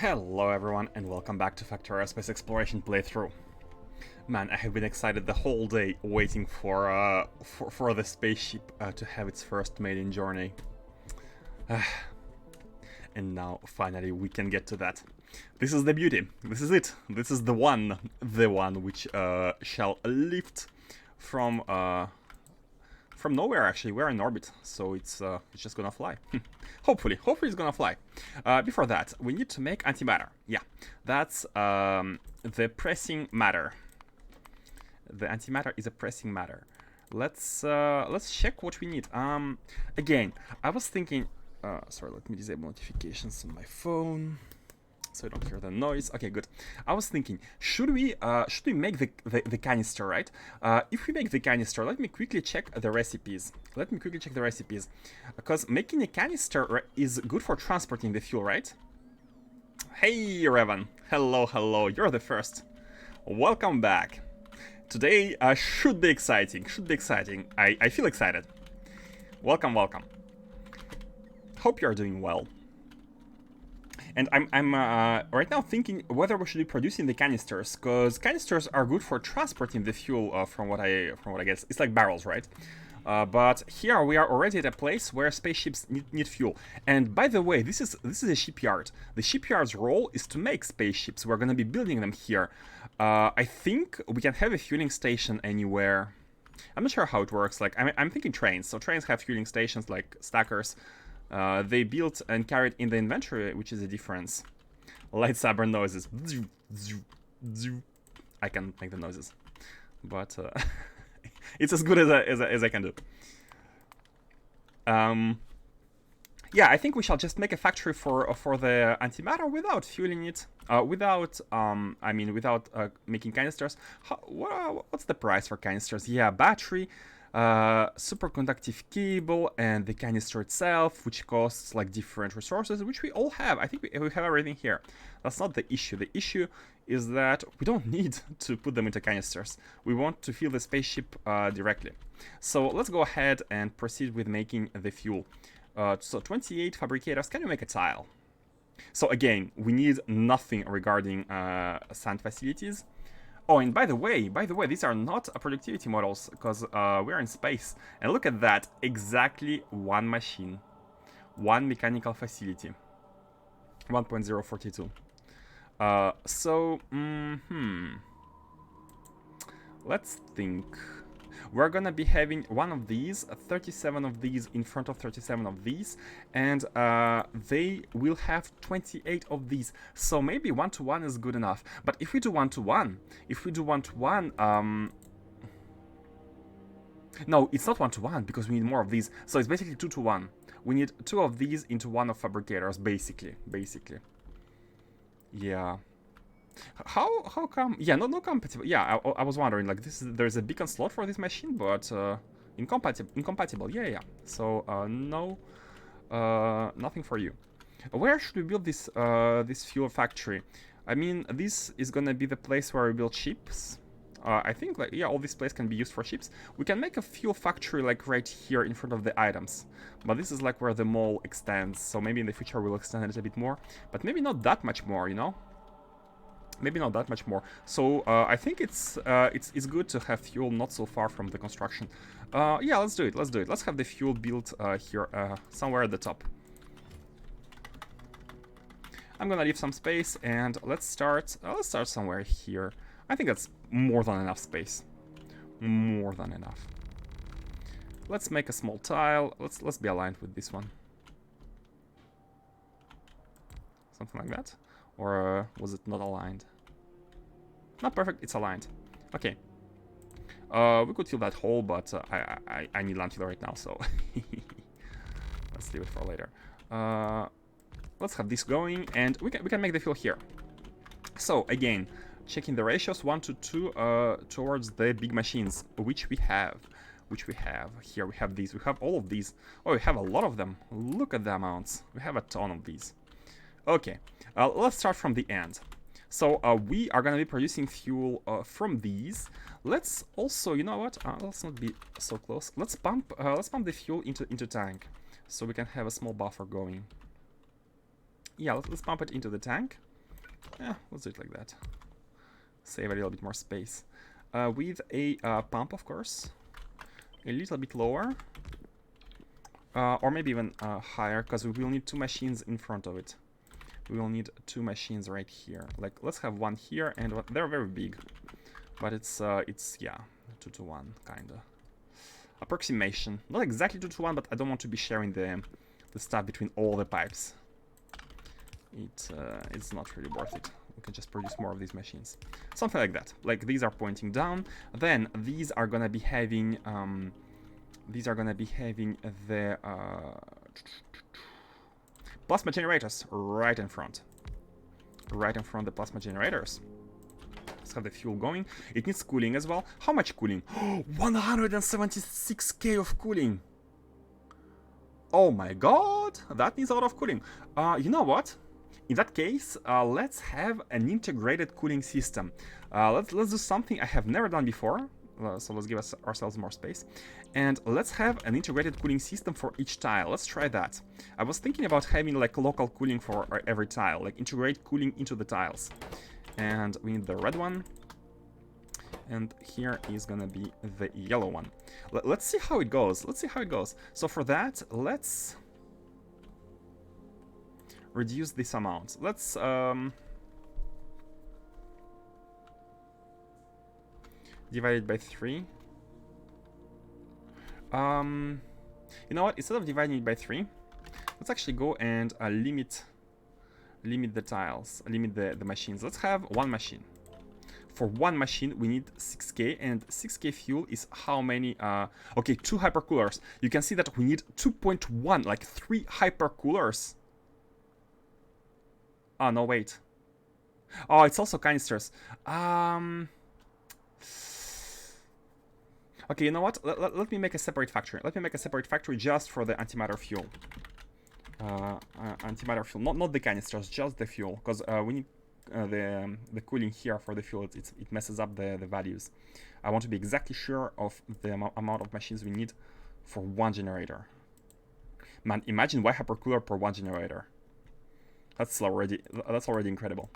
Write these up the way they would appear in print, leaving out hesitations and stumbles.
Hello everyone and welcome back to Factorio Space Exploration playthrough. Man, I have been excited the whole day waiting for the spaceship to have its first maiden journey. And now finally we can get to that. This is the beauty. This is it. This is the one which shall lift from nowhere. Actually, we're in orbit, so it's just gonna fly. Hopefully it's gonna fly. Before that, we need to make antimatter. Yeah, that's the pressing matter. The antimatter is a pressing matter. Let's check what we need. Again, I was thinking. Sorry, let me disable notifications on my phone so I don't hear the noise. Okay, good. I was thinking, should we make the canister, right? If we make the canister, let me quickly check the recipes. Because making a canister is good for transporting the fuel, right? Hey, Revan. Hello. You're the first. Welcome back. Today should be exciting. I feel excited. Welcome. Hope you're doing well. And I'm right now thinking whether we should be producing the canisters, because canisters are good for transporting the fuel. From what I guess, it's like barrels, right? But here we are already at a place where spaceships need fuel. And by the way, this is a shipyard. The shipyard's role is to make spaceships. We're gonna be building them here. I think we can have a fueling station anywhere. I'm not sure how it works. Like I'm thinking trains. So trains have fueling stations like stackers. They built and carried in the inventory, which is a difference. Lightsaber noises. I can make the noises, but it's as good as I can do. Yeah, I think we shall just make a factory for the antimatter without fueling it, without making canisters. What's the price for canisters? Yeah, battery. Superconductive cable and the canister itself, which costs like different resources, which we all have. I think we have everything here. That's not the issue. The issue is that we don't need to put them into canisters. We want to fuel the spaceship directly. So let's go ahead and proceed with making the fuel. So 28 fabricators. Can you make a tile? So again, we need nothing regarding sand facilities. Oh, and by the way, these are not productivity models, because we're in space. And look at that, exactly one machine. One mechanical facility. 1.042. Let's think. We're gonna be having one of these, 37 of these in front of 37 of these, and they will have 28 of these. So maybe 1-to-1 is good enough. But if we do 1-to-1, no, it's not 1-to-1 because we need more of these. So it's basically 2-to-1. We need 2 of these into 1 of fabricators, basically. Yeah. How come? Yeah, no compatible. Yeah, I was wondering, like, there's a beacon slot for this machine, but incompatible. Yeah. So no, nothing for you. Where should we build this this fuel factory? I mean, this is gonna be the place where we build ships. I think, like, yeah, all this place can be used for ships. We can make a fuel factory like right here in front of the items, but this is like where the mall extends. So maybe in the future we'll extend it a bit more, but maybe not that much more, you know. Maybe not that much more. So I think it's good to have fuel not so far from the construction. Yeah, let's do it. Let's have the fuel built here somewhere at the top. I'm gonna leave some space and let's start somewhere here. I think that's more than enough space. More than enough. Let's make a small tile. Let's be aligned with this one. Something like that. Or was it not aligned? Not perfect, it's aligned. Okay. We could fill that hole, but I need land filler right now, so let's leave it for later. Let's have this going, and we can make the fill here. So again, checking the ratios 1-to-2 towards the big machines, which we have. Here we have these. We have all of these. Oh, we have a lot of them. Look at the amounts. We have a ton of these. Okay, let's start from the end. So we are gonna be producing fuel from these. Let's also, you know what? Let's not be so close. Let's pump the fuel into tank, so we can have a small buffer going. Yeah, let's pump it into the tank. Yeah, let's do it like that. Save a little bit more space. With a pump, of course. A little bit lower. Or maybe even higher, because we will need 2 machines in front of it. We will need 2 machines right here. Like, let's have one here, and they're very big. But it's yeah, 2 to 1, kinda. Approximation. Not exactly 2 to 1, but I don't want to be sharing the stuff between all the pipes. It's not really worth it. We can just produce more of these machines. Something like that. Like, these are pointing down. Then these are gonna be having the plasma generators right in front. Right in front of the plasma generators. Let's have the fuel going. It needs cooling as well. How much cooling? 176k of cooling. Oh my god, that needs a lot of cooling. You know what? In that case, let's have an integrated cooling system. Let's do something I have never done before. So let's give ourselves more space. And let's have an integrated cooling system for each tile. Let's try that. I was thinking about having like local cooling for every tile, like integrate cooling into the tiles. And we need the red one. And here is gonna be the yellow one. Let's see how it goes. Let's see how it goes. So for that, let's reduce this amount. Let's divide it by 3. You know what? Instead of dividing it by 3, let's actually go and limit the tiles, limit the machines. Let's have 1 machine. For 1 machine, we need 6k, and 6k fuel is how many? Okay, 2 hypercoolers. You can see that we need 2.1, like 3 hypercoolers. Oh, no, wait. Oh, it's also canisters. Okay, you know what? Let me make a separate factory. Let me make a separate factory just for the antimatter fuel. Antimatter fuel, not the canisters, just the fuel, because we need the cooling here for the fuel. It messes up the values. I want to be exactly sure of the amount of machines we need for 1 generator. Man, imagine 1 hypercooler per 1 generator. That's already incredible.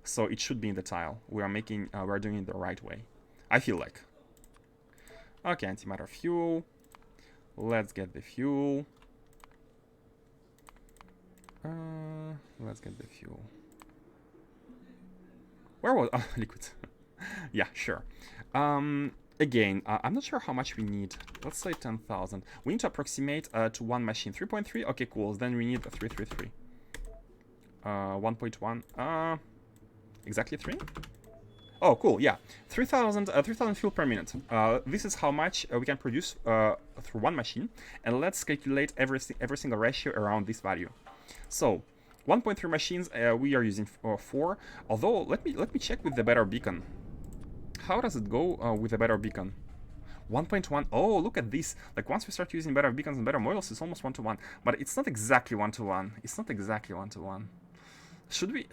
So it should be in the tile. We're doing it the right way, I feel like. Okay, antimatter fuel. Let's get the fuel. Let's get the fuel. Where was liquid? Yeah, sure. Again, I'm not sure how much we need. Let's say 10,000. We need to approximate to 1 machine. 3.3. Okay, cool. Then we need a 333. 1.1. Exactly 3. Oh, cool, yeah. 3,000 fuel per minute. This is how much we can produce through 1 machine. And let's calculate every single ratio around this value. So, 1.3 machines, we are using 4. Although, let me check with the better beacon. How does it go with the better beacon? 1.1. Oh, look at this. Like, once we start using better beacons and better models, it's almost 1-to-1. But it's not exactly 1-to-1. It's not exactly 1-to-1. Should we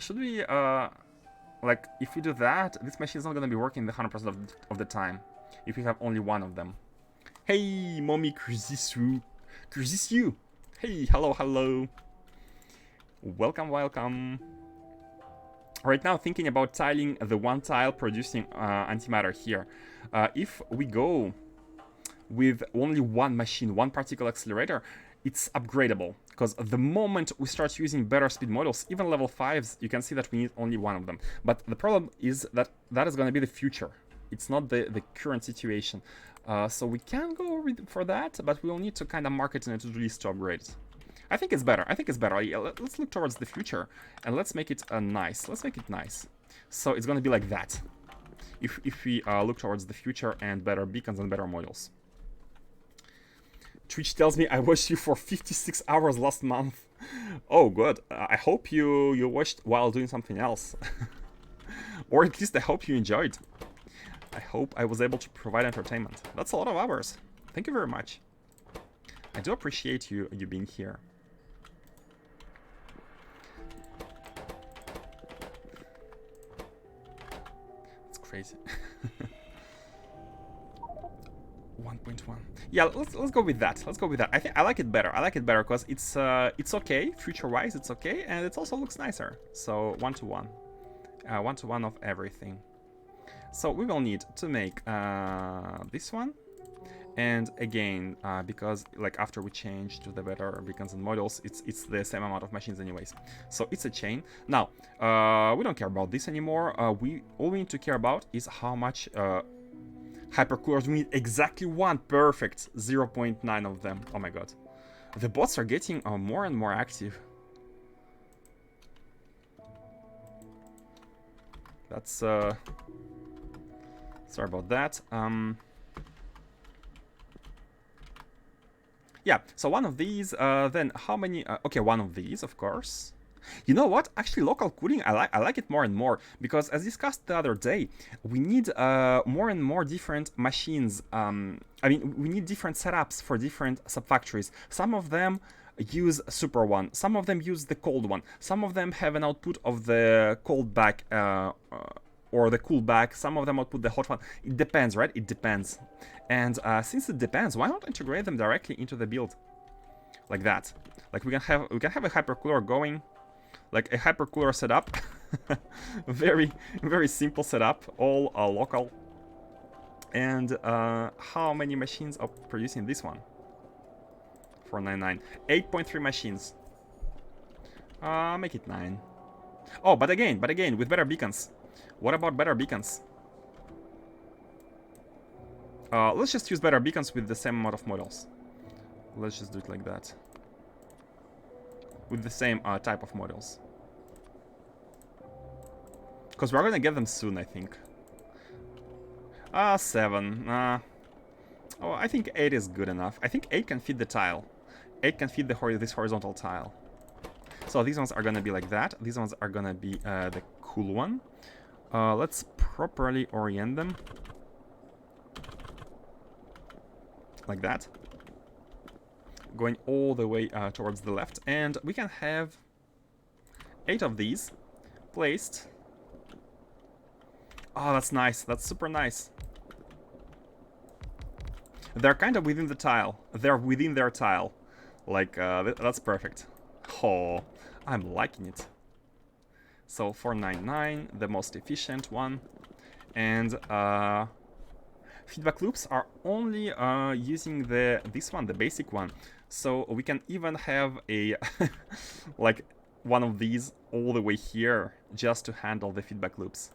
like, if we do that, this machine is not going to be working the 100% of the time, if we have only 1 of them. Hey, mommy Cruzisu. Cruzisu. Hey, hello. Welcome. Right now, thinking about tiling the 1 tile producing antimatter here. If we go with only 1 machine, 1 particle accelerator, it's upgradable, because the moment we start using better speed models, even level 5s, you can see that we need only 1 of them. But the problem is that is going to be the future. It's not the current situation. So we can go for that, but we'll need to kind of market in a to-do list to upgrade it. I think it's better. Yeah, let's look towards the future, and let's make it nice. Let's make it nice. So it's going to be like that. If we look towards the future and better beacons and better models. Twitch tells me I watched you for 56 hours last month. Oh, good. I hope you watched while doing something else. Or at least I hope you enjoyed. I hope I was able to provide entertainment. That's a lot of hours. Thank you very much. I do appreciate you being here. It's crazy. 1.1. Yeah, let's go with that. I like it better. Because it's okay, future-wise, it's okay, and it also looks nicer. So 1-to-1. 1-to-1 of everything. So we will need to make this one. And again, because like after we change to the better beacons and models, it's the same amount of machines anyways. So it's a chain. Now, we don't care about this anymore. All we need to care about is how much hypercoolers we need. Exactly one. Perfect. 0.9 of them. Oh my god. The bots are getting more and more active. That's sorry about that. Yeah, so one of these, then how many, okay, one of these, of course. You know what, actually local cooling, I like it more and more, because as discussed the other day, we need more and more different machines. I mean, we need different setups for different subfactories. Some of them use super one, some of them use the cold one, some of them have an output of the cold back, or the cool back, some of them output the hot one. It depends, right? It depends. And since it depends, why not integrate them directly into the build? Like that. Like we can have a hypercooler going, like a hypercooler setup. Very, very simple setup, all local. And how many machines are producing this one? 499. 8.3 machines. Make it 9. Oh, but again, with better beacons. What about better beacons? Let's just use better beacons with the same amount of models. Let's just do it like that. With the same type of models. Because we're gonna get them soon, I think. 7. Oh, I think 8 is good enough. I think 8 can fit the tile. 8 can fit this horizontal tile. So these ones are gonna be like that. These ones are gonna be the cool one. Let's properly orient them. Like that. Going all the way towards the left. And we can have 8 of these placed. Oh, that's nice. That's super nice. They're kind of within the tile. They're within their tile. Like, that's perfect. Oh, I'm liking it. So 499, the most efficient one. And feedback loops are only using this one, the basic one. So we can even have a like one of these all the way here just to handle the feedback loops.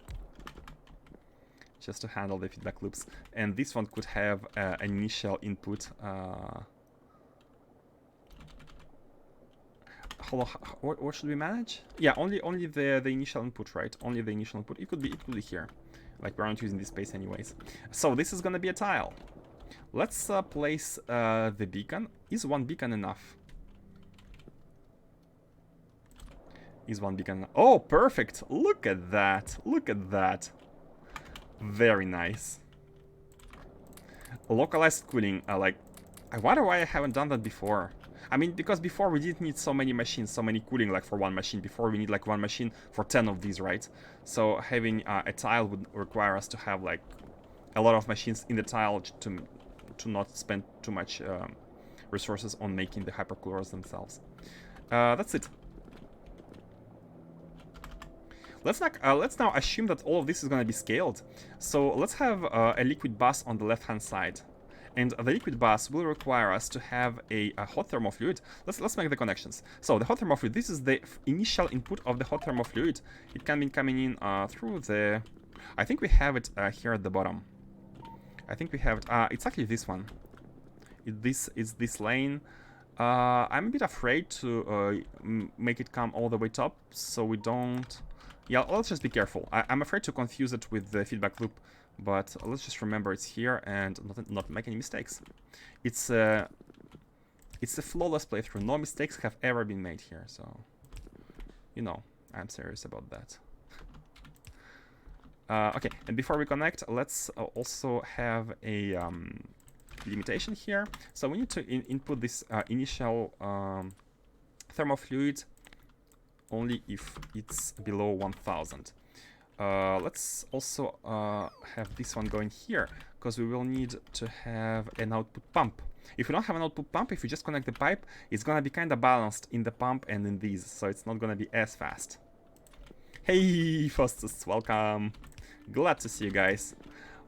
Just to handle the feedback loops. And this one could have an initial input. Hold on, what should we manage? Yeah, only the initial input, right? Only the initial input. It could be here. Like, we're not using this space anyways. So this is gonna be a tile. Let's place the beacon. Is one beacon enough? Is one beacon enough? Oh, perfect! Look at that! Look at that! Very nice. Localized cooling. Like, I wonder why I haven't done that before. I mean, because before we didn't need so many machines, so many cooling like for one machine. Before we need like one machine for 10 of these, right? So having a tile would require us to have like a lot of machines in the tile to not spend too much resources on making the hypercoolers themselves. That's it. Let's now assume that all of this is going to be scaled. So let's have a liquid bus on the left-hand side. And the liquid bus will require us to have a hot thermofluid. Let's make the connections. So the hot thermofluid, this is the initial input of the hot thermofluid. It can be coming in through the... I think we have it here at the bottom. I think we have it... it's actually this one. This is this lane. I'm a bit afraid to make it come all the way top, so we don't... Yeah, let's just be careful. I'm afraid to confuse it with the feedback loop. But let's just remember it's here and not make any mistakes. It's a flawless playthrough. No mistakes have ever been made here, so you know I'm serious about that. Okay, and before we connect, let's also have a limitation here. So we need to input this initial thermofluid only if it's below 1000. Let's also have this one going here, because we will need to have an output pump. If we don't have an output pump, if we just connect the pipe, it's gonna be kind of balanced in the pump and in these, so it's not gonna be as fast. Hey, Faustus, welcome. Glad to see you guys.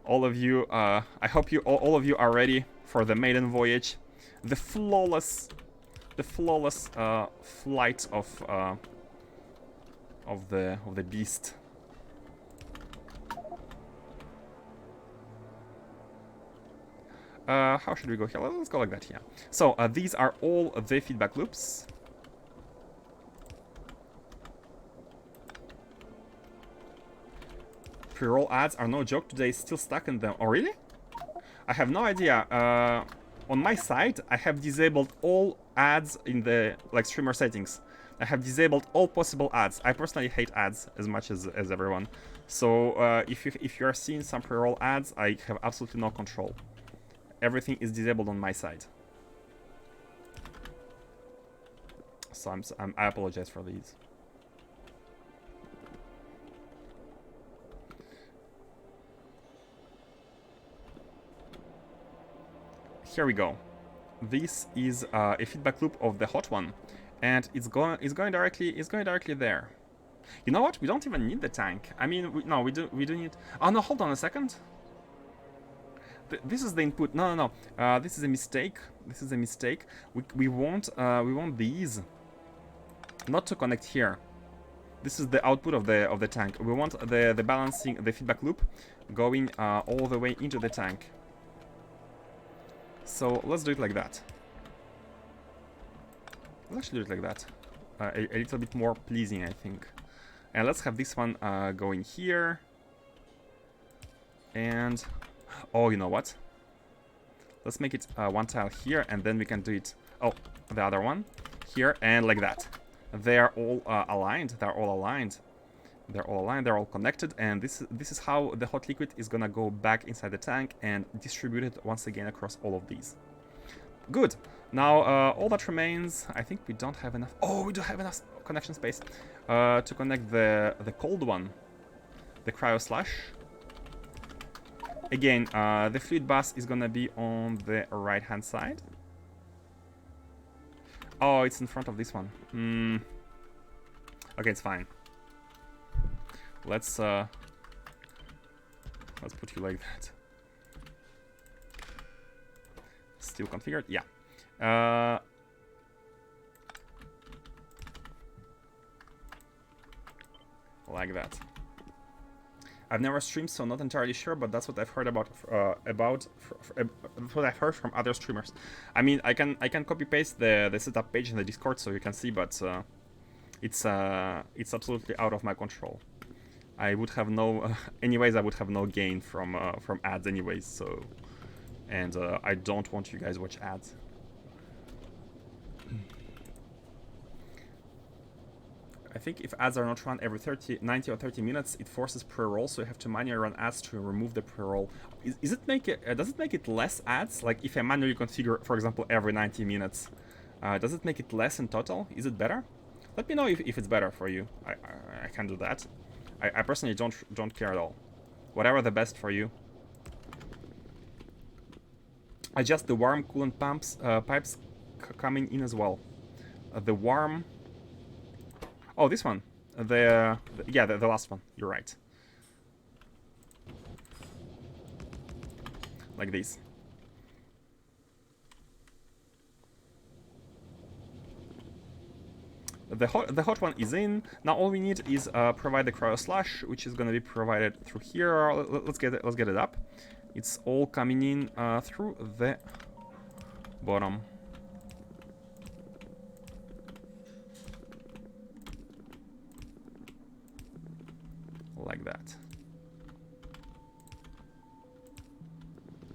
All of you, I hope you all of you are ready for the Maiden Voyage, the flawless flight of the beast. How should we go here? Let's go like that here. So these are all the feedback loops. Pre-roll ads are no joke. Today, still stuck in them. Oh, really? I have no idea. On my side, I have disabled all ads in the streamer settings. I have disabled all possible ads. I personally hate ads as much as everyone. So if you are seeing some pre-roll ads, I have absolutely no control. Everything is disabled on my side. So I apologize for these. Here we go. This is a feedback loop of the hot one, and it's going directly there. You know what? We don't even need the tank. I mean, we do need. Oh no! Hold on a second. This is the input. No. This is a mistake. This is a mistake. We want these not to connect here. This is the output of the tank. We want the balancing, the feedback loop going all the way into the tank. So let's do it like that. Let's actually do it like that. A little bit more pleasing, I think. And let's have this one going here. And oh, you know what? Let's make it one tile here, and then we can do it. Oh, the other one here, and like that. They are all aligned. They're all aligned. They're all aligned. They're all connected, and this is how the hot liquid is gonna go back inside the tank and distribute it once again across all of these. Good. Now all that remains. I think we don't have enough. Oh, we do have enough connection space to connect the cold one, the cryo slash. Again, the fluid bus is gonna be on the right hand side. Oh, it's in front of this one. Okay, it's fine. Let's put you like that. Still configured? Yeah. Like that. I've never streamed, so not entirely sure, but that's what I've heard about what I've heard from other streamers. I mean, I can copy paste the setup page in the Discord so you can see, but it's absolutely out of my control. I would have no, anyways, I would have no gain from ads anyways. So, and I don't want you guys watch ads. I think if ads are not run every 90 or 30 minutes, it forces pre-roll, so you have to manually run ads to remove the pre-roll. Does it make it less ads? Like if I manually configure, for example, every 90 minutes, does it make it less in total? Is it better? Let me know if it's better for you. I can do that. I personally don't care at all. Whatever the best for you. Adjust the warm coolant pipes coming in as well. The warm. Oh, this one. The last one. You're right. Like this. The hot one is in. Now all we need is provide the cryo slash, which is going to be provided through here. Let's get it up. It's all coming in through the bottom. Like that.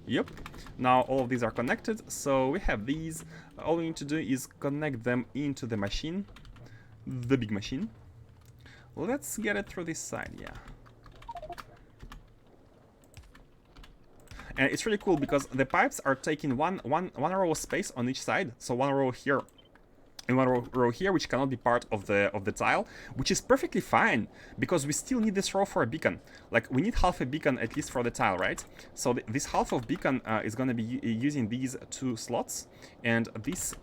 Yep. Now all of these are connected, so we have these. All we need to do is connect them into the machine, the big machine. Let's get it through this side, yeah. And it's really cool because the pipes are taking one row of space on each side, so one row here and one row here, which cannot be part of the tile, which is perfectly fine because we still need this row for a beacon. Like we need half a beacon at least for the tile, right? So this half of beacon is going to be using these two slots, and this.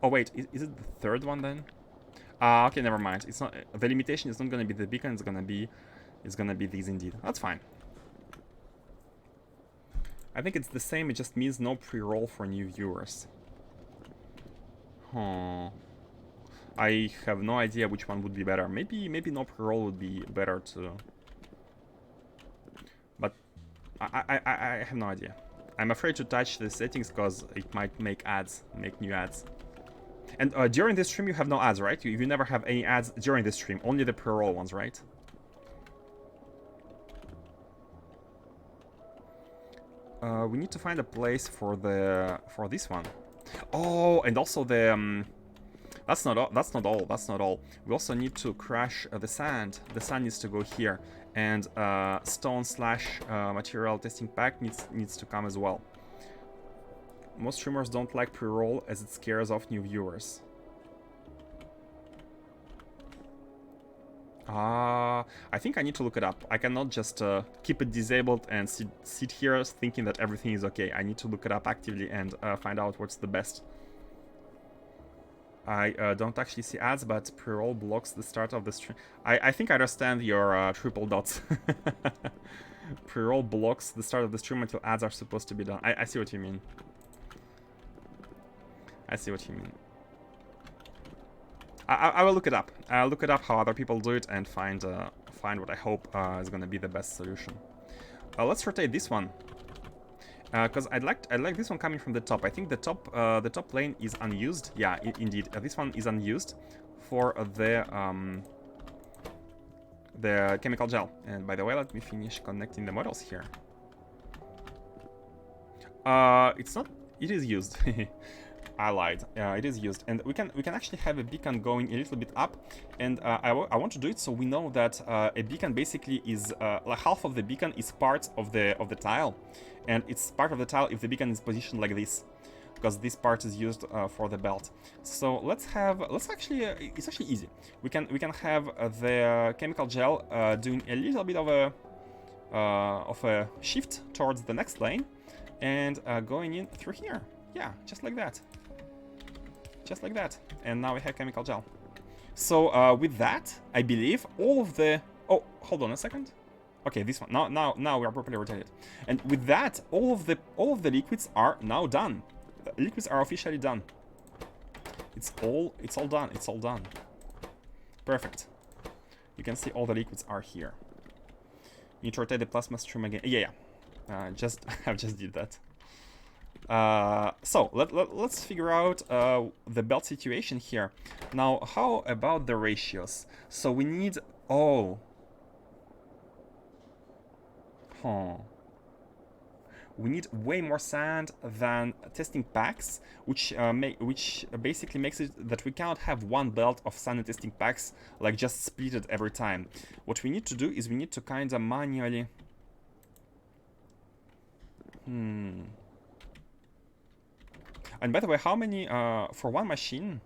Oh wait, is it the third one then? Okay, never mind. It's not the limitation is not gonna be the beacon. It's gonna be these indeed. That's fine. I think it's the same. It just means no pre-roll for new viewers. Huh. I have no idea which one would be better. Maybe no pre-roll would be better too. But I have no idea. I'm afraid to touch the settings because it might make new ads. And during this stream you have no ads, right? You never have any ads during this stream, only the pre-roll ones, right? We need to find a place for this one. Oh, and also the that's not all. We also need to crash the sand. The sand needs to go here, and stone / material testing pack needs to come as well. Most streamers don't like pre-roll as it scares off new viewers. I think I need to look it up. I cannot just keep it disabled and sit here thinking that everything is okay. I need to look it up actively and find out what's the best. I don't actually see ads, but pre-roll blocks the start of the stream. I think I understand your triple dots. Pre-roll blocks the start of the stream until ads are supposed to be done. I see what you mean. I see what you mean. I will look it up. I'll look it up how other people do it and find what I hope is gonna be the best solution. Let's rotate this one. Because I like this one coming from the top. I think the top lane is unused. Yeah, indeed, this one is unused for the chemical gel. And by the way, let me finish connecting the models here. It's not. It is used. I lied. It is used, and we can actually have a beacon going a little bit up, and I want to do it so we know that a beacon basically is like half of the beacon is part of the tile, and it's part of the tile if the beacon is positioned like this, because this part is used for the belt. So it's actually easy. We can have the chemical gel doing a little bit of a shift towards the next lane, and going in through here. Yeah, just like that. Just like that. And now we have chemical gel. So with that, I believe all of the... Oh, hold on a second. Okay, this one. Now we are properly rotated. And with that, all of the liquids are now done. The liquids are officially done. It's all done. It's all done. Perfect. You can see all the liquids are here. You need to rotate the plasma stream again. Yeah. I just did that. So let's figure out the belt situation here. Now, how about the ratios? So we need we need way more sand than testing packs, which basically makes it that we cannot have one belt of sand and testing packs like just split it every time. What we need to do is we need to kind of manually And by the way, how many for one machine,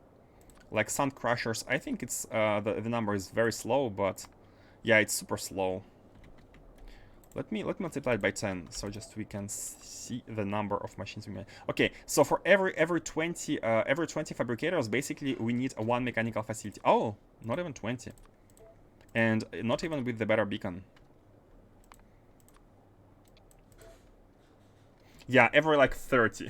like sand crushers? I think it's the number is very slow, but yeah, it's super slow. Let me multiply it by 10, so just we can see the number of machines we made. Okay, so for every 20 fabricators, basically we need one mechanical facility. Oh, not even 20, and not even with the better beacon. Yeah, every like 30.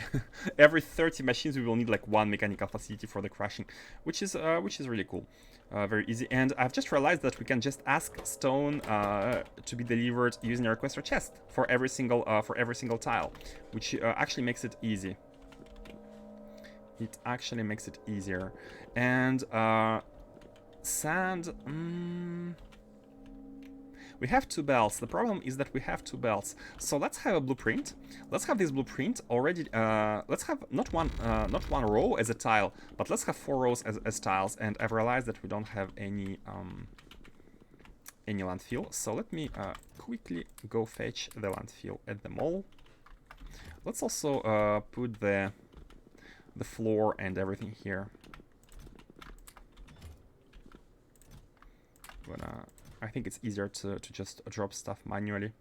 Every 30 machines we will need like one mechanical facility for the crushing, which is really cool. Very easy. And I've just realized that we can just ask stone to be delivered using a requester chest for every single tile, which actually makes it easy. It actually makes it easier. And sand. We have two belts. The problem is that we have two belts. So let's have a blueprint. Let's have this blueprint already. Let's have not one row as a tile, but let's have 4 rows as tiles. And I've realized that we don't have any landfill. So let me quickly go fetch the landfill at the mall. Let's also put the floor and everything here. I think it's easier to just drop stuff manually.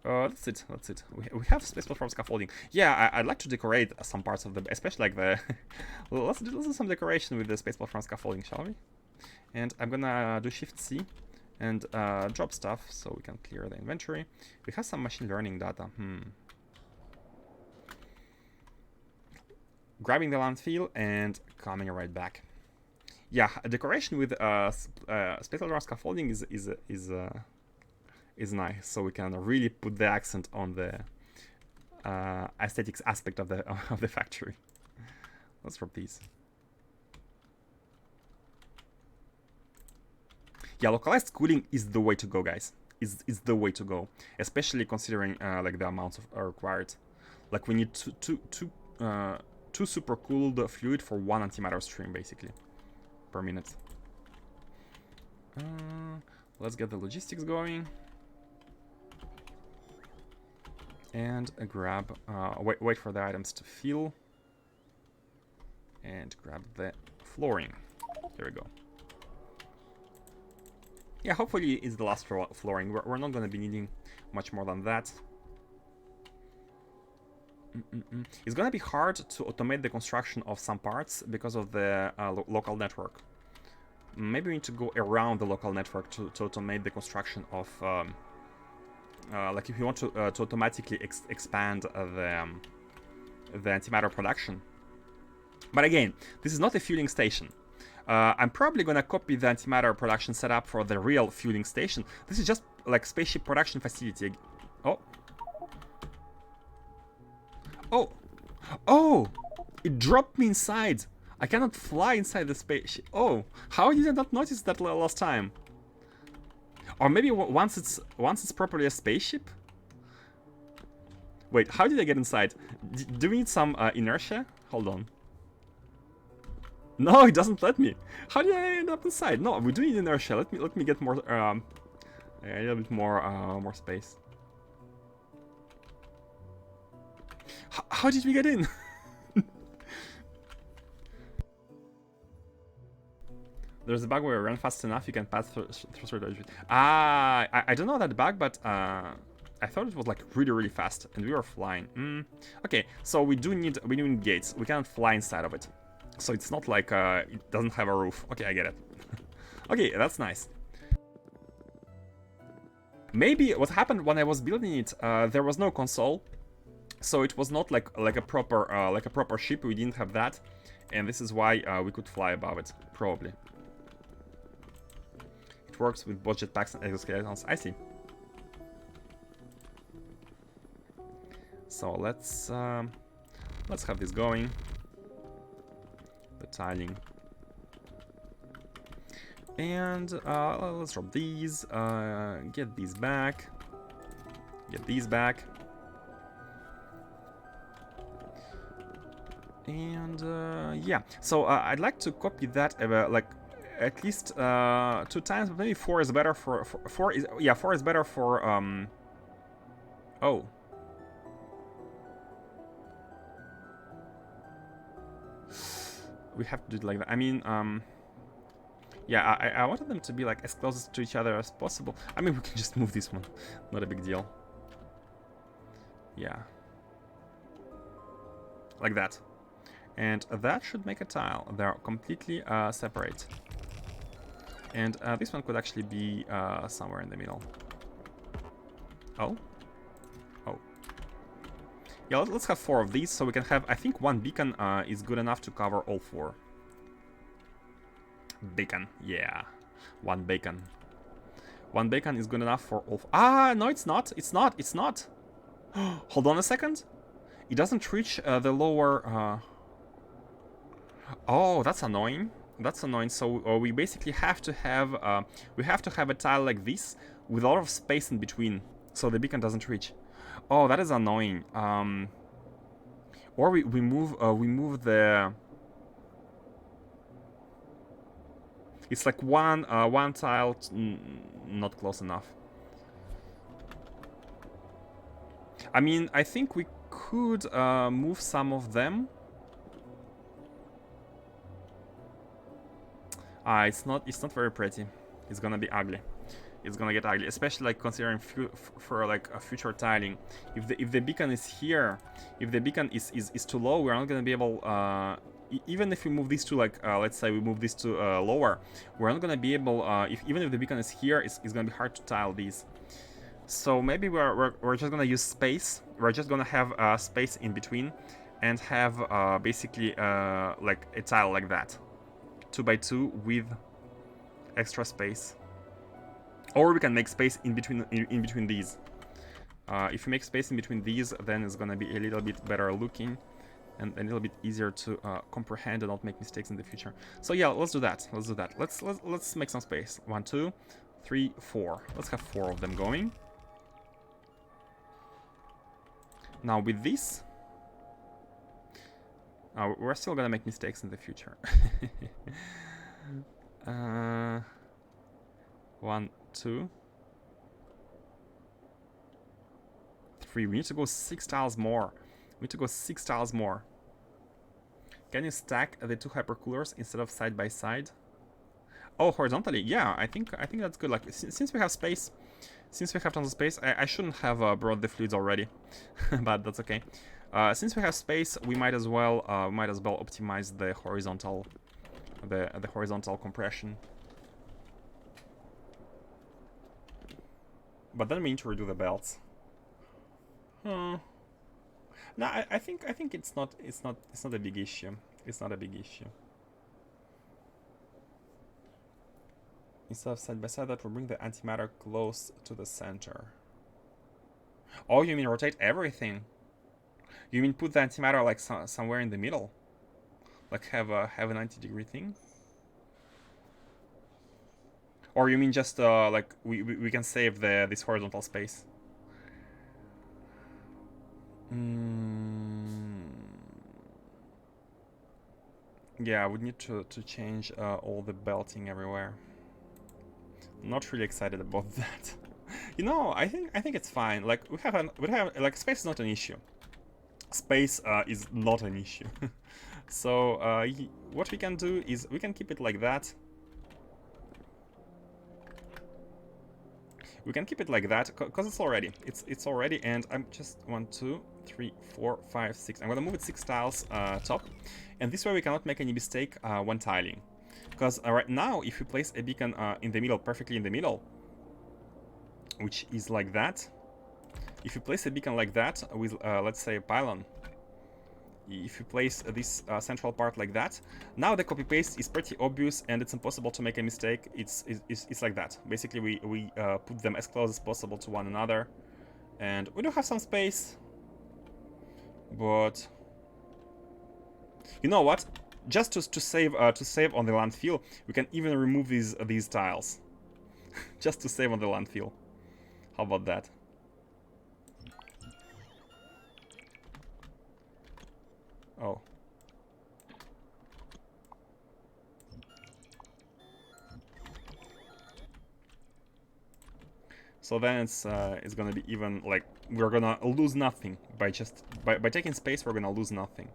That's it. That's it. We have space platform scaffolding. Yeah, I'd like to decorate some parts of the, especially like the. let's do some decoration with the space platform scaffolding, shall we? And I'm gonna do Shift C and drop stuff so we can clear the inventory. We have some machine learning data. Grabbing the landfill and coming right back. Yeah, a decoration with space platform scaffolding is nice, so we can really put the accent on the aesthetics aspect of the factory. Let's drop these. Yeah, localized cooling is the way to go, guys. Is the way to go, especially considering like the amounts required. Like we need two supercooled fluid for one antimatter stream, basically, per minute. Let's get the logistics going. And grab, wait for the items to fill. And grab the flooring. There we go. Yeah, hopefully it's the last flooring. We're not going to be needing much more than that. It's going to be hard to automate the construction of some parts because of the local network. Maybe we need to go around the local network to automate the construction of... like if you want to automatically expand the antimatter production. But again, this is not a fueling station. I'm probably gonna copy the antimatter production setup for the real fueling station. This is just like spaceship production facility. Oh. Oh. Oh! It dropped me inside. I cannot fly inside the spaceship. Oh, how did I not notice that last time? Or maybe once it's properly a spaceship? Wait, how did I get inside? Do we need some inertia? Hold on. No, it doesn't let me. How did I end up inside? No, we do need inertia. Let me get more a little bit more space. How did we get in? There's a bug where you run fast enough, you can pass through the... Ah, I don't know that bug, but I thought it was like really fast, and we were flying. Okay, so we do need gates. We cannot fly inside of it, so it's not like it doesn't have a roof. Okay, I get it. Okay, that's nice. Maybe what happened when I was building it, there was no console, so it was not like a proper ship. We didn't have that, and this is why we could fly above it, probably. Works with both jetpacks and exoskeletons. I see. So let's have this going. The tiling. And let's drop these. Get these back. Get these back. And yeah. So I'd like to copy that like at least 2 times, but maybe 4 is better for 4 is better for oh. We have to do it like that. I mean, yeah, I wanted them to be like as close to each other as possible. I mean, we can just move this one. Not a big deal. Yeah. Like that. And that should make a tile. They're completely separate. And this one could actually be somewhere in the middle. Oh? Oh. Yeah, let's have 4 of these, so we can have... I think 1 beacon is good enough to cover all 4. Beacon, yeah. 1 beacon. 1 beacon is good enough for all... Ah, no, it's not. It's not. It's not. Hold on a second. It doesn't reach the lower... Oh, that's annoying. That's annoying. So we basically have to have a tile like this with a lot of space in between, so the beacon doesn't reach. Oh, that is annoying. Or we move the. It's like one tile, not close enough. I mean, I think we could move some of them. It's not very pretty. It's gonna be ugly. it's gonna get ugly, especially like considering for like a future tiling. If the beacon is here, if the beacon is too low, we're not gonna be able. Even if we move these to like, let's say we move this to lower, we're not gonna be able. Even if the beacon is here, it's gonna be hard to tile these. So maybe we're just gonna use space. We're just gonna have space in between, and have basically like a tile like that, 2x2 with extra space. Or we can make space in between these. If you make space in between these, then it's gonna be a little bit better looking and a little bit easier to comprehend and not make mistakes in the future. So yeah, let's do that. Let's do that. Let's make some space. 1, 2, 3, 4. Let's have 4 of them going. Now with this, we're still gonna make mistakes in the future. 1, 2, 3. We need to go 6 tiles more. We need to go 6 tiles more. Can you stack the 2 hypercoolers instead of side by side? Oh, horizontally? Yeah, I think that's good. Like since we have space, since we have tons of space, I shouldn't have brought the fluids already, but that's okay. Since we have space, we might as well optimize the horizontal, the horizontal compression. But then we need to redo the belts. No, I think it's not a big issue. It's not a big issue. Instead of side by side, that will bring the antimatter close to the center. Oh, you mean rotate everything? You mean put the antimatter like somewhere in the middle? Like have a 90-degree thing? Or you mean just like we can save this horizontal space? Yeah, I would need to change all the belting everywhere. I'm not really excited about that. You know, I think it's fine. Like we have like space is not an issue. Space is not an issue. So what we can do is we can keep it like that. We can keep it like that because it's already, and I'm just 1, 2, 3, 4, 5, 6. I'm gonna move it 6 tiles top, and this way we cannot make any mistake when tiling. Because right now, if you place a beacon in the middle, perfectly in the middle, which is like that, if you place a beacon like that with let's say a pylon, if you place this central part like that, now the copy paste is pretty obvious and it's impossible to make a mistake. It's like that. Basically, we put them as close as possible to one another, and we do have some space. But you know what? Just to save on the landfill, we can even remove these tiles, just to save on the landfill. How about that? Oh. So then it's gonna be even like we're gonna lose nothing by taking space. We're gonna lose nothing.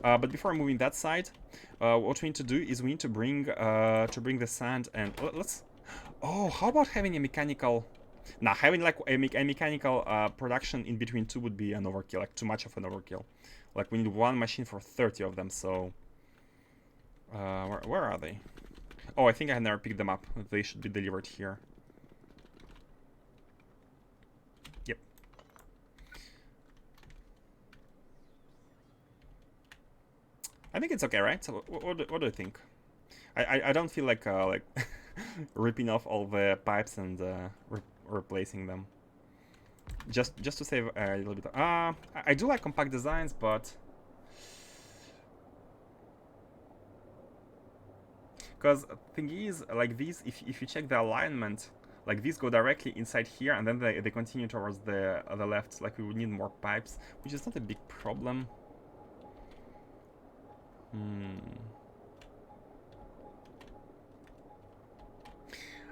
But before moving that side, what we need to do is we need to bring the sand and let's. Oh, how about having a mechanical? Nah, having like a mechanical production in between two would be an overkill, like too much of an overkill. Like we need one machine for 30 of them. So where are they? Oh, I think I never picked them up. They should be delivered here. Yep. I think it's okay, right? So what do you think? I don't feel like ripping off all the pipes and replacing them. Just to save a little bit. I do like compact designs, but because thing is, like these, if you check the alignment, like these go directly inside here, and then they continue towards the left. Like we would need more pipes, which is not a big problem.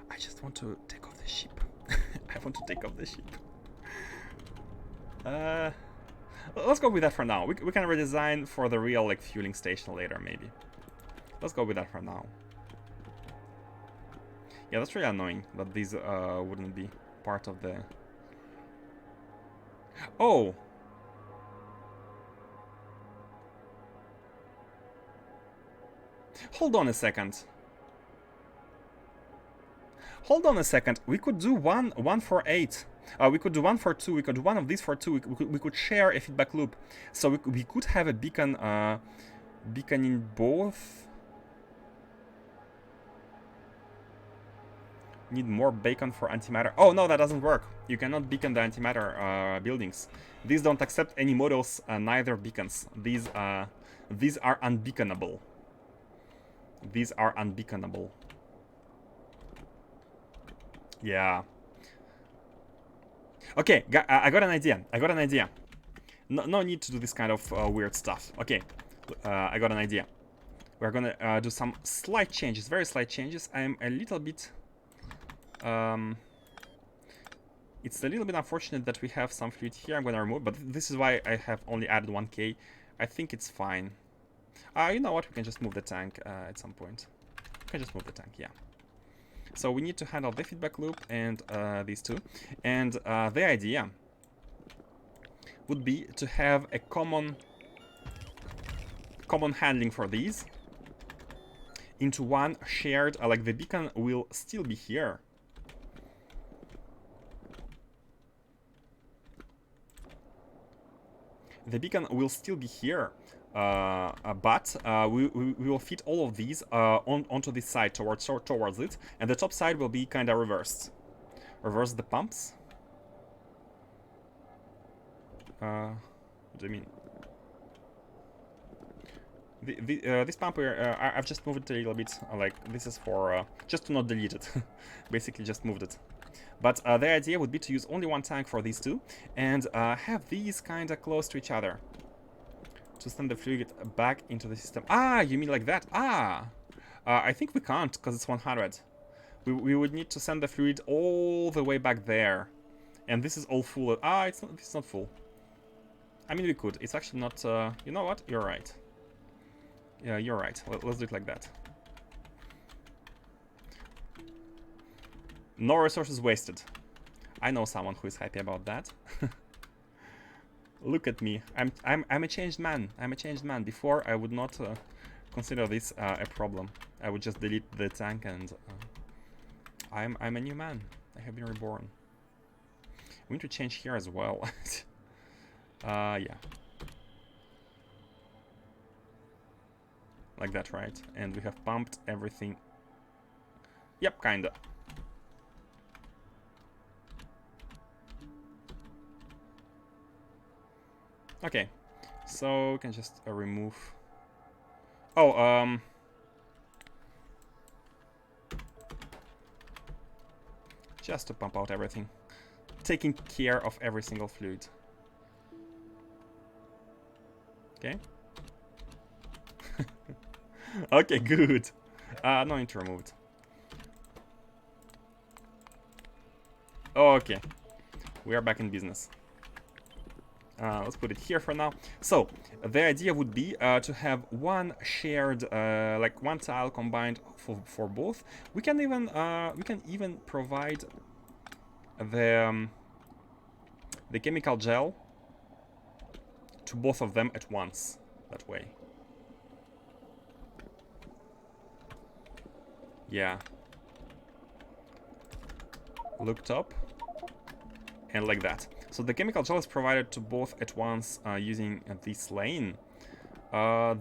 I just want to take off the ship. I want to take off the ship. Let's go with that for now. We can redesign for the real like fueling station later, maybe. Let's go with that for now. Yeah, that's really annoying that these wouldn't be part of the... Oh! Hold on a second. Hold on a second. We could do one for 8. We could do one for 2. We could do one of these for 2. We could share a feedback loop. So we could have a beacon beacon in both. Need more bacon for antimatter. Oh no, that doesn't work. You cannot beacon the antimatter buildings. These don't accept any models, neither beacons. These are unbeaconable. These are unbeaconable. Yeah. Okay, I got an idea. I got an idea. No need to do this kind of weird stuff. Okay, I got an idea. We're gonna do some slight changes, very slight changes. I'm a little bit... it's a little bit unfortunate that we have some fluid here. I'm gonna remove, but this is why I have only added 1k. I think it's fine. You know what? We can just move the tank at some point. We can just move the tank, yeah. So we need to handle the feedback loop and these two. And the idea would be to have a common handling for these into one shared, like the beacon will still be here. The beacon will still be here, but we will fit all of these onto this side towards it, and the top side will be kind of reversed. Reverse the pumps. What do you mean? This pump here, I've just moved it a little bit. Like this is for just to not delete it. Basically, just moved it. But the idea would be to use only one tank for these two, and have these kind of close to each other to send the fluid back into the system. Ah, you mean like that? Ah, I think we can't because it's 100. We would need to send the fluid all the way back there, and this is all full. Ah, it's not. This is not full. I mean, we could. It's actually not. You know what? You're right. Yeah, you're right. Let's do it like that. No resources wasted. I know someone who is happy about that. Look at me. I'm a changed man. I'm a changed man. Before I would not consider this a problem. I would just delete the tank and I'm a new man. I have been reborn. We need to change here as well. Yeah. Like that, right? And we have pumped everything. Yep, kinda. Okay, so we can just remove... Oh, just to pump out everything. Taking care of every single fluid. Okay. Okay, good. No need to remove it. Okay, we are back in business. Let's put it here for now. So the idea would be to have one shared, like one tile combined for both. We can even provide the chemical gel to both of them at once. That way. Yeah. Looked up. And like that. So the chemical gel is provided to both at once using this lane.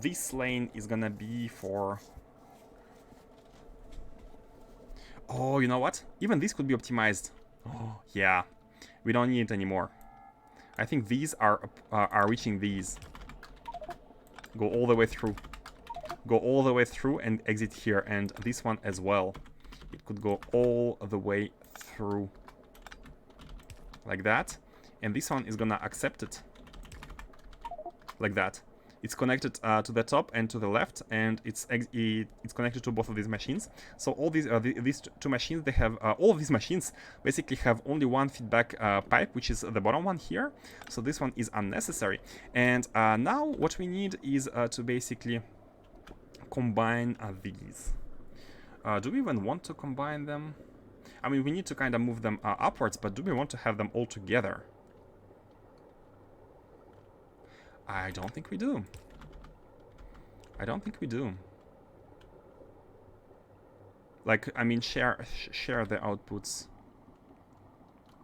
This lane is gonna be for... Oh, you know what? Even this could be optimized. Oh, yeah. We don't need it anymore. I think these are reaching these. Go all the way through. Go all the way through and exit here. And this one as well. It could go all the way through. Like that. And this one is gonna accept it. Like that. It's connected to the top and to the left, and it's connected to both of these machines. So all these two machines, they have all of these machines basically have only one feedback pipe, which is the bottom one here. So this one is unnecessary. And now what we need is to basically combine these. Do we even want to combine them? I mean, we need to kind of move them upwards, but do we want to have them all together? I don't think we do. I don't think we do. Like, I mean, share the outputs.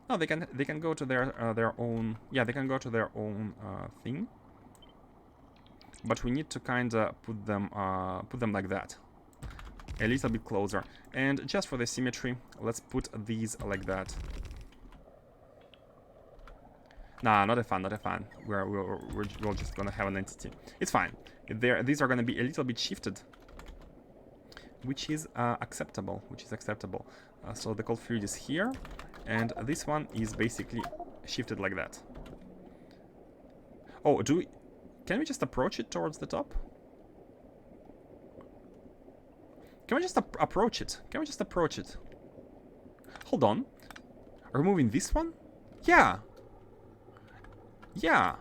No, they can go to their own. Yeah, they can go to their own thing. But we need to kind of put them like that, a little bit closer. And just for the symmetry, let's put these like that. Nah, not a fan, not a fan. We're just gonna have an entity. It's fine. These are gonna be a little bit shifted, which is acceptable. So the cold fluid is here, and this one is basically shifted like that. Oh, can we just approach it towards the top? Can we just approach it? Can we just approach it? Hold on. Are we moving this one? Yeah. Yeah.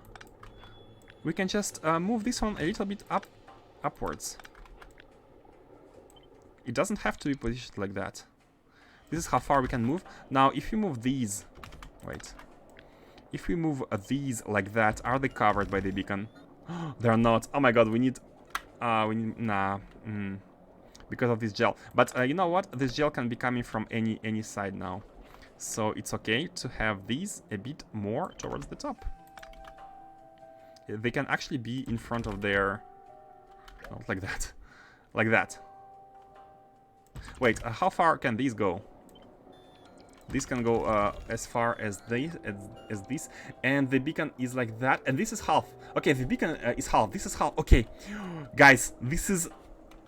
We can just move this one a little bit upwards. It doesn't have to be positioned like that. This is how far we can move. Now, if we move these... Wait. If we move these like that, are they covered by the beacon? They're not. Oh my god, we need... Nah. Because of this gel. But you know what? This gel can be coming from any side now. So it's okay to have these a bit more towards the top. They can actually be in front of their... Not like that. Like that. Wait, how far can these go? This can go as far as this, and the beacon is like that, and this is half. Okay, the beacon is half. This is half. Okay, guys, this is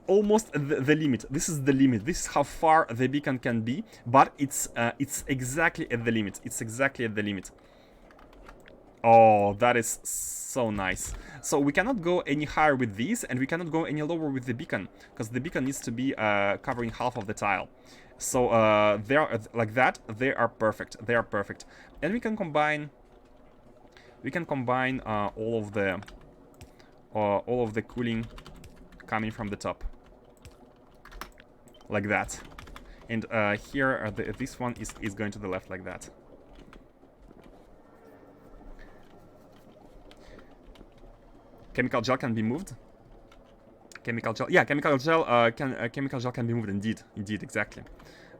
almost the limit. This is the limit. This is how far the beacon can be, but it's exactly at the limit. It's exactly at the limit. Oh, that is so nice. So we cannot go any higher with these, and we cannot go any lower with the beacon, because the beacon needs to be covering half of the tile. So they are like that. They are perfect. They are perfect, and we can combine. We can combine all of the cooling coming from the top, like that. And here, this one is going to the left like that. Chemical gel can be moved. Chemical gel, yeah, chemical gel can be moved. Indeed, exactly.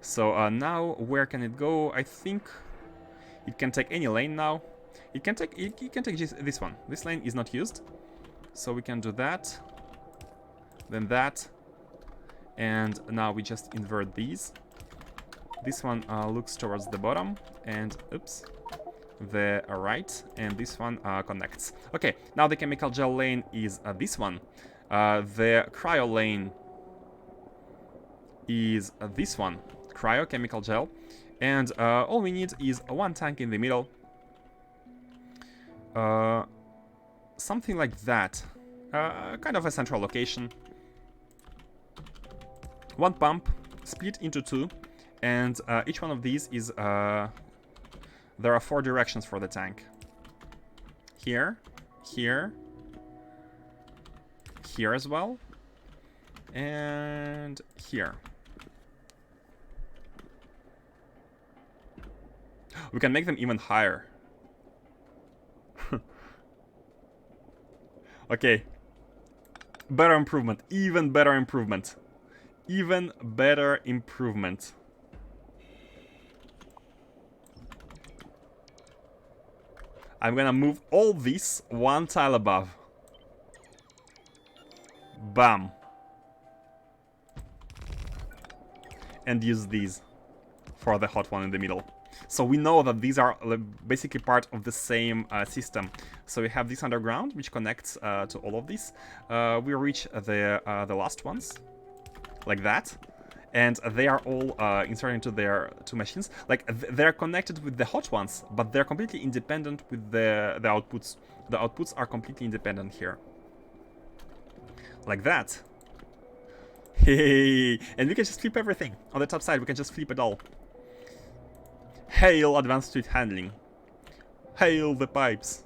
So now where can it go? I think it can take any lane now. It can take this one. This lane is not used, so we can do that. Then that, and now we just invert these. This one looks towards the bottom, and oops. The right, and this one connects. Okay, now the chemical gel lane is this one. The cryo lane is this one. Cryo chemical gel, and all we need is one tank in the middle. Something like that. Kind of a central location. One pump split into two, and each one of these is there are 4 directions for the tank. Here, here, here as well, and here. We can make them even higher. Okay. Better improvement. Even better improvement. Even better improvement. I'm gonna move all this one tile above. Bam. And use these for the hot one in the middle. So we know that these are basically part of the same system. So we have this underground, which connects to all of these. We reach the last ones, like that. And they are all inserted into their 2 machines. Like, they're connected with the hot ones, but they're completely independent with the outputs. The outputs are completely independent here. Like that. Hey! And we can just flip everything. On the top side, we can just flip it all. Hail advanced fluid handling. Hail the pipes.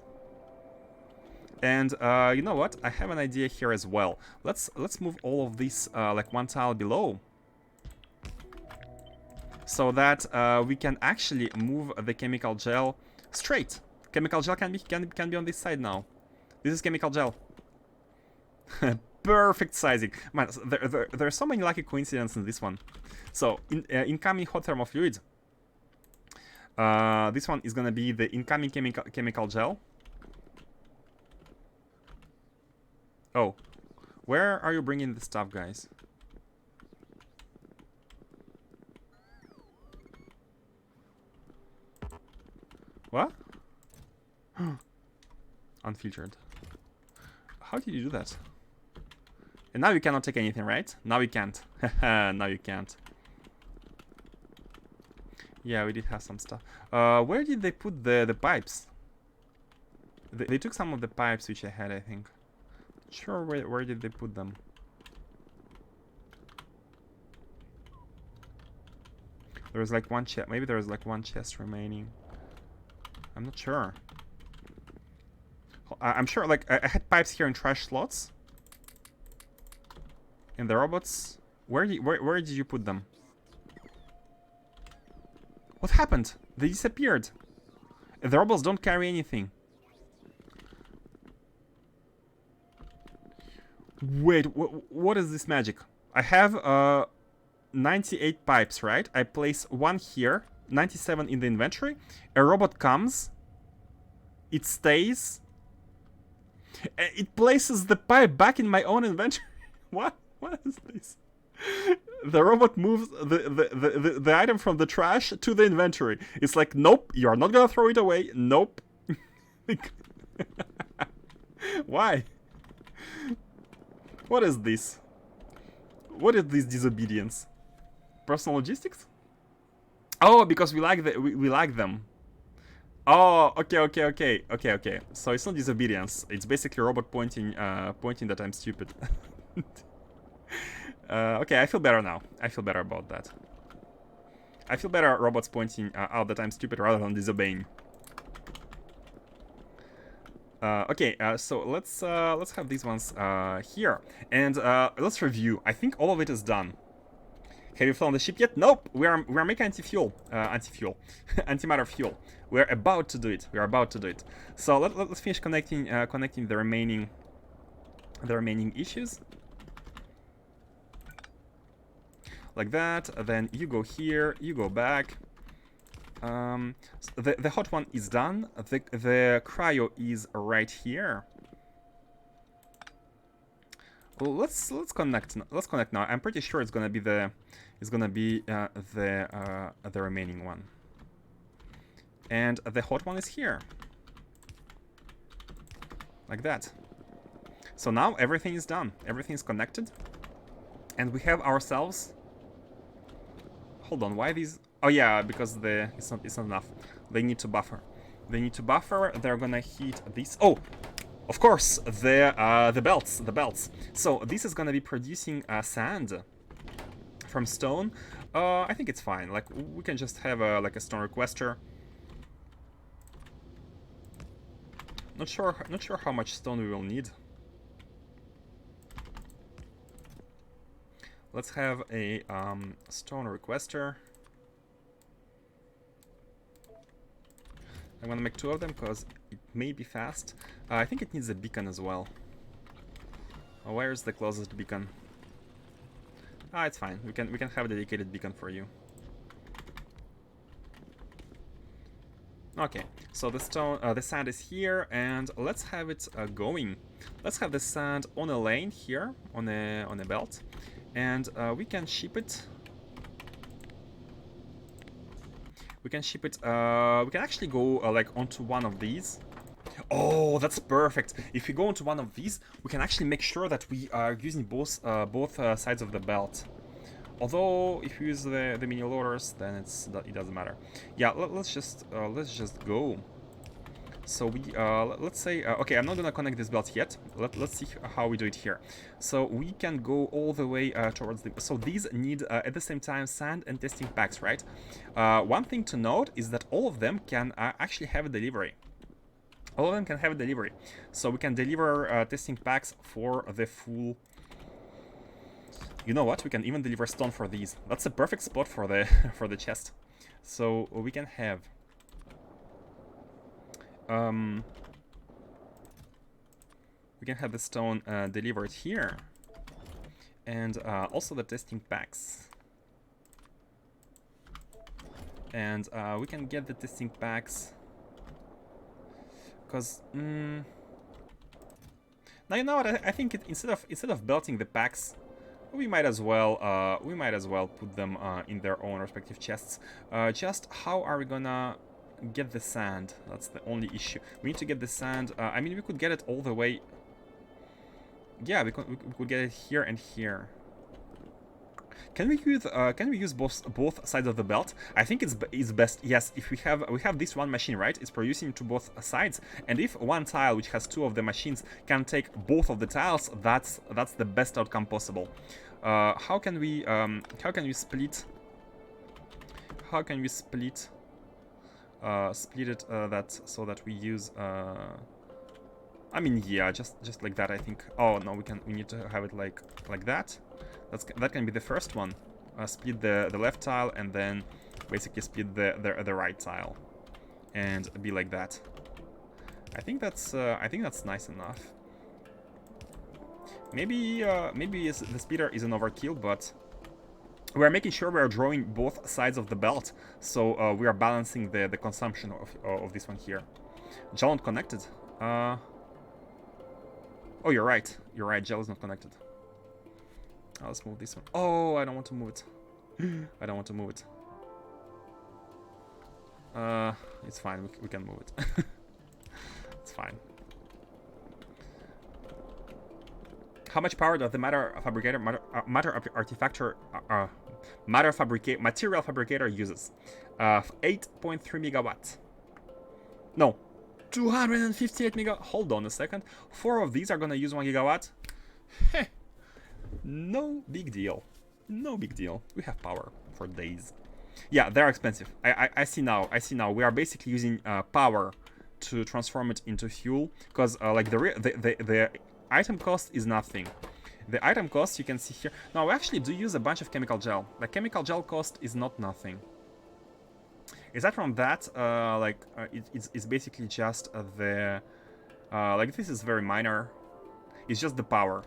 And you know what? I have an idea here as well. Let's move all of this like one tile below. so that we can actually move the chemical gel straight. Chemical gel can be on this side now. This is chemical gel. Perfect sizing. Man, there are so many lucky coincidences in this one. So, incoming hot thermal fluid. This one is gonna be the incoming chemical gel. Oh, where are you bringing the stuff, guys? What? Unfiltered. How did you do that? And now you cannot take anything, right? Now you can't. Now you can't. Yeah, we did have some stuff. Where did they put the pipes? They took some of the pipes which I had, I think. Sure, where did they put them? There was like one chest. Maybe there was like one chest remaining. I'm not sure. I'm sure, like, I had pipes here in trash slots. And the robots. Where did you put them? What happened? They disappeared. The robots don't carry anything. Wait, what is this magic? I have 98 pipes, right? I place one here, 97 in the inventory. A robot comes. It stays. It places the pipe back in my own inventory. What? What is this? The robot moves the item from the trash to the inventory. It's like, nope, you are not gonna throw it away. Nope. Why? What is this? What is this disobedience? Personal logistics? Oh, because we like we like them. Oh, okay. So it's not disobedience. It's basically a robot pointing that I'm stupid. Okay, I feel better now. I feel better about that. I feel better robots pointing out that I'm stupid rather than disobeying. Okay, so let's have these ones here, and let's review. I think all of it is done. Have you flown the ship yet? Nope. We are making antimatter fuel. We're about to do it. So let's finish connecting the remaining issues. Like that. Then you go here. You go back. The hot one is done. The cryo is right here. Well, let's connect. Let's connect now. I'm pretty sure it's gonna be the remaining one. And the hot one is here. Like that. So now everything is done. Everything is connected, and we have ourselves. Hold on. Why these? Oh yeah, because it's not enough. They need to buffer. They're gonna heat this. Oh, of course, the belts. So this is gonna be producing sand from stone. I think it's fine. Like, we can just have like a stone requester. Not sure how much stone we will need. Let's have a stone requester. I'm gonna make 2 of them because it may be fast. I think it needs a beacon as well. Oh, where's the closest beacon? Ah, it's fine. We can have a dedicated beacon for you. Okay, so the sand is here, and let's have it going. Let's have the sand on a lane here, on a belt, and we can ship it. We can actually go like onto one of these. Oh, that's perfect. If we go onto one of these, we can actually make sure that we are using both sides of the belt. Although if you use the mini loaders, then it doesn't matter. Yeah, let's just go. So we let's say okay, I'm not gonna connect this belt yet. Let's see how we do it here. So we can go all the way towards the. So these need at the same time sand and testing packs, right? One thing to note is that all of them can actually have a delivery. All of them can have a delivery, so we can deliver testing packs for the full You know what? We can even deliver stone for these. That's a perfect spot for the for the chest. So we can have the stone delivered here, and also the testing packs. And we can get the testing packs because now, you know what? I think instead of belting the packs, we might as well put them in their own respective chests. Just how are we gonna get the sand? That's the only issue. We need to get the sand. I mean, we could get it all the way. Yeah, we could get it here and here. Can we use both sides of the belt? I think it's best. Yes, if we have this one machine, right? It's producing to both sides, and if one tile, which has two of the machines, can take both of the tiles, that's the best outcome possible. How can we split? How can we split? Split it that so that we use. I mean, yeah, just like that. I think. Oh no, we need to have it like that. That can be the first one. Split the left tile and then basically split the right tile, and be like that. I think that's nice enough. Maybe the speeder is an overkill, but we're making sure we're drawing both sides of the belt, so we are balancing the consumption of this one here. Gel not connected. Oh, you're right. You're right. Gel is not connected. Let's move this one. Oh, I don't want to move it. I don't want to move it. It's fine. We can move it. It's fine. How much power does the material fabricator uses? 8.3 megawatt. No, 258 megawatt. Hold on a second. 4 of these are gonna use 1 gigawatt. Heh. No big deal. No big deal. We have power for days. Yeah, they're expensive. I see now. We are basically using power to transform it into fuel, because like the item cost is nothing. The item cost you can see here. No, we actually do use a bunch of chemical gel. The chemical gel cost is not nothing. Is that from that? It's basically just the like this is very minor. It's just the power.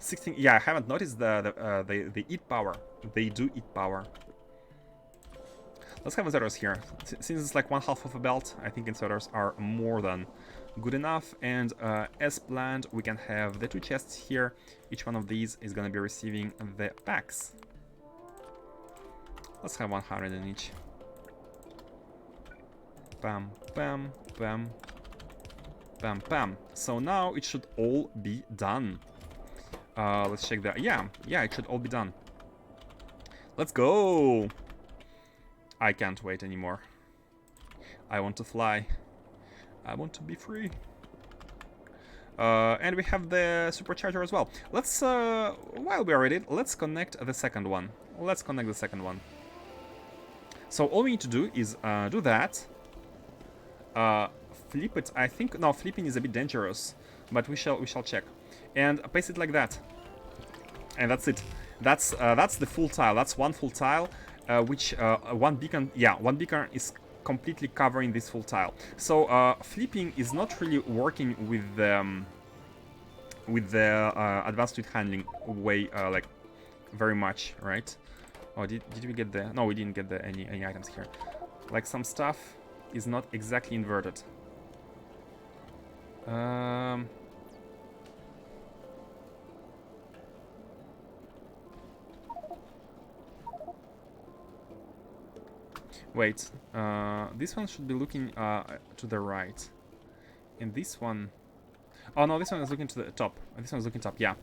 16. Yeah, I haven't noticed they eat power. They do eat power. Let's have inserters here. Since it's like 1/2 of a belt, I think inserters are more than good enough. And as planned, we can have the 2 chests here. Each one of these is gonna be receiving the packs. Let's have 100 in each. Bam, bam, bam, bam, bam. So now it should all be done. Let's check that. Yeah, it should all be done. Let's go! I can't wait anymore. I want to fly. I want to be free. And we have the supercharger as well. Let's, while we are at it, let's connect the second one. So all we need to do is do that. Flip it. I think, no, flipping is a bit dangerous, but we shall check. And place it like that. And that's it. That's the full tile. That's one full tile, which one beacon. Yeah, one beacon is completely covering this full tile. So flipping is not really working with the advanced fluid handling way like very much, right? Oh, did we get the? No, we didn't get the any items here. Like some stuff is not exactly inverted. Wait, this one should be looking to the right. And this one... Oh no, this one is looking to the top. This one is looking top, yeah.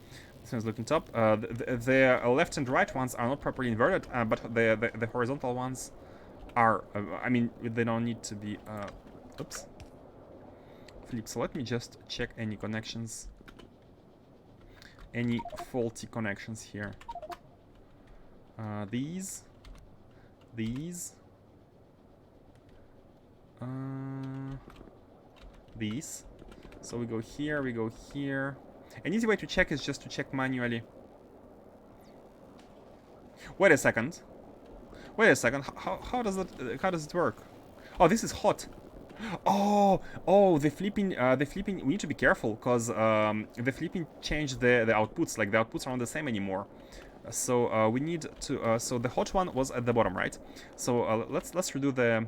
This one is looking top. The left and right ones are not properly inverted, but the horizontal ones are... I mean, they don't need to be... oops. Flip. So let me just check any connections. Any faulty connections here. These. These. So we go here, we go here. An easy way to check is just to check manually. Wait a second. Wait a second. How does it work? Oh, this is hot. Oh, the flipping. We need to be careful because the flipping changed the outputs. Like the outputs aren't the same anymore. So we need to. So the hot one was at the bottom, right? So let's redo the.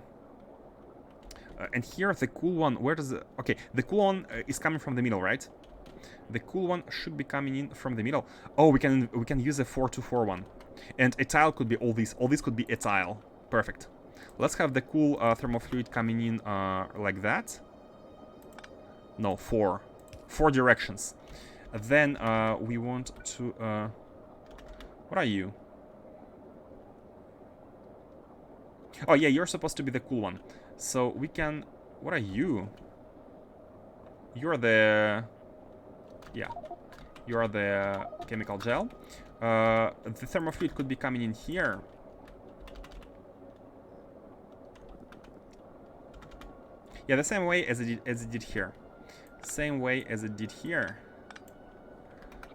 And here the cool one. Where does it? Okay, the cool one is coming from the middle, right? The cool one should be coming in from the middle. Oh, we can use a 4-2-4 one, and a tile could be all these. All this could be a tile. Perfect. Let's have the cool thermal fluid coming in like that. No, four directions. Then we want to. What are you? Oh yeah, you're supposed to be the cool one. So we can. What are you? You're the. Yeah, you are the chemical gel. The thermofluid could be coming in here. Yeah, the same way as it did here. Same way as it did here.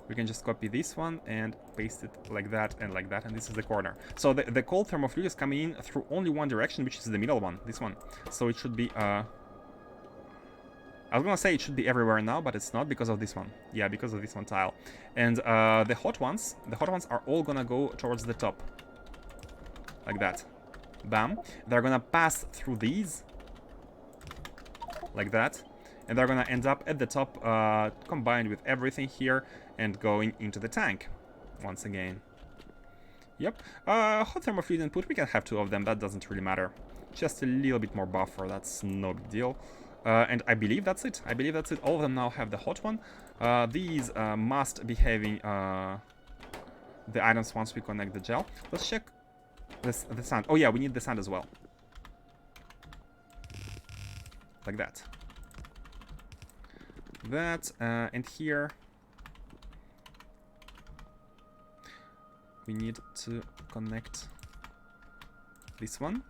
We can just copy this one and paste it like that, and this is the corner. So the cold thermofluid is coming in through only one direction, which is the middle one, this one. So it should be I was gonna say it should be everywhere now, but it's not because of this one. Yeah, because of this one tile. And the hot ones are all gonna go towards the top. Like that. Bam. They're gonna pass through these. Like that. And they're gonna end up at the top, combined with everything here, and going into the tank. Once again. Yep. Hot thermofluid input, we can have 2 of them, that doesn't really matter. Just a little bit more buffer, that's no big deal. And I believe that's it. All of them now have the hot one. These must be having the items once we connect the gel. Let's check the sand. Oh yeah, we need the sand as well. Like that. And here we need to connect this one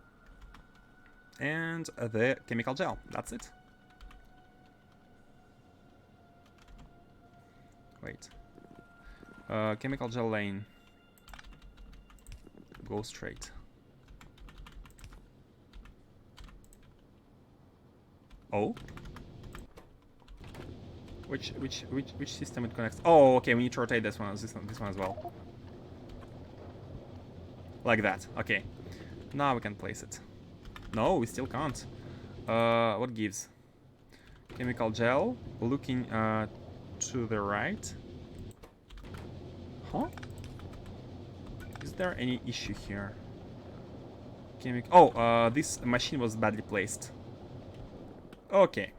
and the chemical gel. That's it. Wait. Chemical gel lane. Go straight. Oh. Which system it connects? Oh, okay. We need to rotate this one as well. Like that. Okay. Now we can place it. No, we still can't. What gives? Chemical gel. Looking to the right. Huh? Is there any issue here? This machine was badly placed. Okay.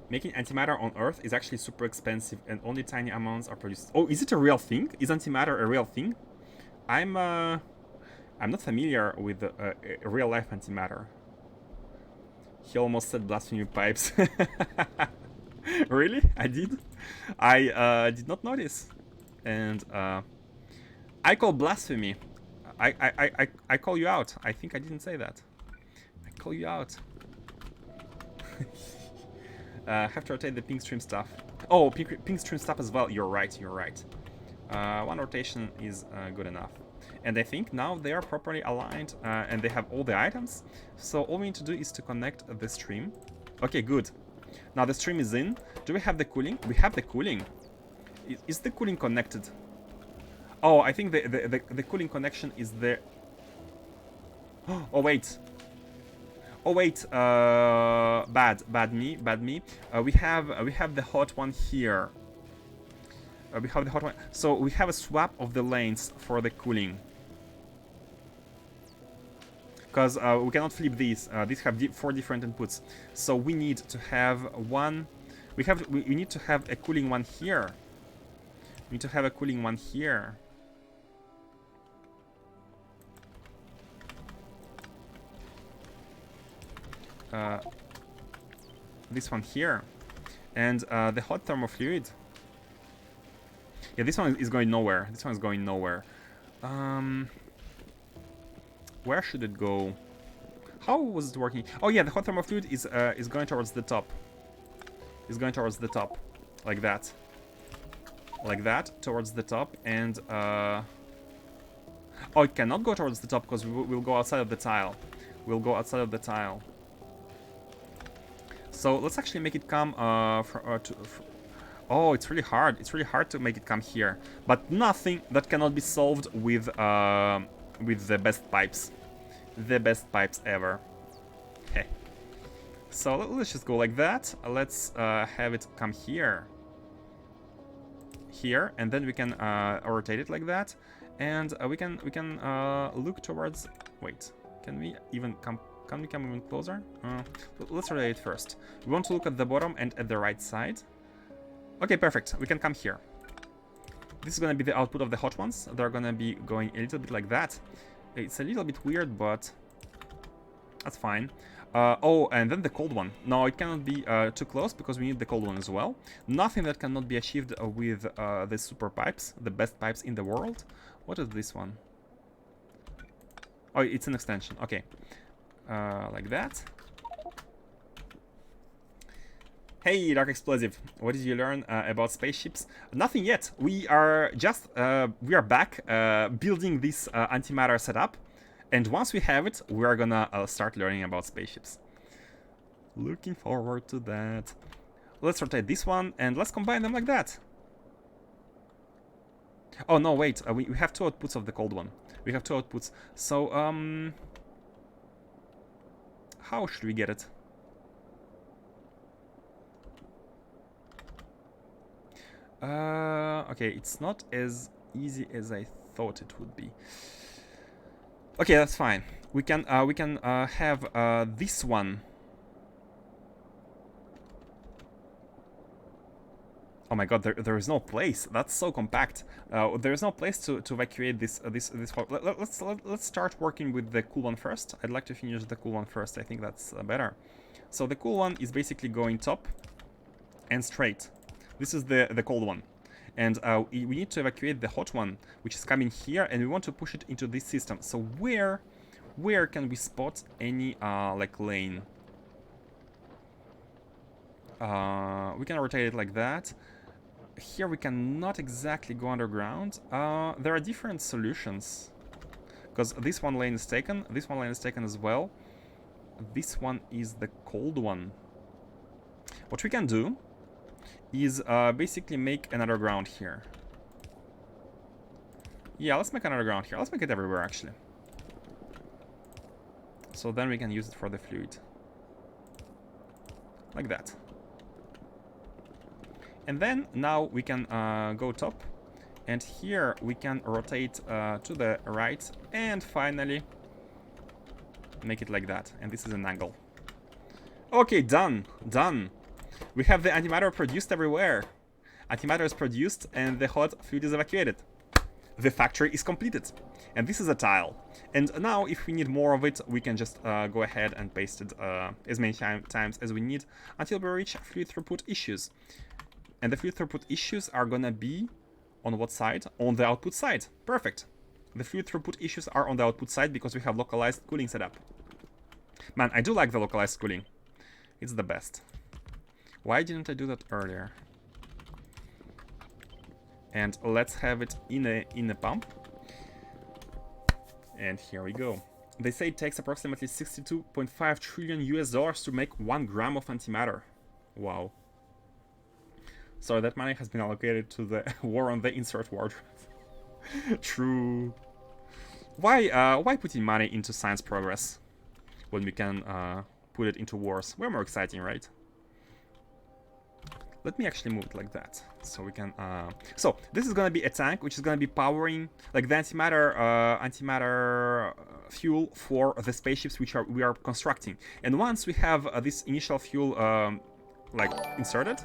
Making antimatter on Earth is actually super expensive and only tiny amounts are produced. Oh, is it a real thing? Is antimatter a real thing? I'm not familiar with a real life antimatter. He almost said blasphemy pipes. Really? I did? I did not notice. And I call blasphemy. I call you out. I think I didn't say that. I call you out. Have to rotate the pink stream stuff. Oh, pink stream stuff as well. You're right. One rotation is good enough. And I think now they are properly aligned and they have all the items. So all we need to do is to connect the stream. Okay, good. Now the stream is in. Do we have the cooling? We have the cooling. Is the cooling connected? Oh, I think the cooling connection is there. Oh, wait. Oh wait, bad me. We have the hot one here. We have the hot one. So we have a swap of the lanes for the cooling. Because we cannot flip these. These have 4 different inputs. So we need to have one. We need to have a cooling one here. We need to have a cooling one here. This one here, and the hot thermofluid. Yeah, this one is going nowhere. This one is going nowhere. Where should it go? How was it working? Oh yeah, the hot thermofluid is going towards the top. Is going towards the top, like that, towards the top, and Oh, it cannot go towards the top because we'll go outside of the tile. We'll go outside of the tile. So let's actually make it come oh, it's really hard. It's really hard to make it come here. But nothing that cannot be solved with the best pipes. The best pipes ever. Heh. So let's just go like that. Let's have it come here. Here, and then we can rotate it like that. And we can look towards... Wait, can we even come... Can we come even closer? Let's rotate it first. We want to look at the bottom and at the right side. Okay, perfect. We can come here. This is going to be the output of the hot ones. They're going to be going a little bit like that. It's a little bit weird, but that's fine. Oh, and then the cold one. No, it cannot be too close because we need the cold one as well. Nothing that cannot be achieved with the super pipes, the best pipes in the world. What is this one? Oh, it's an extension. Okay. Like that. Hey, Dark Explosive, what did you learn about spaceships? Nothing yet. We are just, we are back building this antimatter setup. And once we have it, we are gonna start learning about spaceships. Looking forward to that. Let's rotate this one and let's combine them like that. Oh, no, wait. We have two outputs of the cold one. We have two outputs. So, how should we get it? Okay, it's not as easy as I thought it would be. Okay, that's fine. We can have this one. Oh my god, there is no place. That's so compact. There is no place to evacuate this. Let's start working with the cool one first. I'd like to finish the cool one first. I think that's better. So the cool one is basically going top and straight. This is the cold one. And we need to evacuate the hot one, which is coming here, and we want to push it into this system. So where can we spot any like lane? We can rotate it like that. Here we cannot exactly go underground. There are different solutions, because this one lane is taken, this one lane is taken as well. This one is the cold one. What we can do is basically make an underground here. Yeah, let's make an underground here. Let's make it everywhere, actually. So then we can use it for the fluid. Like that. And then now we can go top. And here we can rotate to the right. And finally make it like that. And this is an angle. Okay, done. Done. We have the antimatter produced everywhere. Antimatter is produced and the hot fluid is evacuated. The factory is completed. And this is a tile. And now if we need more of it, we can just go ahead and paste it as many times as we need until we reach fluid throughput issues. And the fluid throughput issues are gonna be on what side? On the output side. Perfect. The fluid throughput issues are on the output side because we have localized cooling set up. Man, I do like the localized cooling. It's the best. Why didn't I do that earlier? And let's have it in a pump. And here we go. They say it takes approximately 62.5 trillion US dollars to make 1 gram of antimatter. Wow. So that money has been allocated to the war on the insert wardrobe. True. Why putting money into science progress when we can put it into wars? Way more exciting, right? Let me actually move it like that, so we can... So, this is gonna be a tank, which is gonna be powering, like, the antimatter fuel for the spaceships which we are constructing. And once we have this initial fuel, like, inserted,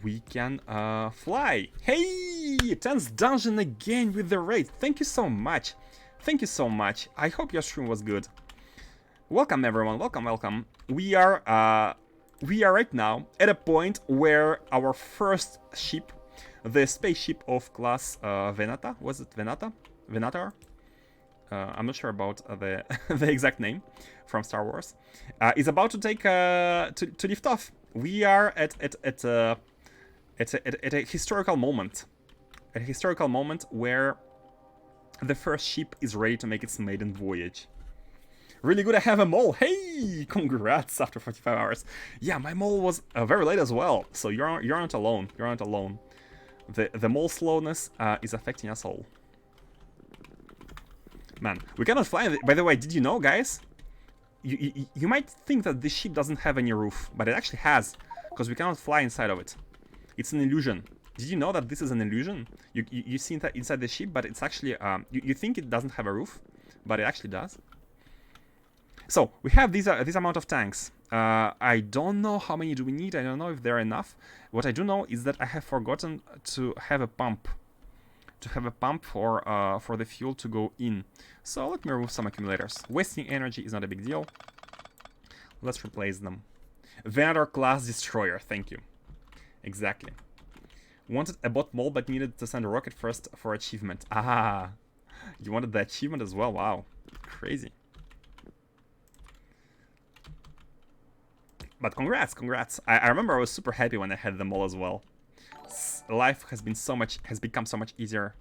we can fly. Hey! 10th dungeon again with the raid. Thank you so much. Thank you so much. I hope your stream was good. Welcome, everyone. Welcome, welcome. We are right now at a point where our first ship, the spaceship of class Venata, was it Venata? Venator? I'm not sure about the the exact name from Star Wars. Is about to take to lift off. We are at a historical moment. A historical moment where The first ship is ready to make its maiden voyage. Really good, I have a mole. Hey, congrats after 45 hours. Yeah, my mole was very late as well, so you're not alone. You're not alone. The mole slowness is affecting us all. Man, we cannot fly. By the way, did you know, guys? You might think that this ship doesn't have any roof, but it actually has, because we cannot fly inside of it. It's an illusion. Did you know that this is an illusion? You see inside the ship, but it's actually you think it doesn't have a roof, but it actually does. So we have this amount of tanks. I don't know how many do we need. I don't know if they're enough. What I do know is that I have forgotten to have a pump. To have a pump for the fuel to go in. So let me remove some accumulators. Wasting energy is not a big deal. Let's replace them. Venator class destroyer. Thank you. Exactly. Wanted a bot mole but needed to send a rocket first for achievement. Ah, you wanted the achievement as well. Wow, crazy. But congrats. I remember I was super happy when I had them all as well. Life has become so much easier.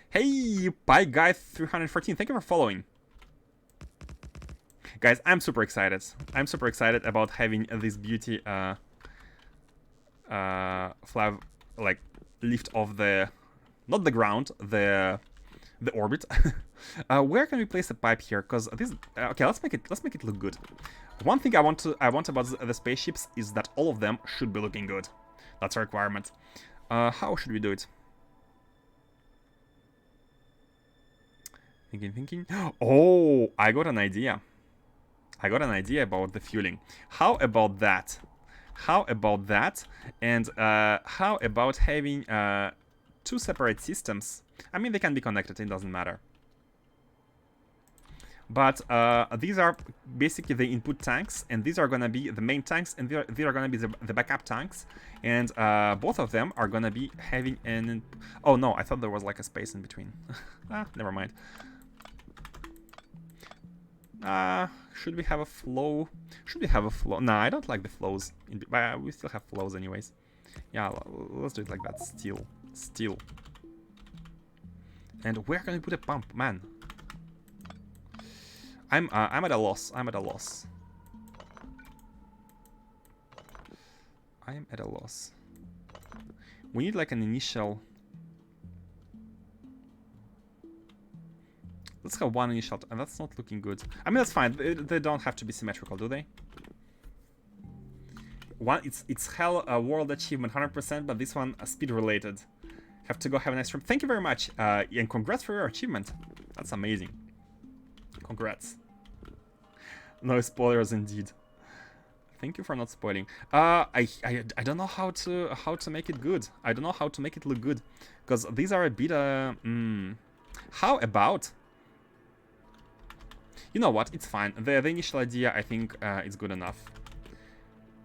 Hey, Pie Guy 314, thank you for following. Guys, I'm super excited. I'm super excited about having this beauty flag like lift off the, not the ground, the orbit. Where can we place a pipe here? Because this okay, let's make it look good. One thing I want about the spaceships is that all of them should be looking good. That's a requirement. How should we do it? Thinking. Oh, I got an idea. I got an idea about the fueling. How about that? And how about having two separate systems? I mean, they can be connected, it doesn't matter. But these are basically the input tanks, and these are gonna be the main tanks, and these are gonna be the backup tanks. And both of them are gonna be having an... Oh no, I thought there was like a space in between. Never mind. Should we have a flow? Nah, I don't like the flows. We still have flows anyways. Yeah, let's do it like that. Still. And where can we put a pump? Man. I'm at a loss. I'm at a loss. We need like an initial... Let's have one initial, and that's not looking good. I mean, that's fine. They don't have to be symmetrical, do they? One, it's hell world achievement 100%, but this one speed related. Have to go have a nice trip. Thank you very much, and congrats for your achievement. That's amazing. Congrats. No spoilers indeed. Thank you for not spoiling. I don't know how to make it good. I don't know how to make it look good, because these are a bit how about? You know what? It's fine. The initial idea, I think, is good enough.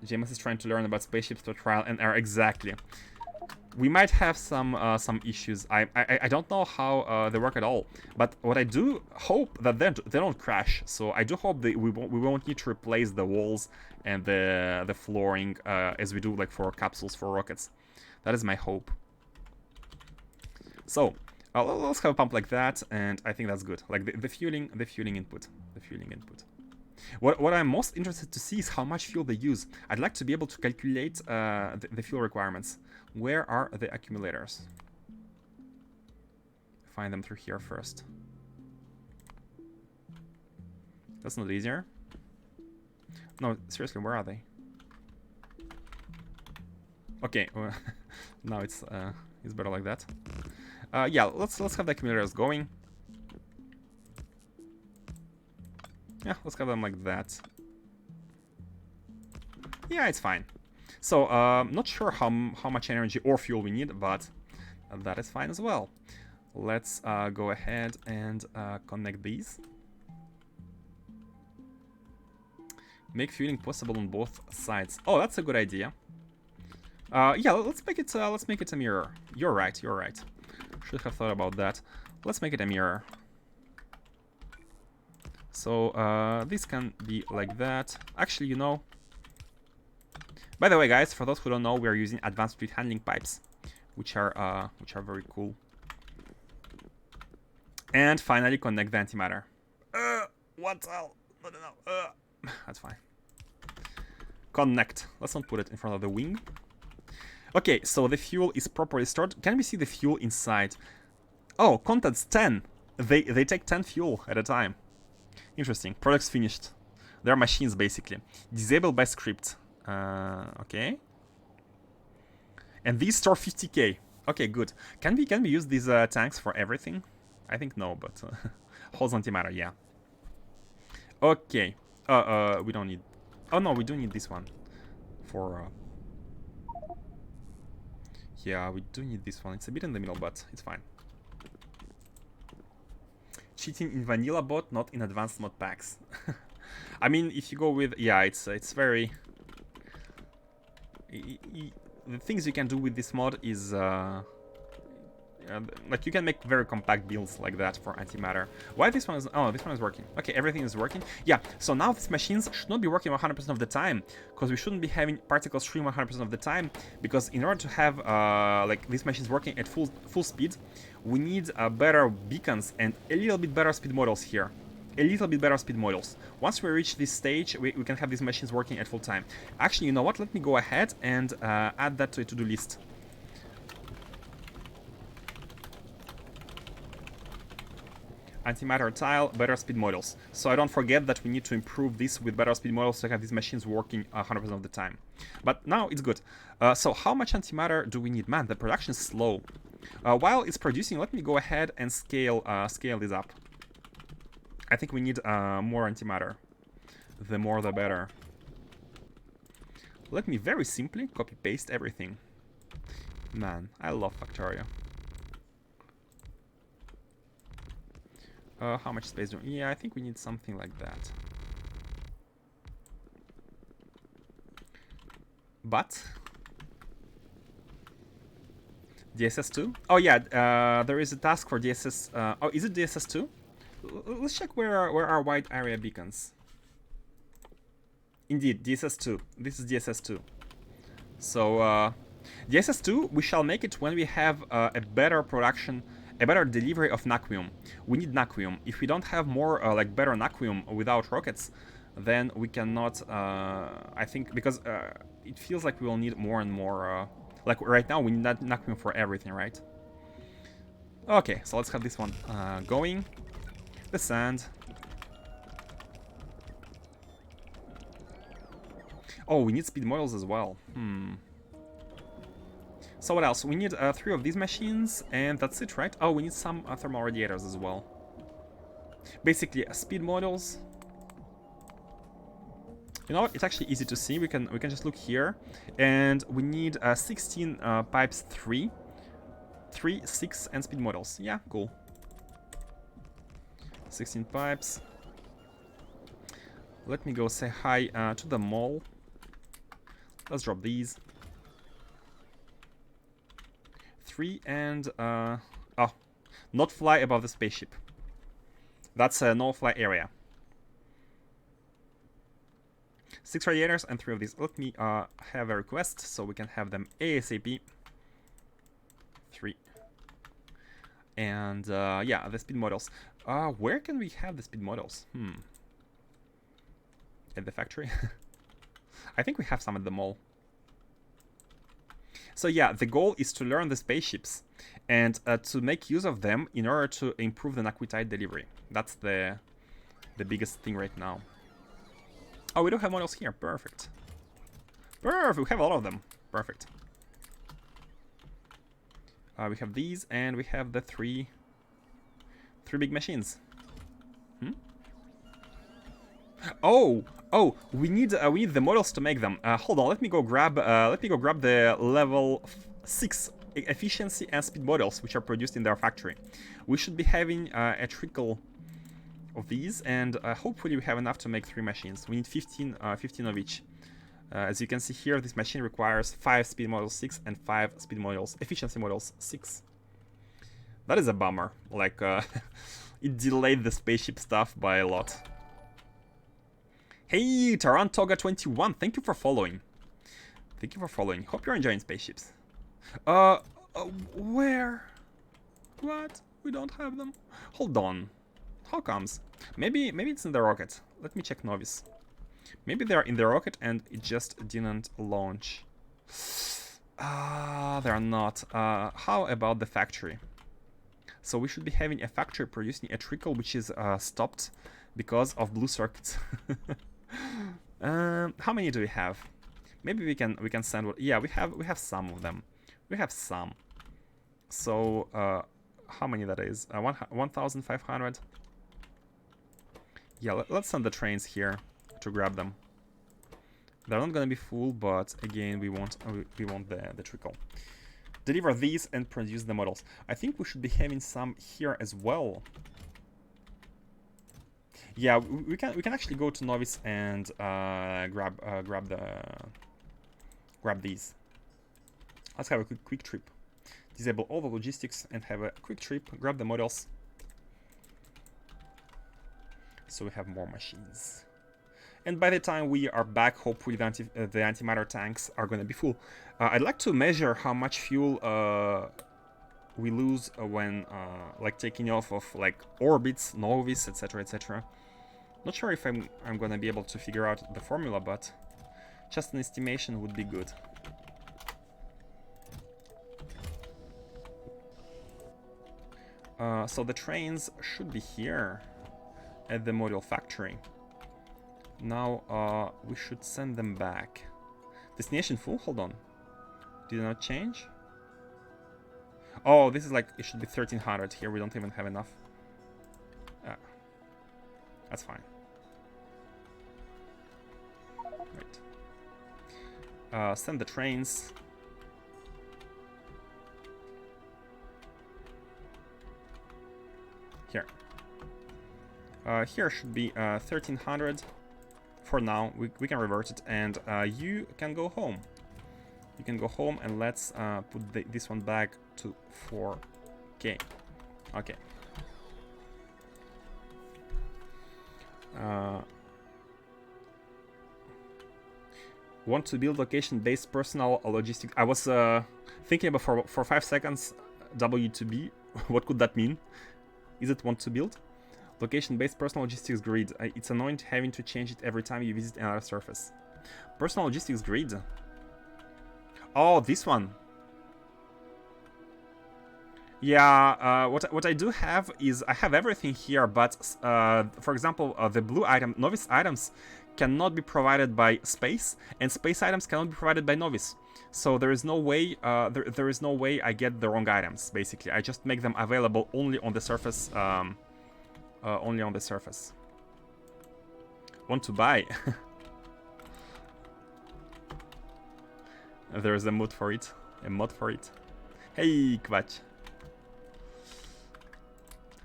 James is trying to learn about spaceships through trial and error. Exactly. We might have some issues. I don't know how they work at all. But what I do hope that they don't crash. So I do hope that we won't need to replace the walls and the flooring as we do like for capsules for rockets. That is my hope. So. Let's have a pump like that, and I think that's good. Like the fueling input. What I'm most interested to see is how much fuel they use. I'd like to be able to calculate the fuel requirements. Where are the accumulators? Find them through here first. That's not easier. No, seriously, where are they? Okay, well, now it's better like that. Yeah, let's have the accumulators going. Yeah, let's have them like that. Yeah, it's fine. So, not sure how much energy or fuel we need, but that is fine as well. Let's go ahead and connect these. Make fueling possible on both sides. Oh, that's a good idea. Yeah, let's make it a mirror. You're right. Should have thought about that. Let's make it a mirror. So this can be like that. Actually, you know. By the way, guys, for those who don't know, we are using advanced fluid handling pipes, which are very cool. And finally connect the antimatter. What else? No. That's fine. Connect. Let's not put it in front of the wing. Okay, so the fuel is properly stored. Can we see the fuel inside? Oh, contents 10. They take 10 fuel at a time. Interesting. Products finished. They're machines, basically. Disabled by script. Okay. And these store 50k. Okay, good. Can we use these tanks for everything? I think no, but holds antimatter, yeah. Okay. We don't need. Oh no, we do need this one for. Yeah, we do need this one. It's a bit in the middle, but it's fine. Cheating in vanilla bot, not in advanced mod packs. I mean, if you go with, yeah, it's very. The things you can do with this mod is like you can make very compact builds like that for antimatter. Why this one is? Oh, this one is working. Okay, everything is working. Yeah. So now these machines should not be working 100% of the time, because we shouldn't be having particle stream 100% of the time. Because in order to have like these machines working at full speed, we need better beacons and a little bit better speed models here. A little bit better speed models. Once we reach this stage, we can have these machines working at full time. Actually, you know what? Let me go ahead and add that to a to-do list. Antimatter tile, better speed models. So I don't forget that we need to improve this with better speed models to have these machines working 100% of the time. But now it's good. So how much antimatter do we need? Man, the production is slow. While it's producing, let me go ahead and scale this up. I think we need more antimatter. The more the better. Let me very simply copy-paste everything. Man, I love Factorio. How much space do we... Yeah, I think we need something like that. But... DSS2? Oh yeah, there is a task for DSS... oh, is it DSS2? Let's check where are wide area beacons. Indeed, DSS2. This is DSS2. So, DSS2, we shall make it when we have a better production... A better delivery of naquium. We need naquium. If we don't have more, like, better naquium without rockets, then we cannot, I think, because it feels like we will need more and more, like, right now we need naquium for everything, right? Okay, so let's have this one going. The sand. Oh, we need speed models as well. So what else? We need 3 of these machines, and that's it, right? Oh, we need some thermal radiators as well. Basically, speed models. You know what? It's actually easy to see. We can just look here, and we need 16 pipes, 3, 6, and speed models. Yeah, cool. 16 pipes. Let me go say hi to the mall. Let's drop these. 3 and oh, not fly above the spaceship. That's a no-fly area. 6 radiators and 3 of these. Let me have a request so we can have them ASAP. 3. And yeah, the speed models. Where can we have the speed models? At the factory? I think we have some at the mall. So yeah, the goal is to learn the spaceships and to make use of them in order to improve the naquitite delivery. That's the biggest thing right now. Oh, we do have models here. Perfect. Perfect. We have a lot of them. Perfect. We have these, and we have the three big machines. Oh, we need the models to make them. Hold on, let me go grab the level 6 efficiency and speed models which are produced in their factory. We should be having a trickle of these, and hopefully we have enough to make 3 machines. We need 15 of each. As you can see here, this machine requires 5 speed models 6 and 5 speed models efficiency models 6. That is a bummer. Like it delayed the spaceship stuff by a lot. Hey, Tarantoga21, thank you for following. Thank you for following. Hope you're enjoying spaceships. Where? What? We don't have them. Hold on. How comes? Maybe it's in the rocket. Let me check Novice. Maybe they're in the rocket and it just didn't launch. Ah, they're not. How about the factory? So we should be having a factory producing a trickle which is stopped because of blue circuits. How many do we have? Maybe we can send. Yeah, we have some of them. We have some. So how many that is? 1,500. Yeah, let's send the trains here to grab them. They're not gonna be full, but again, we want the trickle. Deliver these and produce the models. I think we should be having some here as well. Yeah, we can actually go to Novice and grab these. Let's have a quick trip. Disable all the logistics and have a quick trip. Grab the models. So we have more machines. And by the time we are back, hopefully the antimatter tanks are going to be full. I'd like to measure how much fuel we lose when like taking off of like orbits, Novice, etc., etc. Not sure if I'm going to be able to figure out the formula, but just an estimation would be good. So the trains should be here at the module factory. Now we should send them back. Destination full? Hold on. Did it not change? Oh, this is like, it should be 1,300 here. We don't even have enough. That's fine. Right. Send the trains. Here. Here should be 1,300. For now, we can revert it, and you can go home. You can go home, and let's put this one back to 4K. Okay. Want to build location-based personal logistics? I was thinking about for 5 seconds W2B. What could that mean? Is it want to build? Location-based personal logistics grid. It's annoying having to change it every time you visit another surface. Personal logistics grid. Oh, this one. Yeah, what I do have is I have everything here, but for example, the blue item, Novice items, cannot be provided by space, and space items cannot be provided by Novice. So there is no way there is no way I get the wrong items. Basically, I just make them available only on the surface. Only on the surface. Want to buy? There's a mod for it. A mod for it. Hey, Kvach.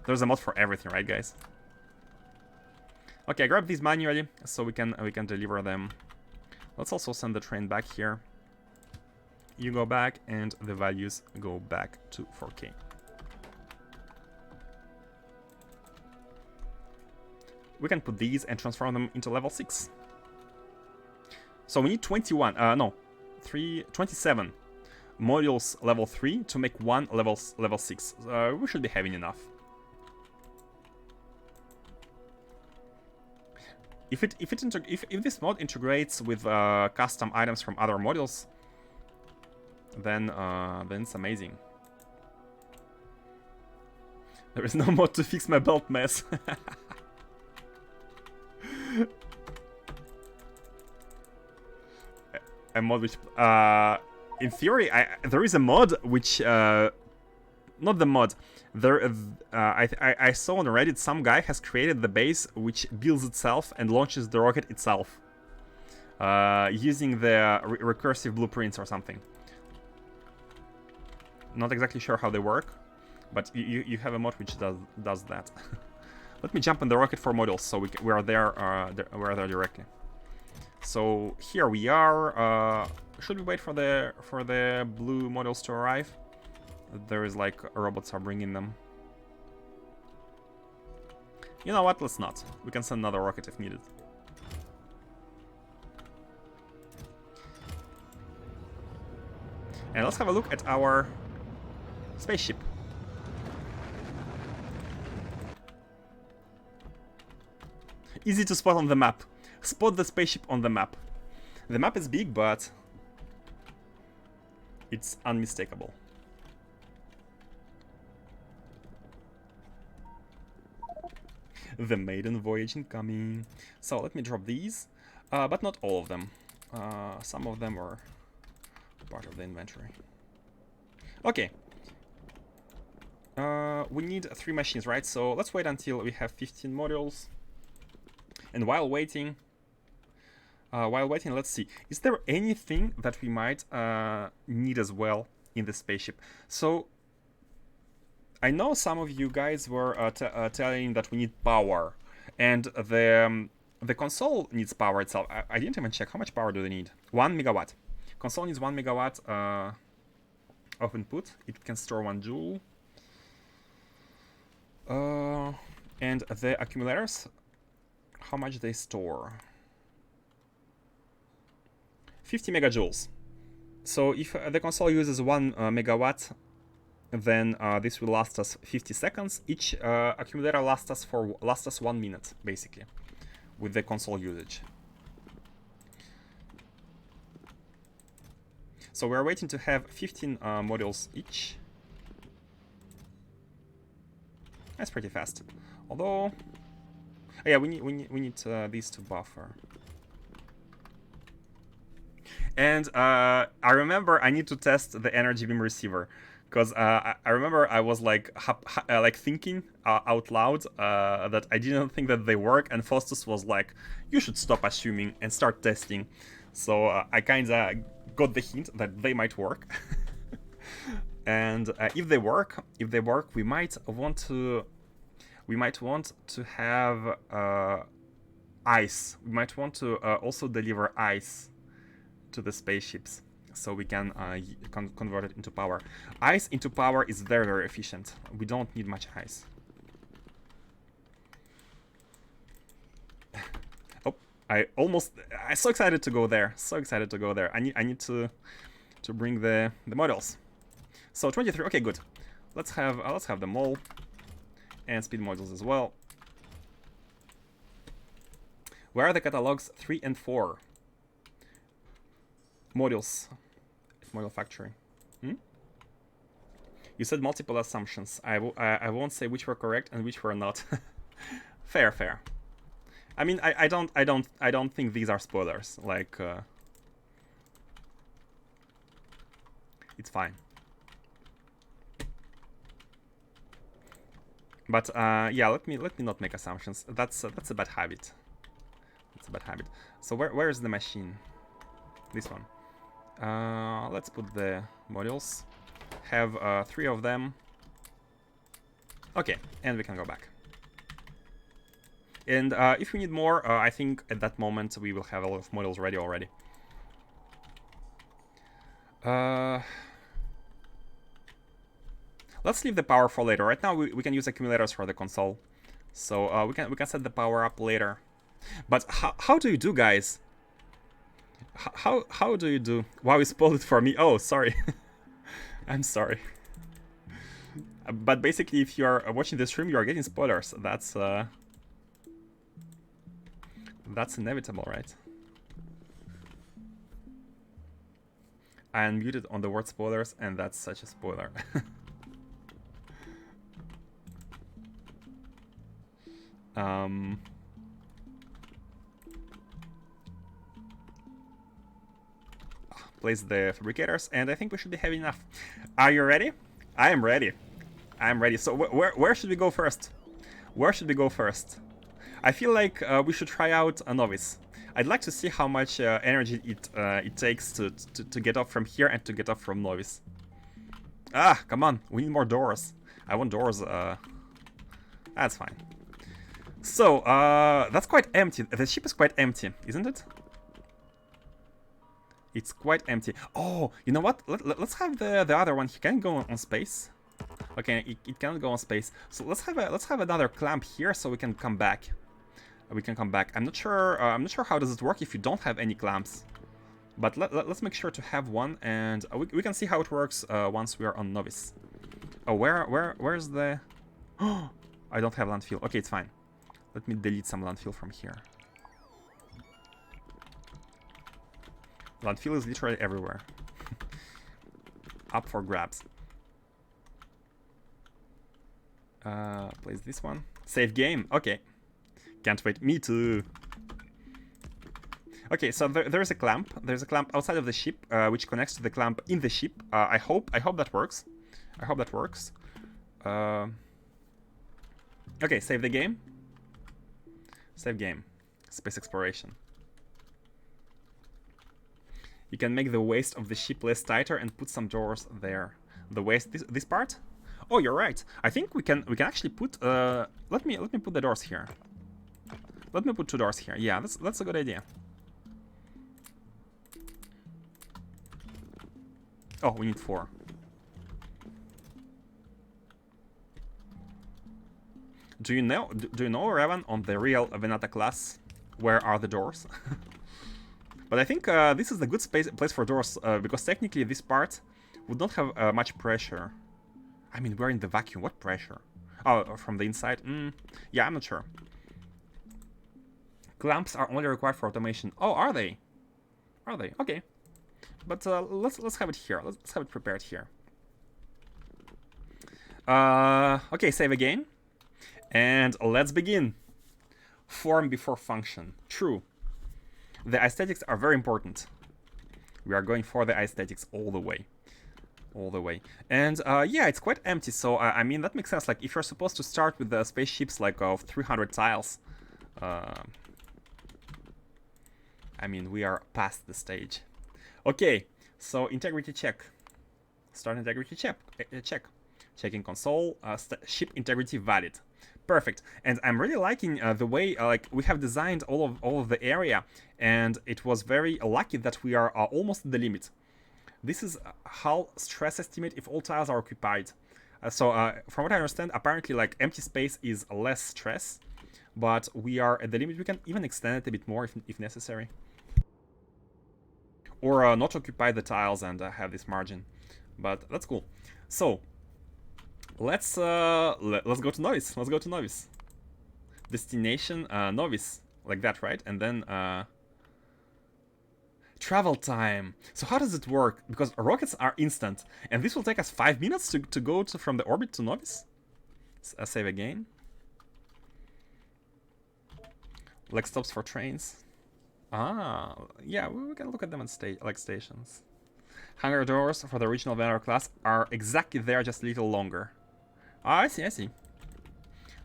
There's a mod for everything, right, guys? Okay, I grab these manually so we can deliver them. Let's also send the train back here. You go back, and the values go back to 4K. We can put these and transform them into level 6. So we need 27 modules level 3 to make one level 6. We should be having enough. If this mod integrates with custom items from other modules, then it's amazing. There is no mod to fix my belt mess. A mod which, in theory, there is a mod which, not the mod. I saw on Reddit some guy has created the base which builds itself and launches the rocket itself, using the recursive blueprints or something. Not exactly sure how they work, but you have a mod which does that. Let me jump in the rocket for modules, so we are there. We're there directly. So here we are. Should we wait for the blue models to arrive? There is like robots are bringing them. You know what? Let's not. We can send another rocket if needed. And let's have a look at our spaceship. Easy to spot on the map. Spot the spaceship on the map. The map is big, but it's unmistakable. The Maiden Voyage incoming. So let me drop these, but not all of them. Some of them are part of the inventory. Okay. We need 3 machines, right? So let's wait until we have 15 modules. And while waiting, let's see. Is there anything that we might need as well in the spaceship? So I know some of you guys were telling that we need power, and the console needs power itself. I didn't even check how much power do they need. 1 megawatt. Console needs 1 megawatt of input. It can store 1 joule. And the accumulators, how much they store? 50 megajoules. So if the console uses 1 megawatt, then this will last us 50 seconds. Each accumulator lasts us 1 minute, basically, with the console usage. So we're waiting to have 15 modules each. That's pretty fast. Although, oh yeah, we need these to buffer. And I remember I need to test the energy beam receiver, because I remember I was like thinking out loud that I didn't think that they work, and Faustus was like, "You should stop assuming and start testing." So I kind of got the hint that they might work. And if they work, we might want to have ice. We might want to also deliver ice to the spaceships, so we can convert it into power. Ice into power is very, very efficient. We don't need much ice. Oh, I'm so excited to go there. So excited to go there. I need to bring the models. So 23. Okay, good. Let's have them all, and speed modules as well. Where are the catalogs 3 and 4? Modules. Model factory. You said multiple assumptions. I won't say which were correct and which were not. Fair. I mean, I don't think these are spoilers. Like, it's fine. But yeah, let me not make assumptions. That's a bad habit. That's a bad habit. So where is the machine? This one. Let's put the modules. Have 3 of them. Okay, and we can go back. And if we need more, I think at that moment we will have a lot of modules ready already. Let's leave the power for later. Right now we can use accumulators for the console, so we can set the power up later. But how do you do, guys? How do you do? Wow, you spoiled it for me. Oh, sorry. I'm sorry. But basically, if you are watching this stream, you are getting spoilers. That's inevitable, right? I unmuted on the word spoilers, and that's such a spoiler. Place the fabricators, and I think we should be having enough. Are you ready? I am ready. I am ready. So where should we go first? Where should we go first? I feel like we should try out a Novice. I'd like to see how much energy it takes to get off from here and to get off from Novice. Ah, come on. We need more doors. I want doors. That's fine. So, that's quite empty. The ship is quite empty, isn't it? It's quite empty. Oh, you know what? Let's have the other one. He can go on space. Okay, it cannot go on space. So let's have another clamp here so we can come back. We can come back. I'm not sure how does it work if you don't have any clamps. But let's make sure to have one, and we can see how it works once we are on Novice. Oh, where's the? Oh, I don't have landfill. Okay, it's fine. Let me delete some landfill from here. Landfill is literally everywhere. Up for grabs. Place this one. Save game. Okay. Can't wait. Me too. Okay, so there's a clamp. There's a clamp outside of the ship, which connects to the clamp in the ship. I hope that works. I hope that works. Okay, save the game. Save game. Space exploration. You can make the waist of the ship less tighter and put some doors there. The waist, this part? Oh, you're right. I think we can actually put. Let me put the doors here. Let me put 2 doors here. Yeah, that's a good idea. Oh, we need 4. Do you know, Revan, on the real Venata class, where are the doors? But I think this is a good place for doors, because technically this part would not have much pressure. I mean, we're in the vacuum. What pressure? Oh, from the inside? Yeah, I'm not sure. Clamps are only required for automation. Oh, are they? Are they? Okay. But let's have it here. Let's have it prepared here. Okay, save again. And let's begin. Form before function. True. The aesthetics are very important. We are going for the aesthetics all the way. All the way. And yeah, it's quite empty. So I mean, that makes sense. Like, if you're supposed to start with the spaceships like of 300 tiles, I mean, we are past the stage. Okay, so integrity check. Start integrity check. Checking console. Ship integrity valid. Perfect. And I'm really liking the way like we have designed all of the area, and it was very lucky that we are almost at the limit. This is hull stress estimate if all tiles are occupied. So from what I understand, apparently like empty space is less stress, but we are at the limit. We can even extend it a bit more if necessary, or not occupy the tiles and have this margin. But that's cool. So let's go to Novice. Let's go to Novice. Destination Novice, like that, right? And then travel time. So how does it work? Because rockets are instant, and this will take us 5 minutes to go from the orbit to Novice. Save again. Leg stops for trains. Ah, yeah, we can look at them on stations. Hangar doors for the original Venera class are exactly there, just a little longer. Ah, I see.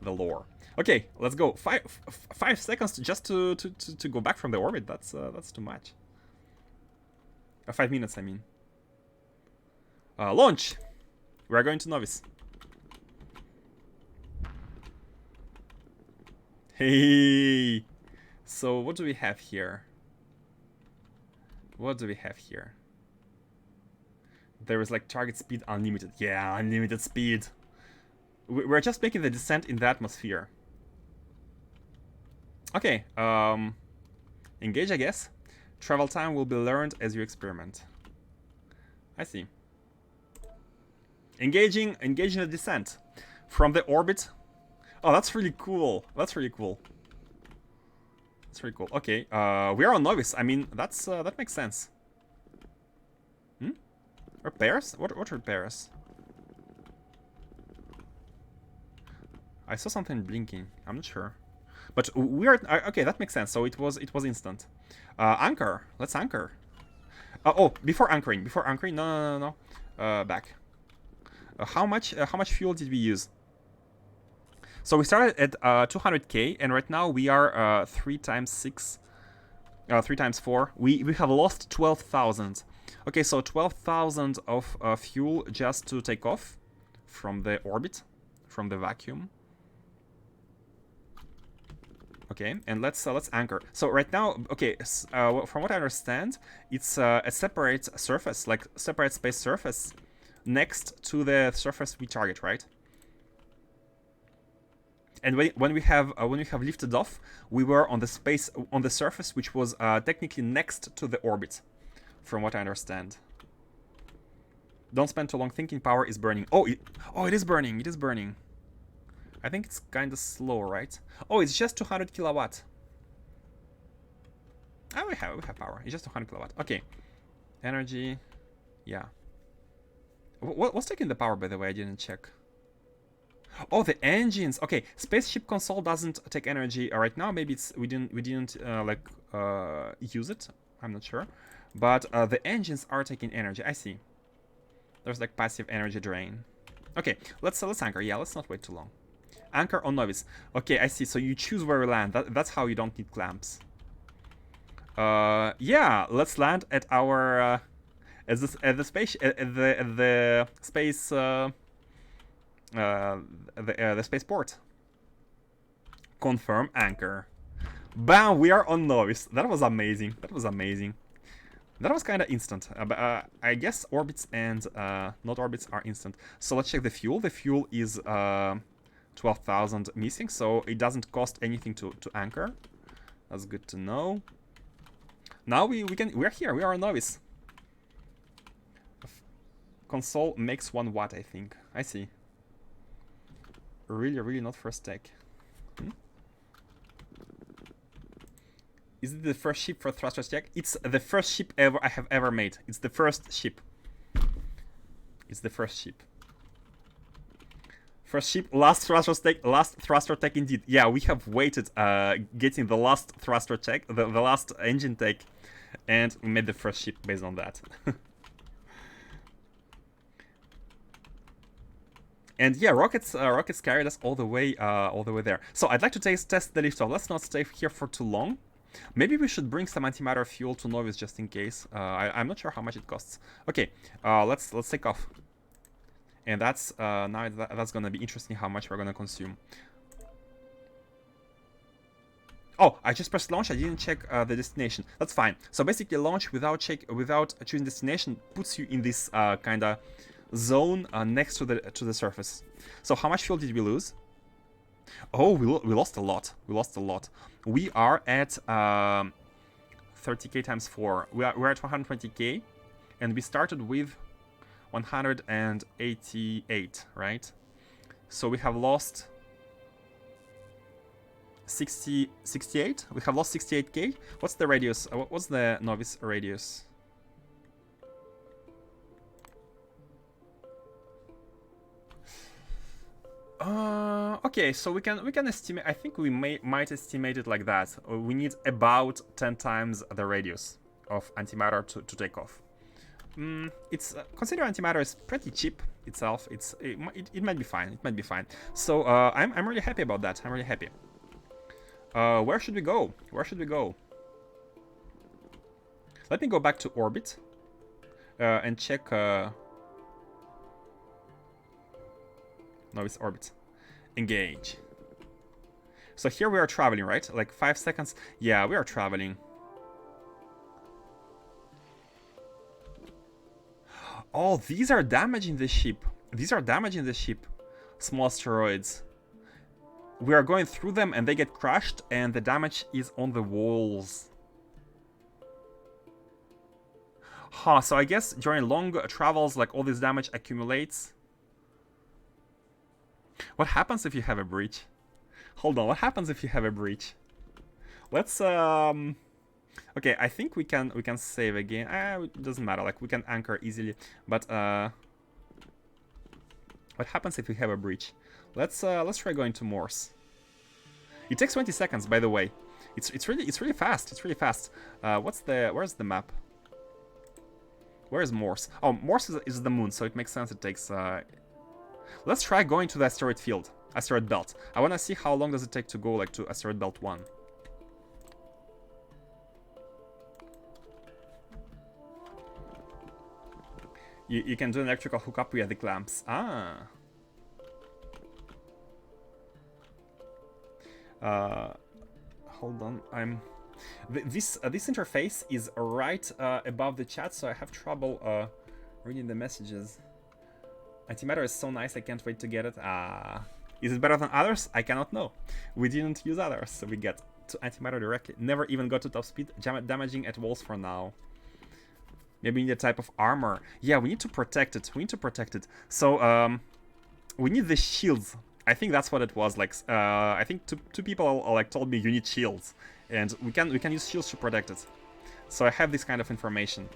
The lore. Okay, let's go. 5 seconds just to go back from the orbit. That's too much. 5 minutes, I mean. Launch. We are going to Novice. Hey. So what do we have here? What do we have here? There is like target speed unlimited. Yeah, unlimited speed. We're just making the descent in the atmosphere. Okay, engage, I guess. Travel time will be learned as you experiment. I see. Engaging the descent from the orbit. Oh, that's really cool. That's really cool. That's really cool. Okay, we are on Novice. I mean, that makes sense. Repairs? What repairs? I saw something blinking. I'm not sure, but we are okay. That makes sense. So it was instant. Anchor. Let's anchor. Oh, before anchoring. No. Back. How much fuel did we use? So we started at 200k, and right now we are 3 times 6, 3 times 4. We have lost 12,000. Okay, so 12,000 of fuel just to take off from the orbit, from the vacuum. Okay, and let's anchor. So right now, okay, from what I understand, it's a separate surface, like separate space surface, next to the surface we target, right? And when we have lifted off, we were on the surface which was technically next to the orbit, from what I understand. Don't spend too long thinking. Power is burning. Oh, it is burning. It is burning. I think it's kind of slow, right? Oh, it's just 200 kilowatt. Oh, we have power. It's just 200 kilowatt. Okay. Energy. Yeah. What's taking the power, by the way? I didn't check. Oh, the engines. Okay, spaceship console doesn't take energy right now. Maybe it's we didn't use it. I'm not sure. But the engines are taking energy. I see. There's like passive energy drain. Okay, let's anchor. Yeah, let's not wait too long. Anchor on Novice. Okay, I see. So you choose where you land. That's how you don't need clamps. Yeah, let's land at our at the space the spaceport. Confirm anchor. Bam! We are on Novice. That was amazing. That was amazing. That was kind of instant. But I guess orbits and not orbits are instant. So let's check the fuel. The fuel is 12,000 missing, so it doesn't cost anything to anchor. That's good to know. Now we're here. We are on Novice. Console makes 1 watt, I think. I see. Really not first tech. Is it the first ship for thruster check? It's the first ship I have ever made. It's the first ship. It's the first ship. First ship, last thruster tech indeed. Yeah, we have waited getting the last thruster check, the last engine tech, and we made the first ship based on that. And yeah, rockets carried us all the way there. So I'd like to test the liftoff. Let's not stay here for too long. Maybe we should bring some antimatter fuel to Novice just in case. I'm not sure how much it costs. Okay, let's take off. And that's now that's gonna be interesting how much we're gonna consume. Oh, I just pressed launch. I didn't check the destination. That's fine. So basically, launch without choosing destination puts you in this kind of zone next to the surface. So how much fuel did we lose? Oh, we lost a lot. We lost a lot. We are at 30k times 4. We're at 120k, and we started with 188, right? So we have lost 68. We have lost 68k. What's the radius? What's the Novice radius? Okay, so we can estimate. I think we might estimate it like that. We need about 10 times the radius of antimatter to take off. It's consider antimatter is pretty cheap itself. It might be fine. It might be fine. So I'm really happy about that. I'm really happy. Where should we go? Where should we go? Let me go back to orbit and check. Novice orbit. Engage. So here we are traveling, right? Like 5 seconds. Yeah, we are traveling. Oh, these are damaging the ship. These are damaging the ship. Small asteroids. We are going through them and they get crushed, and the damage is on the walls. Huh, so I guess during long travels, like all this damage accumulates. What happens if you have a breach? Hold on, what happens if you have a breach? Let's okay, I think we can save again. It doesn't matter, like we can anchor easily, but what happens if we have a breach? Let's try going to Morse. It takes 20 seconds, by the way. It's really fast. It's really fast. Where's the map? Where is Morse? Oh, Morse is the moon, so it makes sense it takes Let's try going to the asteroid field, asteroid belt. I want to see how long does it take to go like to asteroid belt 1. You can do an electrical hookup via the clamps. Ah. Hold on. This interface is right above the chat, so I have trouble reading the messages. Antimatter is so nice, I can't wait to get it. Is it better than others? I cannot know. We didn't use others, so we get to antimatter directly. Never even got to top speed, damaging at walls for now. Maybe we need a type of armor. Yeah, we need to protect it. We need to protect it. So, we need the shields. I think that's what it was. Like, I think two people like told me you need shields, and we can use shields to protect it. So I have this kind of information.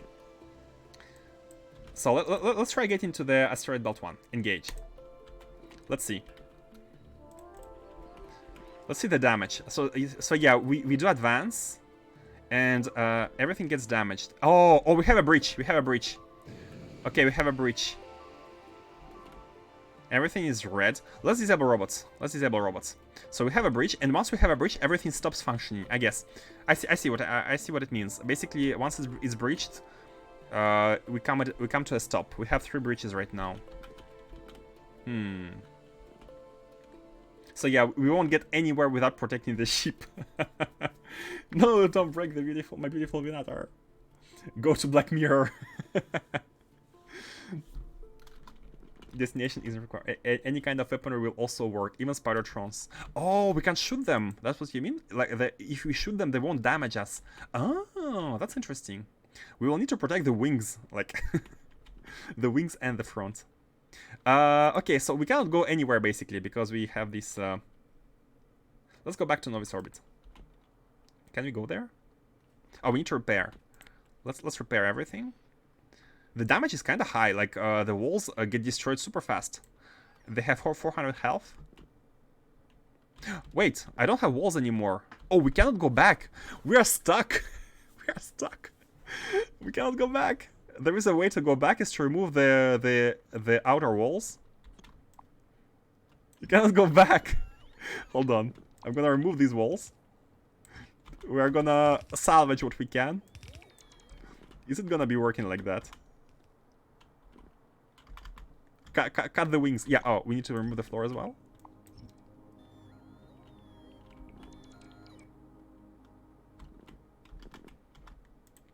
So let's try getting to the asteroid belt 1. Engage. Let's see. Let's see the damage. So yeah, we do advance, and everything gets damaged. Oh, we have a breach. We have a breach. Okay, we have a breach. Everything is red. Let's disable robots. Let's disable robots. So we have a breach, and once we have a breach, everything stops functioning. I guess. I see what it means. Basically, once it's breached, we come to a stop. We have 3 breaches right now. So yeah, we won't get anywhere without protecting the ship. No, don't break my beautiful Venator. Go to Black Mirror. Destination isn't required. Any kind of weaponry will also work, even Spidertrons. Oh, we can shoot them. That's what you mean? Like, if we shoot them, they won't damage us. Oh, that's interesting. We will need to protect the wings, like the wings and the front. Okay, so we cannot go anywhere basically because we have this. Let's go back to Novice orbit. Can we go there? Oh, we need to repair. Let's repair everything. The damage is kind of high. Like the walls get destroyed super fast. They have 400 health. Wait, I don't have walls anymore. Oh, we cannot go back. We are stuck. We are stuck. We cannot go back. There is a way to go back, is to remove the outer walls. You cannot go back. Hold on. I'm gonna remove these walls. We are gonna salvage what we can. Is it gonna be working like that? Cut the wings. Yeah, oh, we need to remove the floor as well.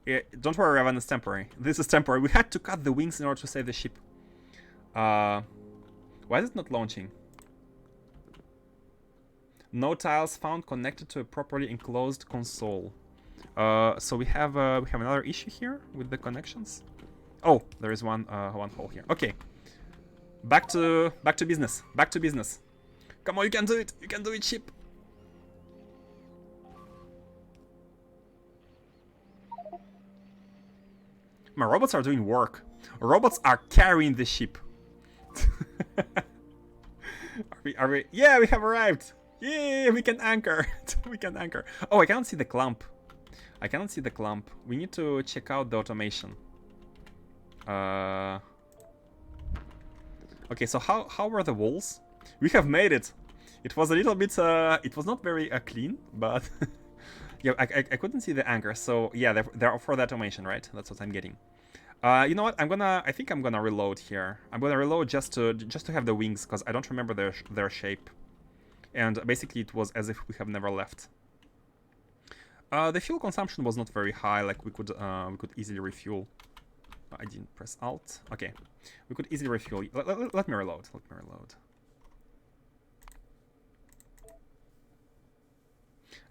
Yeah, don't worry, Raven, it's temporary. This is temporary. We had to cut the wings in order to save the ship. Why is it not launching? No tiles found connected to a properly enclosed console. So we have another issue here with the connections. Oh, there is one hole here. Okay, back to business. Back to business. Come on, you can do it. You can do it, ship. My robots are doing work. Robots are carrying the ship. Are we? Yeah, we have arrived. Yeah, we can anchor. We can anchor. Oh, I cannot see the clamp. I cannot see the clamp. We need to check out the automation. Okay, so how were the walls? We have made it. It was a little bit. It was not very clean, but yeah, I couldn't see the anchor. So yeah, they're for the automation, right? That's what I'm getting. You know what? I think I'm gonna reload here. I'm gonna reload just to have the wings, because I don't remember their shape. And basically, it was as if we have never left. The fuel consumption was not very high. Like we could easily refuel. I didn't press Alt. Okay, we could easily refuel. Let me reload. Let me reload.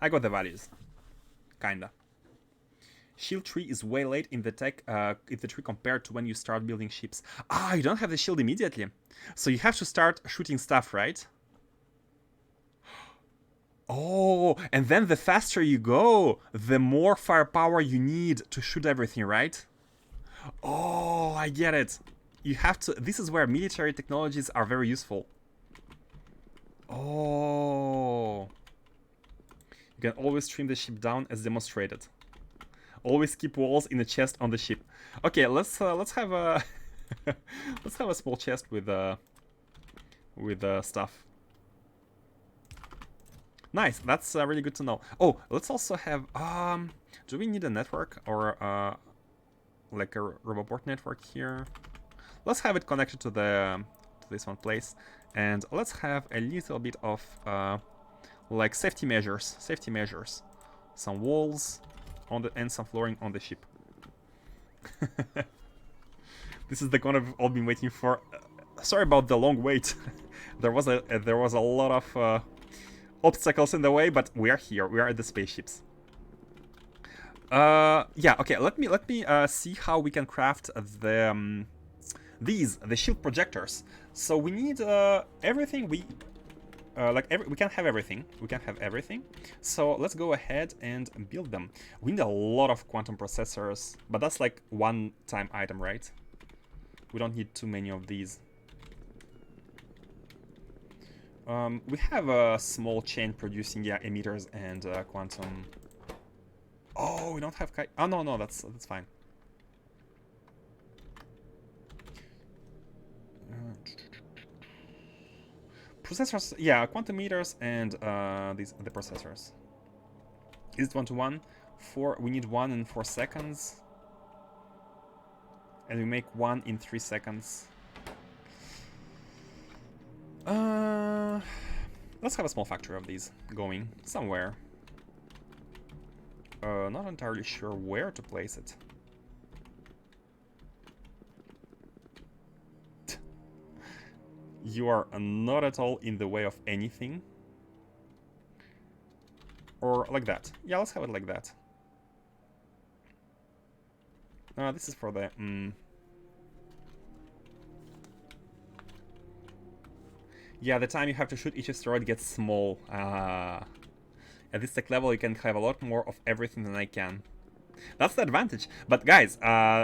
I got the values. Kinda. Shield tree is way late in the tech, the tree compared to when you start building ships. Ah, you don't have the shield immediately. So you have to start shooting stuff, right? Oh, and then the faster you go, the more firepower you need to shoot everything, right? Oh, I get it. You have to... This is where military technologies are very useful. Oh. You can always trim the ship down as demonstrated. Always keep walls in a chest on the ship. Okay, let's have a let's have a small chest with stuff. Nice, that's really good to know. Oh, let's also have do we need a network or like a roboport network here? Let's have it connected to the to this one place, and let's have a little bit of like safety measures. Some walls on the and some flooring on the ship. This is the one I've all been waiting for. Sorry about the long wait. there was a lot of obstacles in the way, but we are here. We are at the spaceships. Yeah. Okay. Let me see how we can craft the shield projectors. So we need everything. we can have everything. We can have everything. So let's go ahead and build them. We need a lot of quantum processors, but that's like one-time item, right? We don't need too many of these. We have a small chain producing, yeah, emitters and quantum. Oh, we don't have oh no, that's fine. Processors, yeah, quantum meters and the processors. Is it 1-to-1? We need 1 in 4 seconds. And we make 1 in 3 seconds. Let's have a small factory of these going somewhere. Not entirely sure where to place it. You are not at all in the way of anything. Or like that. Yeah, let's have it like that. This is for the... Yeah, the time you have to shoot each asteroid gets small. At this tech level, you can have a lot more of everything than I can. That's the advantage. But guys,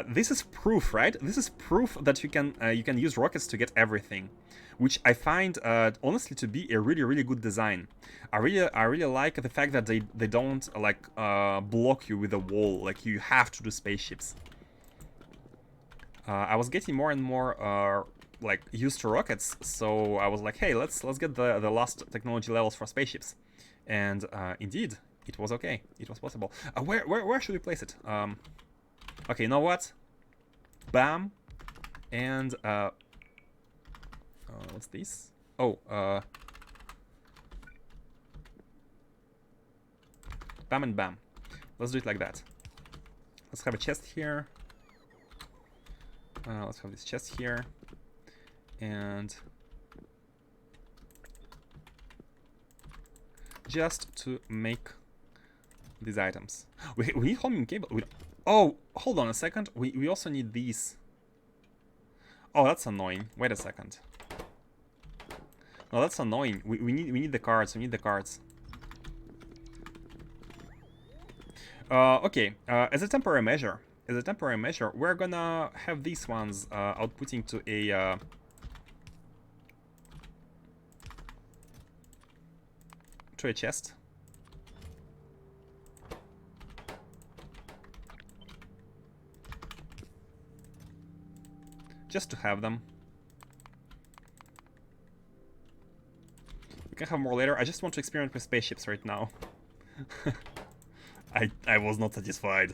this is proof, right? This is proof that you can use rockets to get everything, which I find honestly to be a really good design. I really like the fact that they don't like block you with a wall. Like you have to do spaceships. I was getting more and more like used to rockets, so I was like, hey, let's get the last technology levels for spaceships, and indeed. It was okay. It was possible. Where should we place it? Okay, you know what? Bam. And what's this? Oh, bam and bam. Let's do it like that. Let's have a chest here. Let's have this chest here. And just to make these items. We need homing cable. Oh, hold on a second. We also need these. Oh, that's annoying. Wait a second. No, that's annoying. We need the cards. We need the cards. Okay. As a temporary measure, we're gonna have these ones outputting to a chest. Just to have them. We can have more later. I just want to experiment with spaceships right now. I was not satisfied.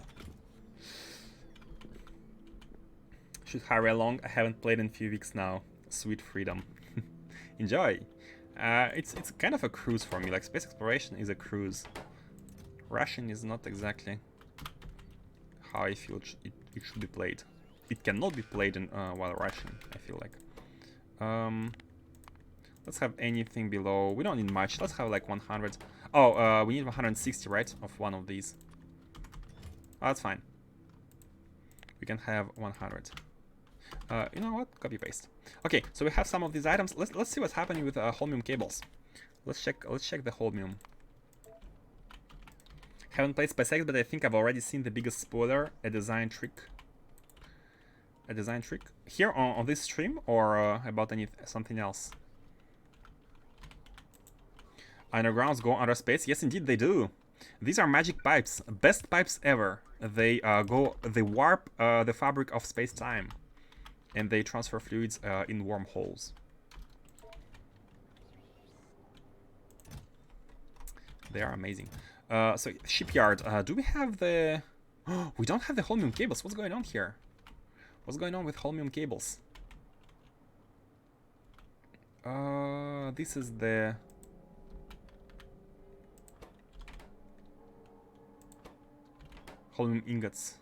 Should hurry along. I haven't played in a few weeks now. Sweet freedom. Enjoy. It's kind of a cruise for me. Like space exploration is a cruise. Rushing is not exactly how I feel it should be played. It cannot be played in, while rushing, I feel like. Let's have anything below. We don't need much. Let's have like 100. Oh, we need 160, right? Of one of these. Oh, that's fine. We can have 100. You know what? Copy paste. Okay, so we have some of these items. Let's see what's happening with holmium cables. Let's check the holmium. Haven't played SpaceX, but I think I've already seen the biggest spoiler, a design trick. A design trick here on this stream, or about something else? Undergrounds go under space. Yes, indeed they do. These are magic pipes, best pipes ever. They warp the fabric of space-time, and they transfer fluids in wormholes. They are amazing. So shipyard. Do we have the? We don't have the holmium cables. What's going on here? What's going on with holmium cables? This is the... holmium ingots.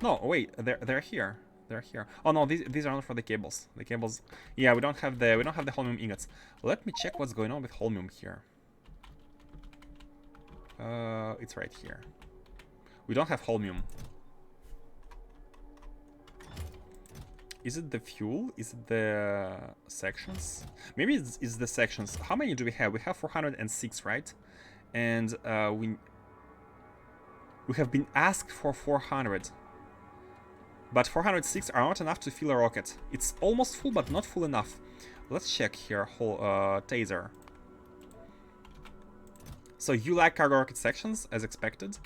No, wait, they're here. They're here. Oh no, these are not for the cables. The cables... Yeah, we don't have the holmium ingots. Let me check what's going on with holmium here. It's right here. We don't have holmium. Is it the fuel? Is it the sections? Maybe it's the sections. How many do we have? We have 406, right? And we have been asked for 400. But 406 are not enough to fill a rocket. It's almost full, but not full enough. Let's check here. Whole taser. So you like cargo rocket sections, as expected.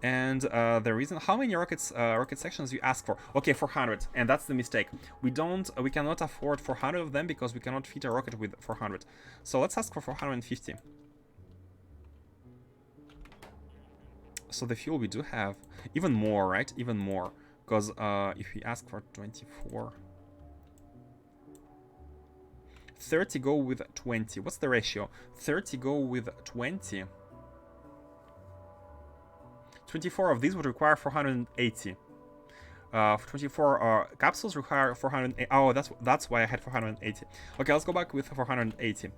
And the reason, how many rocket sections you ask for? Okay, 400, and that's the mistake. We cannot afford 400 of them because we cannot fit a rocket with 400. So let's ask for 450. So the fuel we do have, even more, right? Even more, because if we ask for 24, 30 go with 20. What's the ratio? 30 go with 20. 24 of these would require 480. 24 capsules require 480. Oh, that's why I had 480. Okay, let's go back with 480.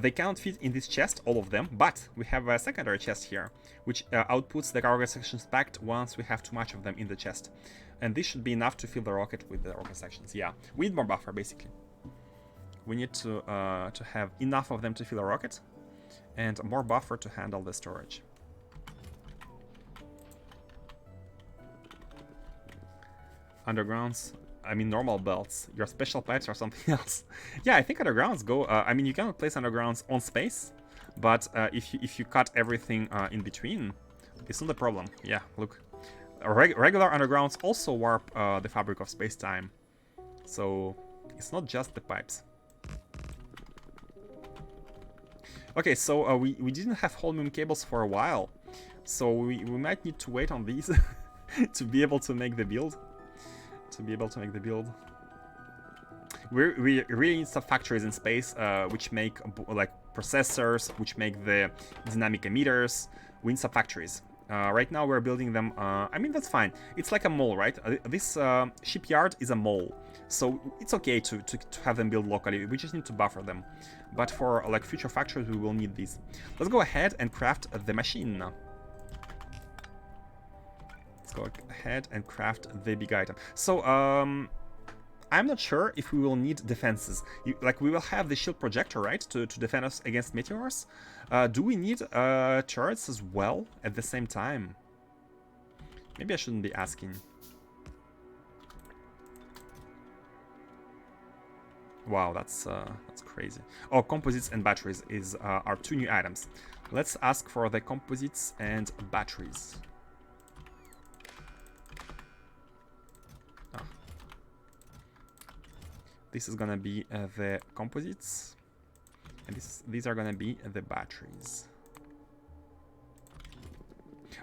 They cannot fit in this chest, all of them, but we have a secondary chest here, which outputs the cargo sections packed once we have too much of them in the chest. And this should be enough to fill the rocket with the rocket sections. Yeah, we need more buffer, basically. We need to have enough of them to fill a rocket, and more buffer to handle the storage. Undergrounds, I mean normal belts. Your special pipes are something else. Yeah, I think undergrounds go. I mean, you cannot place undergrounds on space, but if you cut everything in between, it's not a problem. Yeah, look, regular undergrounds also warp the fabric of space-time, so it's not just the pipes. Okay, so we didn't have holmium cables for a while, so we might need to wait on these to be able to make the build. We really need some factories in space which make like processors, which make the dynamic emitters. We need some factories. Right now we're building them. I mean, that's fine. It's like a mall, right? This shipyard is a mall, so it's okay to have them build locally. We just need to buffer them. But for like future factories, we will need these. Let's go ahead and craft the machine now. Let's go ahead and craft the big item. So, I'm not sure if we will need defenses. Like, we will have the shield projector, right, to defend us against meteors. Do we need turrets as well at the same time? Maybe I shouldn't be asking. Wow, that's crazy. Oh, composites and batteries are two new items. Let's ask for the composites and batteries. This is gonna be the composites, and these are gonna be the batteries.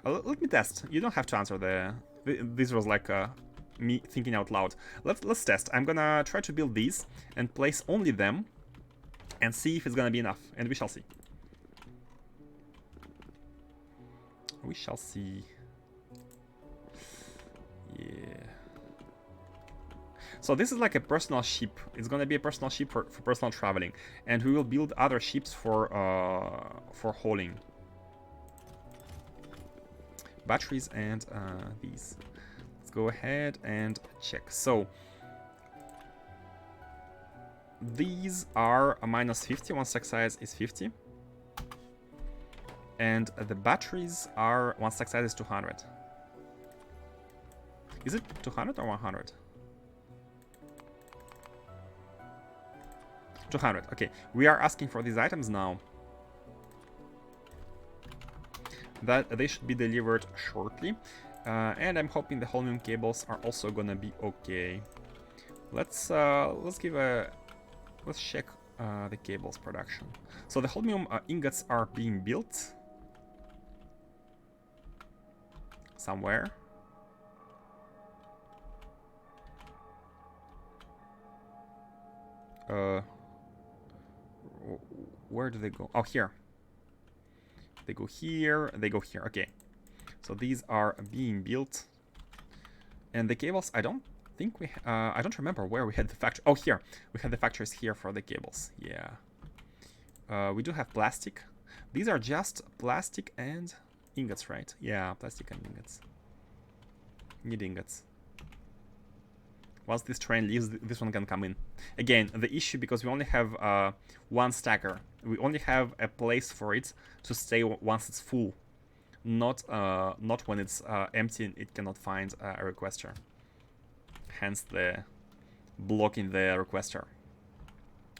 Let me test. You don't have to answer this was like me thinking out loud. Let's test. I'm gonna try to build these and place only them, and see if it's gonna be enough. And we shall see. We shall see. Yeah. So this is like a personal ship. It's gonna be a personal ship for personal traveling, and we will build other ships for hauling. Batteries and these. Let's go ahead and check. So these are a -50. One stack size is 50, and the batteries are one stack size is 200. Is it 200 or 100? 200. Okay, we are asking for these items now. That they should be delivered shortly, and I'm hoping the holmium cables are also gonna be okay. Let's check the cables production. So the holmium ingots are being built somewhere. Where do they go? Oh, here. They go here, they go here. Okay. So these are being built. And the cables, I don't think we... I don't remember where we had the factory. Oh, here. We had the factories here for the cables. Yeah. We do have plastic. These are just plastic and ingots, right? Yeah, plastic and ingots. Need ingots. Once this train leaves, this one can come in. Again, the issue, because we only have one stacker, we only have a place for it to stay once it's full, not when it's empty and it cannot find a requester. Hence the blocking the requester.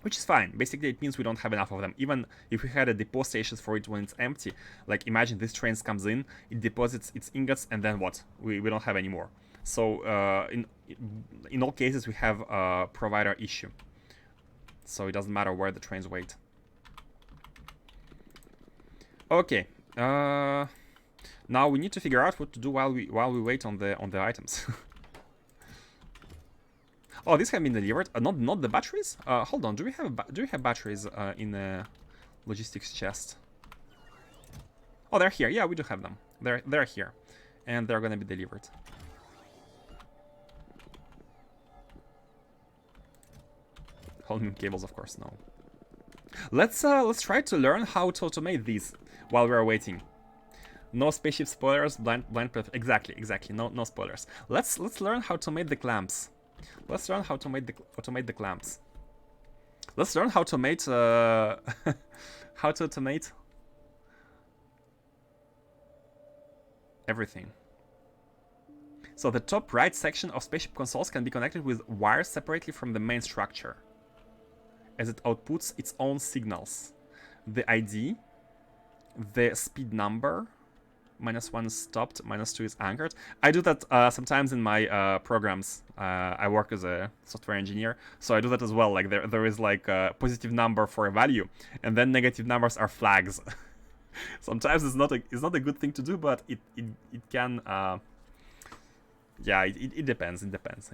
Which is fine. Basically, it means we don't have enough of them. Even if we had a depot stations for it when it's empty, like imagine this train comes in, it deposits its ingots, and then what? We don't have any more. So in all cases, we have a provider issue. So it doesn't matter where the trains wait. Okay. Now we need to figure out what to do while we wait on the items. Oh, these have been delivered. Not the batteries. Hold on. Do we have batteries in the logistics chest? Oh, they're here. Yeah, we do have them. They're here, and they're gonna be delivered. Holding cables, of course, no. Let's try to learn how to automate these while we're waiting. No spaceship spoilers. Blind. Exactly. No spoilers. Let's learn how to make the clamps. Let's learn how to automate the clamps. Let's learn how to make how to automate everything. So the top right section of spaceship consoles can be connected with wires separately from the main structure, as it outputs its own signals. The ID, the speed number. -1 is stopped, -2 is anchored. I do that sometimes in my programs. I work as a software engineer, so I do that as well. Like there is like a positive number for a value, and then negative numbers are flags. Sometimes it's not a good thing to do, but it can. Yeah, it depends. It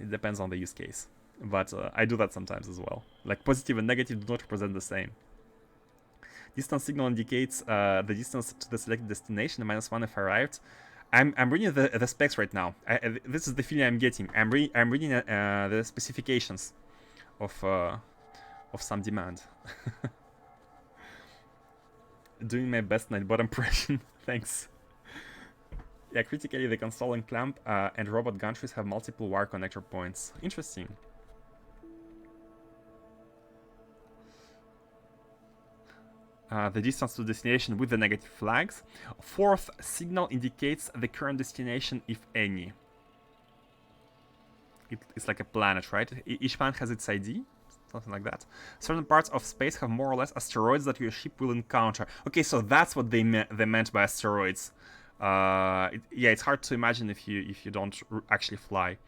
depends on the use case. But I do that sometimes as well. Like positive and negative do not represent the same. Distance signal indicates the distance to the selected destination, -1 if arrived. I'm reading the specs right now. This is the feeling I'm getting. I'm reading the specifications of some demand. Doing my best Nightbot impression. Thanks. Yeah, critically, the console and clamp and robot gantries have multiple wire connector points. Interesting. The distance to destination with the negative flags. Fourth signal indicates the current destination, if any. It's like a planet, right? Each planet has its ID, something like that. Certain parts of space have more or less asteroids that your ship will encounter. Okay, so that's what they meant by asteroids. Yeah, it's hard to imagine if you don't actually fly.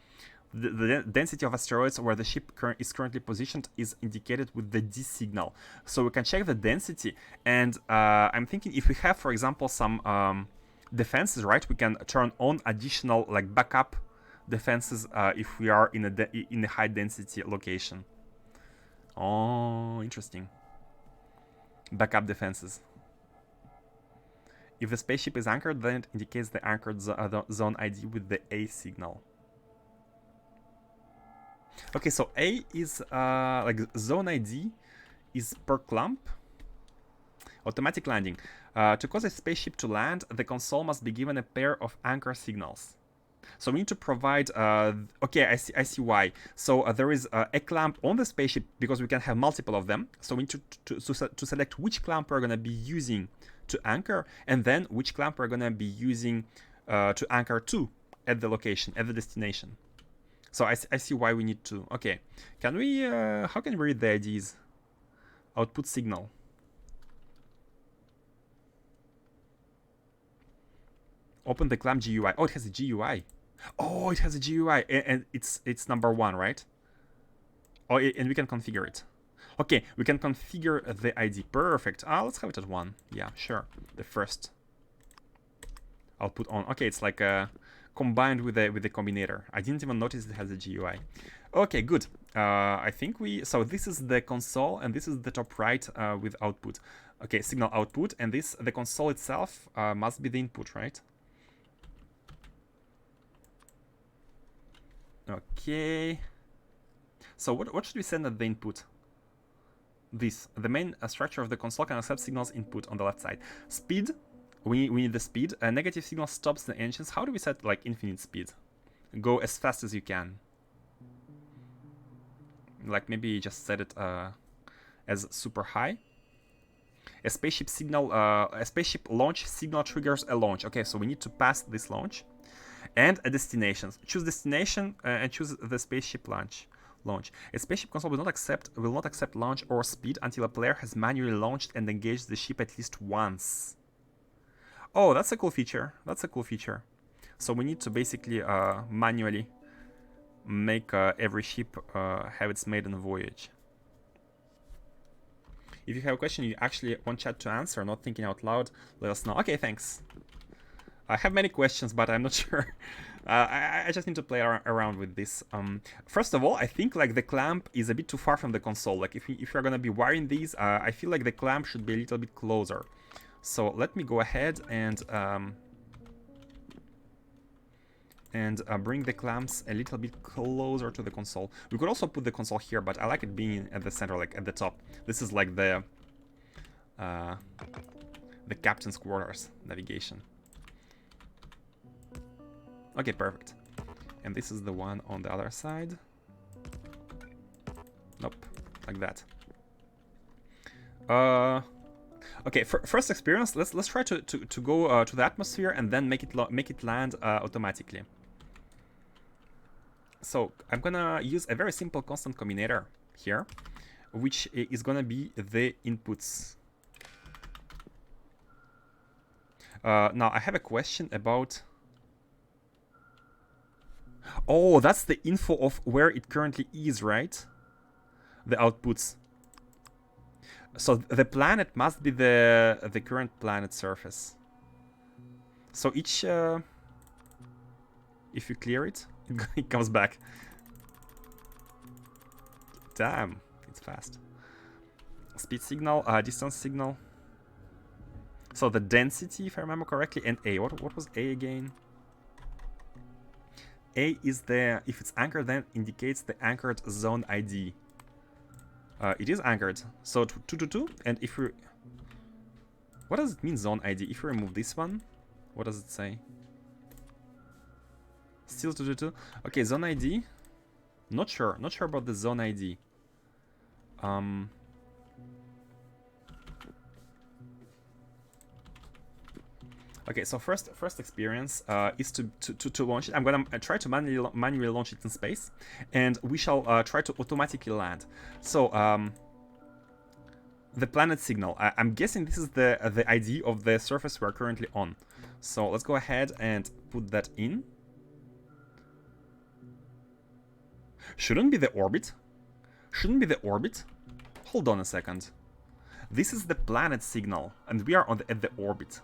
The density of asteroids where the ship is currently positioned is indicated with the D signal. So we can check the density, and I'm thinking if we have, for example, some defenses, right? We can turn on additional like backup defenses if we are in a high density location. Oh, interesting. Backup defenses. If the spaceship is anchored, then it indicates the anchored zone ID with the A signal. Okay, so A is like zone ID is per clamp. Automatic landing. To cause a spaceship to land, the console must be given a pair of anchor signals. So we need to provide. Okay, I see why. So there is a clamp on the spaceship because we can have multiple of them. So we need to select which clamp we're gonna be using to anchor, and then which clamp we're gonna be using to anchor to at the location, at the destination. So I see why we need to. Okay, can we? How can we read the IDs? Output signal. Open the clamp GUI. Oh, it has a GUI. Oh, it has a GUI, and it's number 1, right? Oh, and we can configure it. Okay, we can configure the ID. Perfect. Let's have it at 1. Yeah, sure. The first output on. Okay, it's like combined with the combinator. I didn't even notice it has a GUI. Okay, good. I think so this is the console, and this is the top right with output. Okay, signal output, and the console itself must be the input, right? Okay. So what should we send at the input? The main structure of the console can accept signals input on the left side. Speed. We need the speed. A negative signal stops the engines. How do we set like infinite speed? Go as fast as you can. Like maybe just set it as super high. A spaceship launch signal triggers a launch. Okay, so we need to pass this launch. And a destination. Choose destination and choose the spaceship launch. A spaceship console will not accept launch or speed until a player has manually launched and engaged the ship at least once. Oh, that's a cool feature. So we need to basically manually make every ship have its maiden voyage. If you have a question you actually want chat to answer, not thinking out loud, let us know. Okay, thanks. I have many questions, but I'm not sure. I just need to play around with this. First of all, I think like the clamp is a bit too far from the console. Like if you're gonna be wiring these, I feel like the clamp should be a little bit closer. So let me go ahead and bring the clamps a little bit closer to the console. We could also put the console here, but I like it being at the center, like at the top. This is like the captain's quarters navigation. Okay, perfect. And this is the one on the other side. Nope, like that. Okay, first experience. Let's try to go to the atmosphere and then make it land automatically. So I'm gonna use a very simple constant combinator here, which is gonna be the inputs. Now I have a question about. Oh, that's the info of where it currently is, right? The outputs. So the planet must be the current planet surface. So each, if you clear it, it comes back. Damn, it's fast. Speed signal, distance signal. So the density, if I remember correctly, and A. What was A again? A is the, if it's anchored, then indicates the anchored zone ID. It is anchored, so 222. And if we, what does it mean, zone ID? If we remove this one, what does it say? Still 222. Okay, zone ID. Not sure about the zone ID. Okay, so first experience is to launch it. I'm gonna try to manually launch it in space, and we shall try to automatically land. So the planet signal. I'm guessing this is the ID of the surface we are currently on. So let's go ahead and put that in. Shouldn't be the orbit. Hold on a second. This is the planet signal, and we are at the orbit.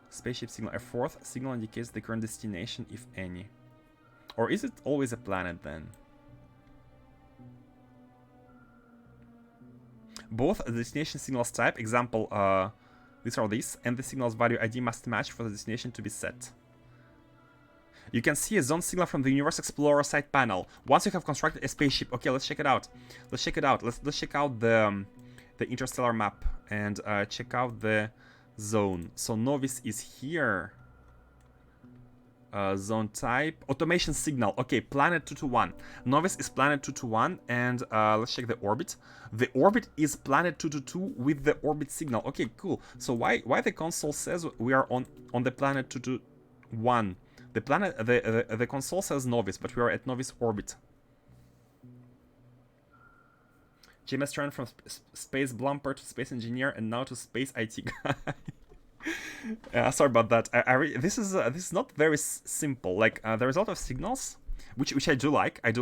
Spaceship signal. A fourth signal indicates the current destination, if any. Or is it always a planet then? Both the destination signals type, example, these, and the signal's value ID must match for the destination to be set. You can see a zone signal from the Universe Explorer side panel. Once you have constructed a spaceship, okay, let's check it out. Let's check out the interstellar map and check out the zone. So Novice is here. Zone type, automation signal. Okay, planet 221. Novice is planet 221, and let's check the orbit. The orbit is planet 222 with the orbit signal. Okay, cool. So why the console says we are on the planet 221? The console says Novice, but we are at Novice orbit. James turned from space blumper to space engineer and now to space IT guy. Sorry about that. This is not very simple. Like there's a lot of signals, which I do like. And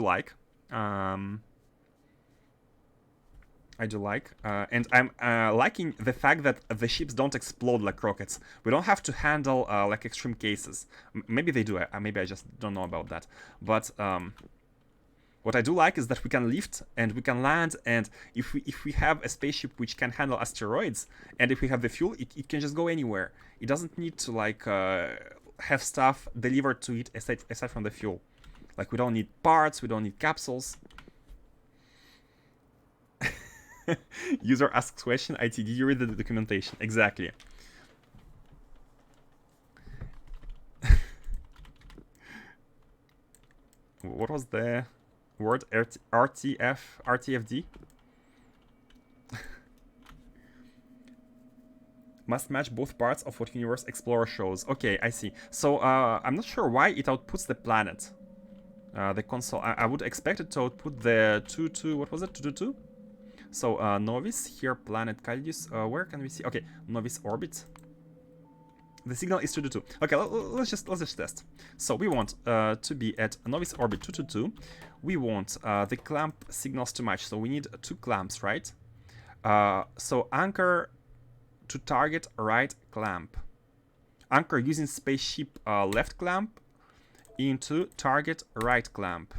I'm liking the fact that the ships don't explode like rockets. We don't have to handle like extreme cases. Maybe they do. Maybe I just don't know about that. But what I do like is that we can lift and we can land, and if we have a spaceship which can handle asteroids, and if we have the fuel, it can just go anywhere. It doesn't need to like have stuff delivered to it aside from the fuel. Like we don't need parts, we don't need capsules. User asks question, IT, did you read the documentation? Exactly. What was the word? RTFD? Must match both parts of what Universe Explorer shows. Okay, I see. So I'm not sure why it outputs the planet. The console. I would expect it to output the 2 what was it? 222? So Novice here, planet Caldius. Where can we see? Okay, Novice orbit. The signal is 222. Okay, let's just test. So we want to be at Novice orbit 222. We want the clamp signals to match. So we need 2 clamps, right? So anchor to target right clamp. Anchor using spaceship left clamp into target right clamp.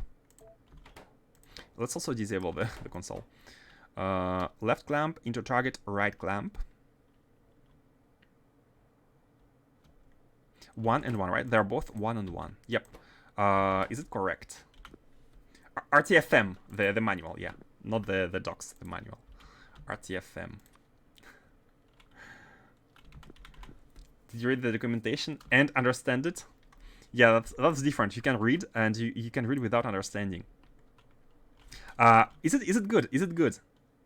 Let's also disable the console. Left clamp into target right clamp. 1 and 1, right? They're both 1 and 1. Yep. Is it correct? RTFM, the manual, yeah. Not the docs, the manual. RTFM. Did you read the documentation and understand it? Yeah, that's different. You can read, and you can read without understanding. Is it good? Is it good?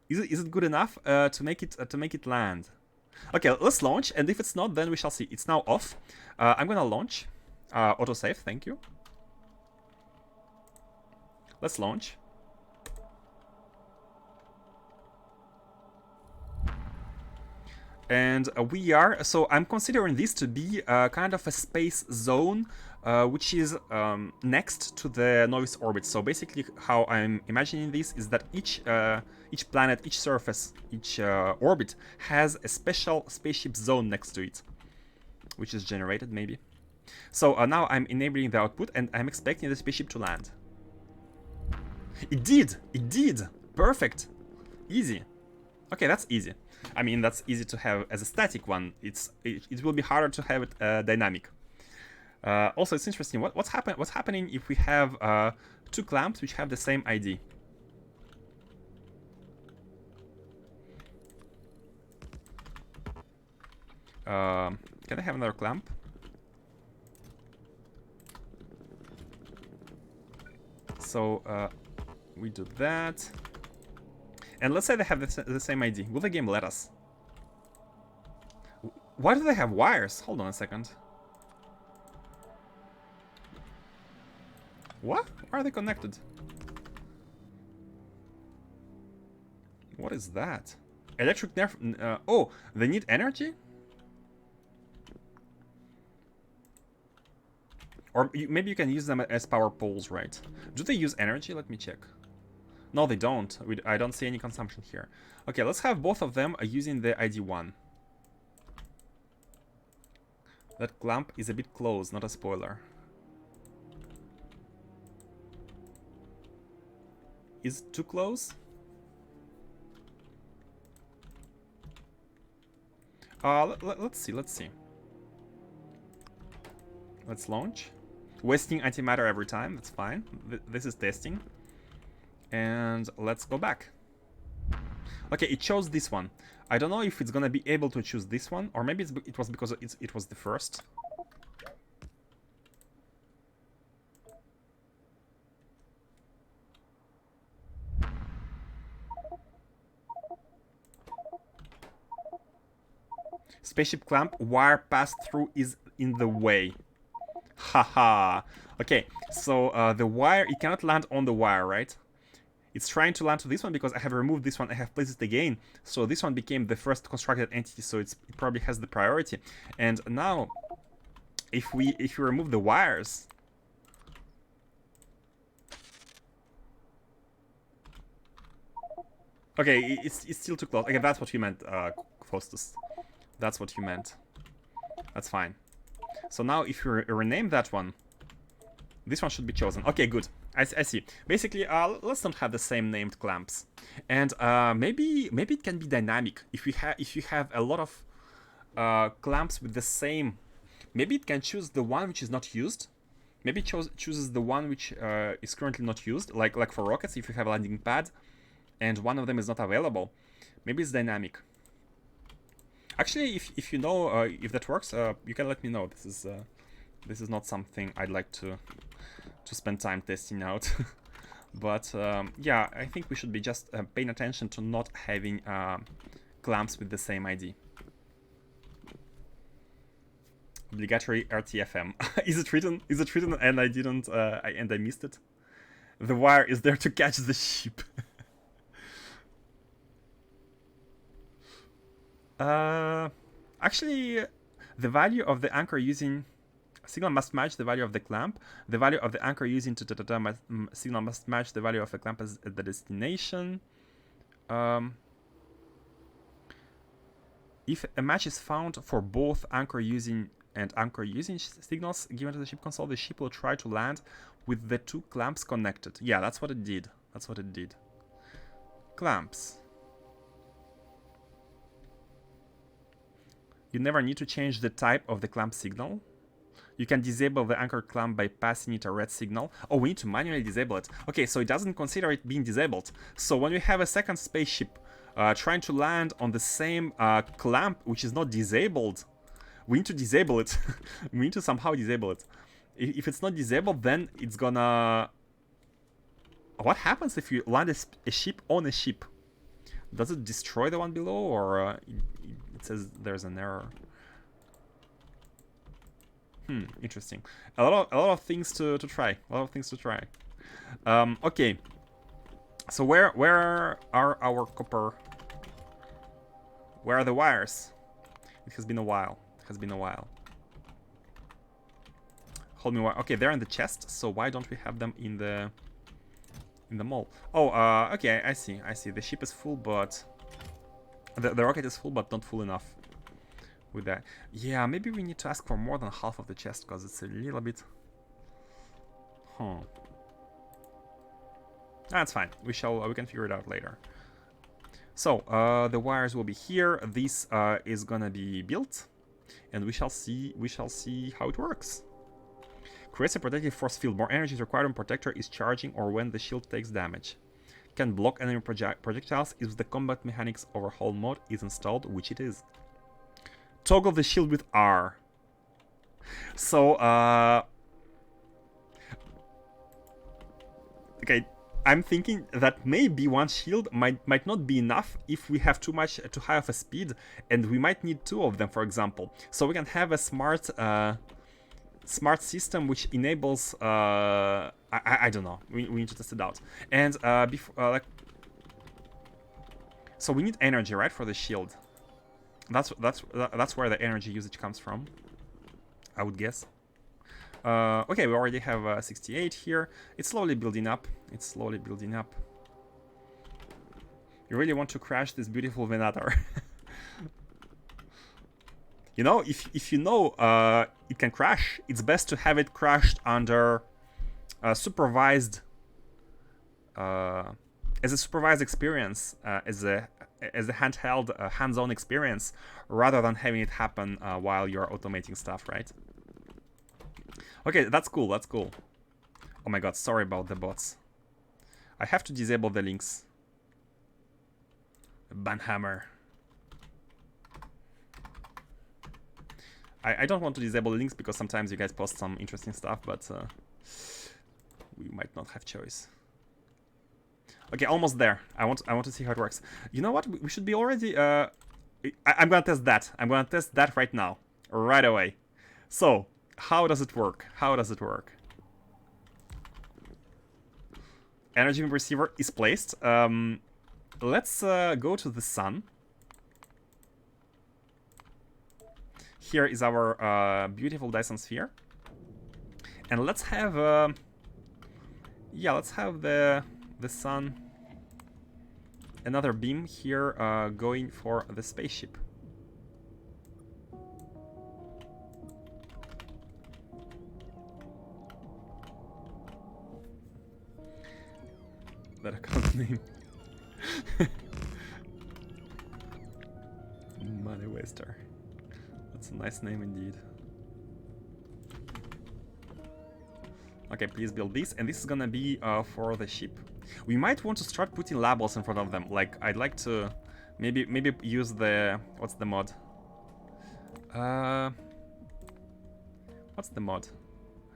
Is it good enough to make it land? Okay, let's launch, and if it's not, then we shall see. It's now off. I'm gonna launch. Autosave, thank you. Let's launch. And we are, so I'm considering this to be kind of a space zone, which is next to the Novice orbit. So basically how I'm imagining this is that each planet, each surface, each orbit has a special spaceship zone next to it, which is generated maybe. So now I'm enabling the output, and I'm expecting the spaceship to land. It did! It did! Perfect! Easy. Okay, that's easy. I mean, that's easy to have as a static one. It will be harder to have it dynamic. Also, it's interesting. What's happening if we have 2 clamps which have the same ID? Can I have another clamp? So we do that. And let's say they have the same ID. Will the game let us? Why do they have wires? Hold on a second. What? Why are they connected? What is that? Electric nerf... oh, they need energy? Or maybe you can use them as power poles, right? Do they use energy? Let me check. No, they don't. I don't see any consumption here. Okay, let's have both of them using the ID1. That clamp is a bit close, not a spoiler. Is it too close? Let's see. Let's launch. Wasting antimatter every time, that's fine. This is testing. And let's go back. Okay, it chose this one. I don't know if it's gonna be able to choose this one, or maybe it was because it was the first. Spaceship clamp, wire passed through is in the way. Haha. Okay, so the wire, it cannot land on the wire, right? It's trying to land to this one because I have removed this one, I have placed it again. So this one became the first constructed entity, so it probably has the priority. And now, if we remove the wires... Okay, it's still too close. Okay, that's what you meant, Faustus. That's what you meant. That's fine. So now if you rename that one, this one should be chosen. Okay, good. I see. Basically, let's not have the same named clamps, and maybe it can be dynamic. If you have a lot of clamps with the same, maybe it can choose the one which is not used. Maybe it chooses the one which is currently not used, like for rockets. If you have a landing pad, and one of them is not available, Maybe it's dynamic. Actually, if you know if that works, you can let me know. This is not something I'd like to spend time testing out. But yeah, I think we should be just paying attention to not having clamps with the same ID. Obligatory RTFM. Is it written? Is it written? And I didn't. And I missed it. The wire is there to catch the ship. Actually, the value of the anchor using signal must match the value of the clamp. The value of the anchor using signal must match the value of the clamp as the destination. If a match is found for both anchor using and anchor using signals given to the ship console, the ship will try to land with the two clamps connected. Yeah, that's what it did. That's what it did. Clamps. You never need to change the type of the clamp signal. You can disable the anchor clamp by passing it a red signal. Oh, we need to manually disable it. Okay, so it doesn't consider it being disabled. So when we have a second spaceship trying to land on the same clamp, which is not disabled, we need to disable it. We need to somehow disable it. If it's not disabled, then it's gonna... What happens if you land a ship on a ship? Does it destroy the one below, or it says there's an error? Interesting. A lot of things to try. A lot of things to try. Okay. So where are our copper? Where are the wires? It has been a while. It has been a while. Hold me wire. Okay, they're in the chest. So why don't we have them in the mall? Oh, okay. I see. I see. The ship is full, but the rocket is full, but not full enough. With that, yeah, maybe we need to ask for more than half of the chest because it's a little bit. That's fine. We can figure it out later. So the wires will be here. This is gonna be built, and we shall see how it works. Creates a protective force field. More energy is required when protector is charging or when the shield takes damage. Can block enemy projectiles if the combat mechanics overhaul mode is installed, which it is. Toggle the shield with R. So, okay, I'm thinking that maybe one shield might not be enough if we have too high of a speed, and we might need two of them, for example. So we can have a smart system which enables. I don't know. We need to test it out. And so we need energy, right, for the shield. That's where the energy usage comes from, I would guess. Okay, we already have 68 here. It's slowly building up. It's slowly building up. You really want to crash this beautiful Venator. You know, if you know it can crash, it's best to have it crashed under supervised, as a supervised experience, as a handheld, hands-on experience, rather than having it happen while you're automating stuff, right? Okay, that's cool, that's cool. Oh my god, sorry about the bots. I have to disable the links. Banhammer. I don't want to disable the links because sometimes you guys post some interesting stuff, but we might not have choice. Okay, almost there. I want to see how it works. You know what? We should be already... I'm gonna test that. I'm gonna test that right now. Right away. So, how does it work? How does it work? Energy beam receiver is placed. Let's go to the sun. Here is our beautiful Dyson sphere. And let's have... yeah, let's have the sun, another beam here going for the spaceship. That account name. Money waster. That's a nice name indeed. Okay, please build this, and this is gonna be for the ship. We might want to start putting labels in front of them. Like, I'd like to Maybe use the, what's the mod? What's the mod?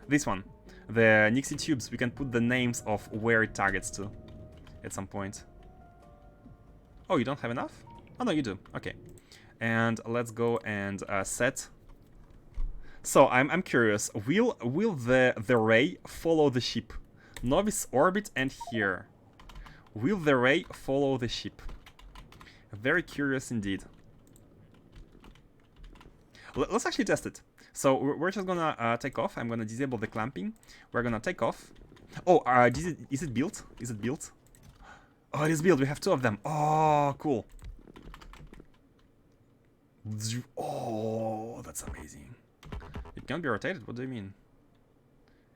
This one. The Nixie tubes. We can put the names of where it targets to at some point. Oh, you don't have enough? Oh no, you do. Okay. And let's go and set. So I'm curious. Will the ray follow the ship? Novice orbit and here. Will the ray follow the ship? Very curious indeed. Let's actually test it. So we're just gonna take off. I'm gonna disable the clamping. We're gonna take off. Oh, is it built? Is it built? Oh, it is built. We have 2 of them. Oh, cool. Oh, that's amazing. It can't be rotated. What do you mean?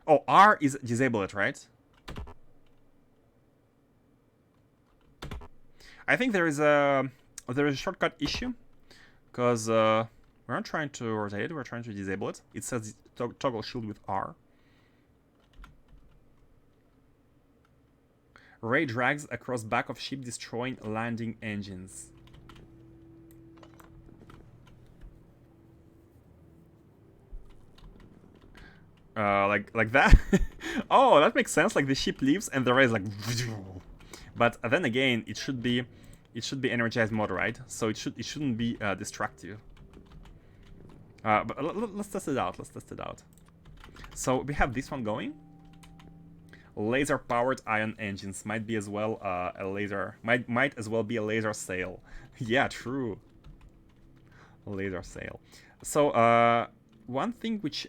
Oh, R is disable it, right? I think there is a shortcut issue because we're not trying to rotate it. We're trying to disable it. It says toggle shield with R. Ray drags across back of ship, destroying landing engines. Like that. Oh, that makes sense. Like the ship leaves and the ray is like. But then again, it should be energized mode, right? So it shouldn't be destructive. But let's test it out. Let's test it out. So we have this one going. Laser-powered ion engines might be as well a laser. Might as well be a laser sail. Yeah, true. Laser sail. So one thing which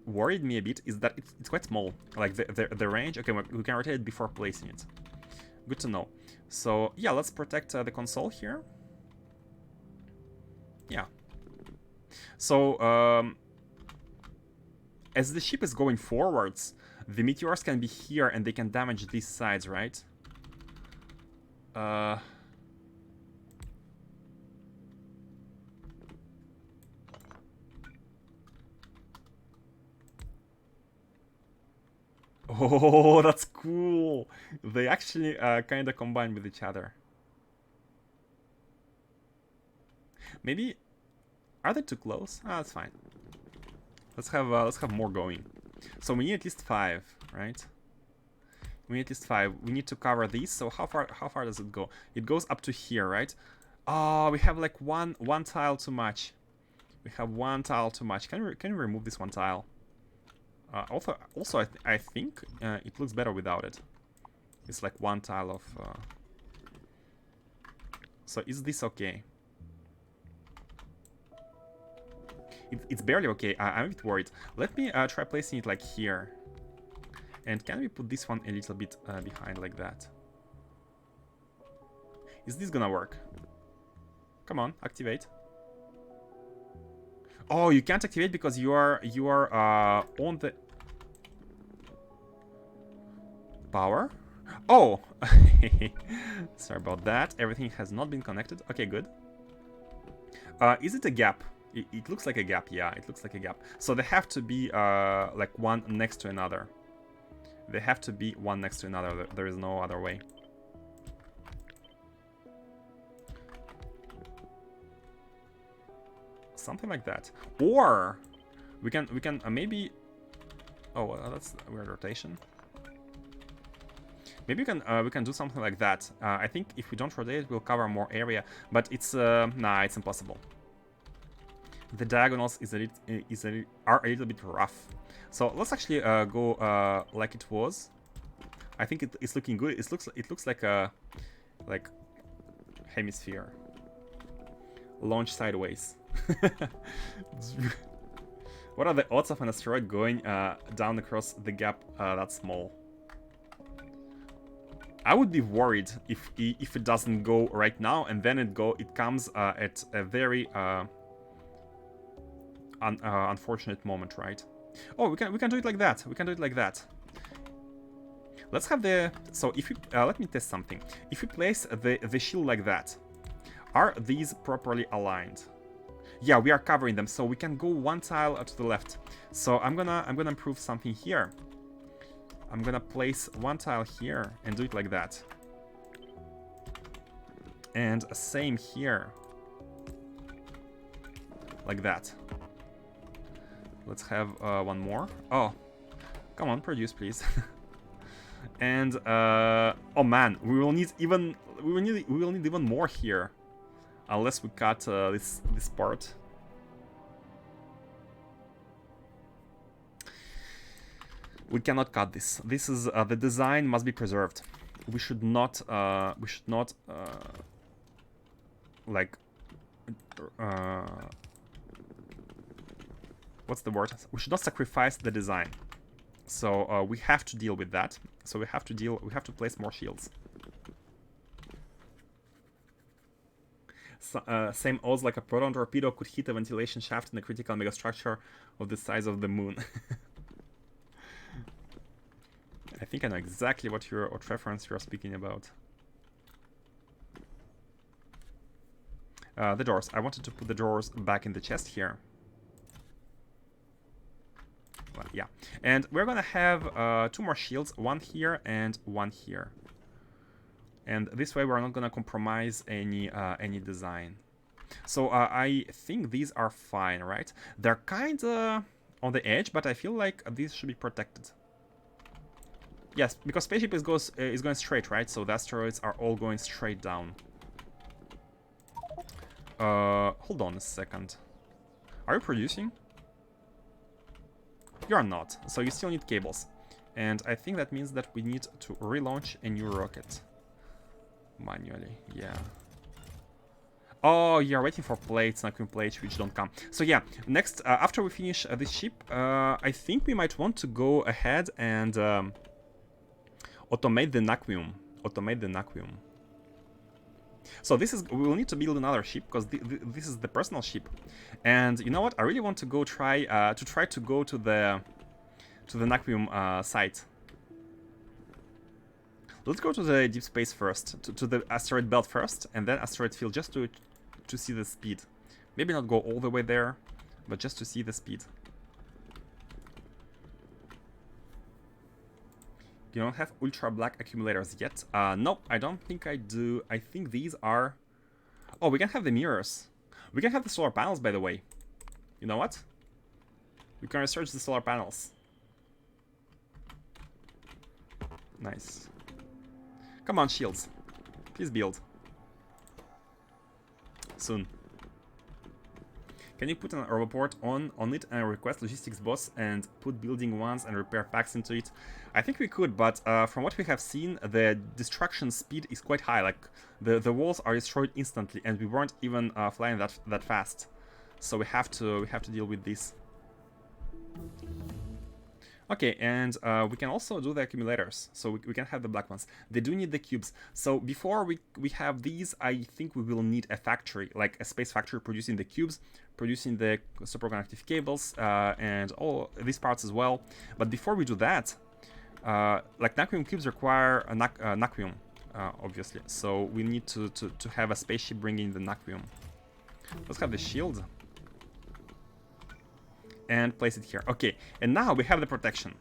worried me a bit is that it's quite small. Like the range. Okay, we can rotate it before placing it. Good to know. So yeah, let's protect the console here. Yeah. So as the ship is going forwards, the meteors can be here and they can damage these sides, right? Oh, that's cool. They actually kind of combine with each other. Maybe are they too close? Ah, that's fine. Let's have more going. So we need at least 5, right? We need at least 5. We need to cover these. So how far does it go? It goes up to here, right? Oh, we have like one tile too much. We have 1 tile too much. Can we remove this 1 tile? Also, I think it looks better without it. It's like 1 tile of. So is this okay? It's barely okay. I'm a bit worried. Let me try placing it like here. And can we put this one a little bit behind like that? Is this gonna work? Come on, activate. Oh, you can't activate because you are on the power. Oh, sorry about that. Everything has not been connected. Okay, good. Is it a gap? It looks like a gap. Yeah, it looks like a gap. So they have to be like one next to another. They have to be one next to another. There is no other way. Something like that. Or we can maybe. Oh, that's a weird rotation. Maybe we can do something like that. I think if we don't rotate, we'll cover more area. But it's nah, it's impossible. The diagonals are a little bit rough. So let's actually go like it was. I think it's looking good. It looks like a hemisphere. Launch sideways. What are the odds of an asteroid going down across the gap that small? I would be worried if it doesn't go right now, and then it comes at a very unfortunate moment, right? Oh, we can do it like that. We can do it like that. Let's have the. So if you let me test something. If we place the shield like that, are these properly aligned? Yeah, we are covering them, so we can go 1 tile to the left. So I'm gonna improve something here. I'm gonna place 1 tile here and do it like that. And same here. Like that. Let's have one more. Oh, come on, produce, please. And oh man, we will need even more here, unless we cut this part. We cannot cut this. This is the design must be preserved. We should not like what's the word? We should not sacrifice the design. So we have to deal with that. So we have to place more shields. So, same odds like a proton torpedo could hit a ventilation shaft in a critical megastructure of the size of the moon. I think I know exactly what reference you're speaking about. The doors. I wanted to put the doors back in the chest here. Well, yeah, and we're gonna have 2 more shields, one here and one here. And this way we're not gonna compromise any design. So I think these are fine, right? They're kinda on the edge, but I feel like these should be protected. Yes, because spaceship is going straight, right? So the asteroids are all going straight down. Hold on a second. Are you producing? You're not, so you still need cables. And I think that means that we need to relaunch a new rocket. Manually, yeah. Oh, you're waiting for plates, vacuum plates, which don't come. So yeah, next, after we finish this ship, I think we might want to go ahead and automate the vacuum. So this is, we will need to build another ship, because this is the personal ship. And you know what? I really want to go try to go to the vacuum site. Let's go to the deep space first, to the asteroid belt first, and then asteroid field, just to see the speed. Maybe not go all the way there, but just to see the speed. You don't have ultra black accumulators yet? No, I don't think I do. I think these are... Oh, we can have the mirrors. We can have the solar panels, by the way. You know what? We can research the solar panels. Nice. Come on, shields. Please build. Soon. Can you put an report on it and request logistics boss and put building ones and repair packs into it? I think we could, but from what we have seen, the destruction speed is quite high. Like the walls are destroyed instantly, and we weren't even flying that fast. So we have to deal with this. Okay, and we can also do the accumulators, so we can have the black ones. They do need the cubes. So before we have these, I think we will need a factory, like a space factory producing the cubes, producing the superconductive cables, and all these parts as well. But before we do that, like vacuum cubes require a vacuum, obviously. So we need to have a spaceship bringing the vacuum. Let's have the shield. And place it here. Okay, and now we have the protection.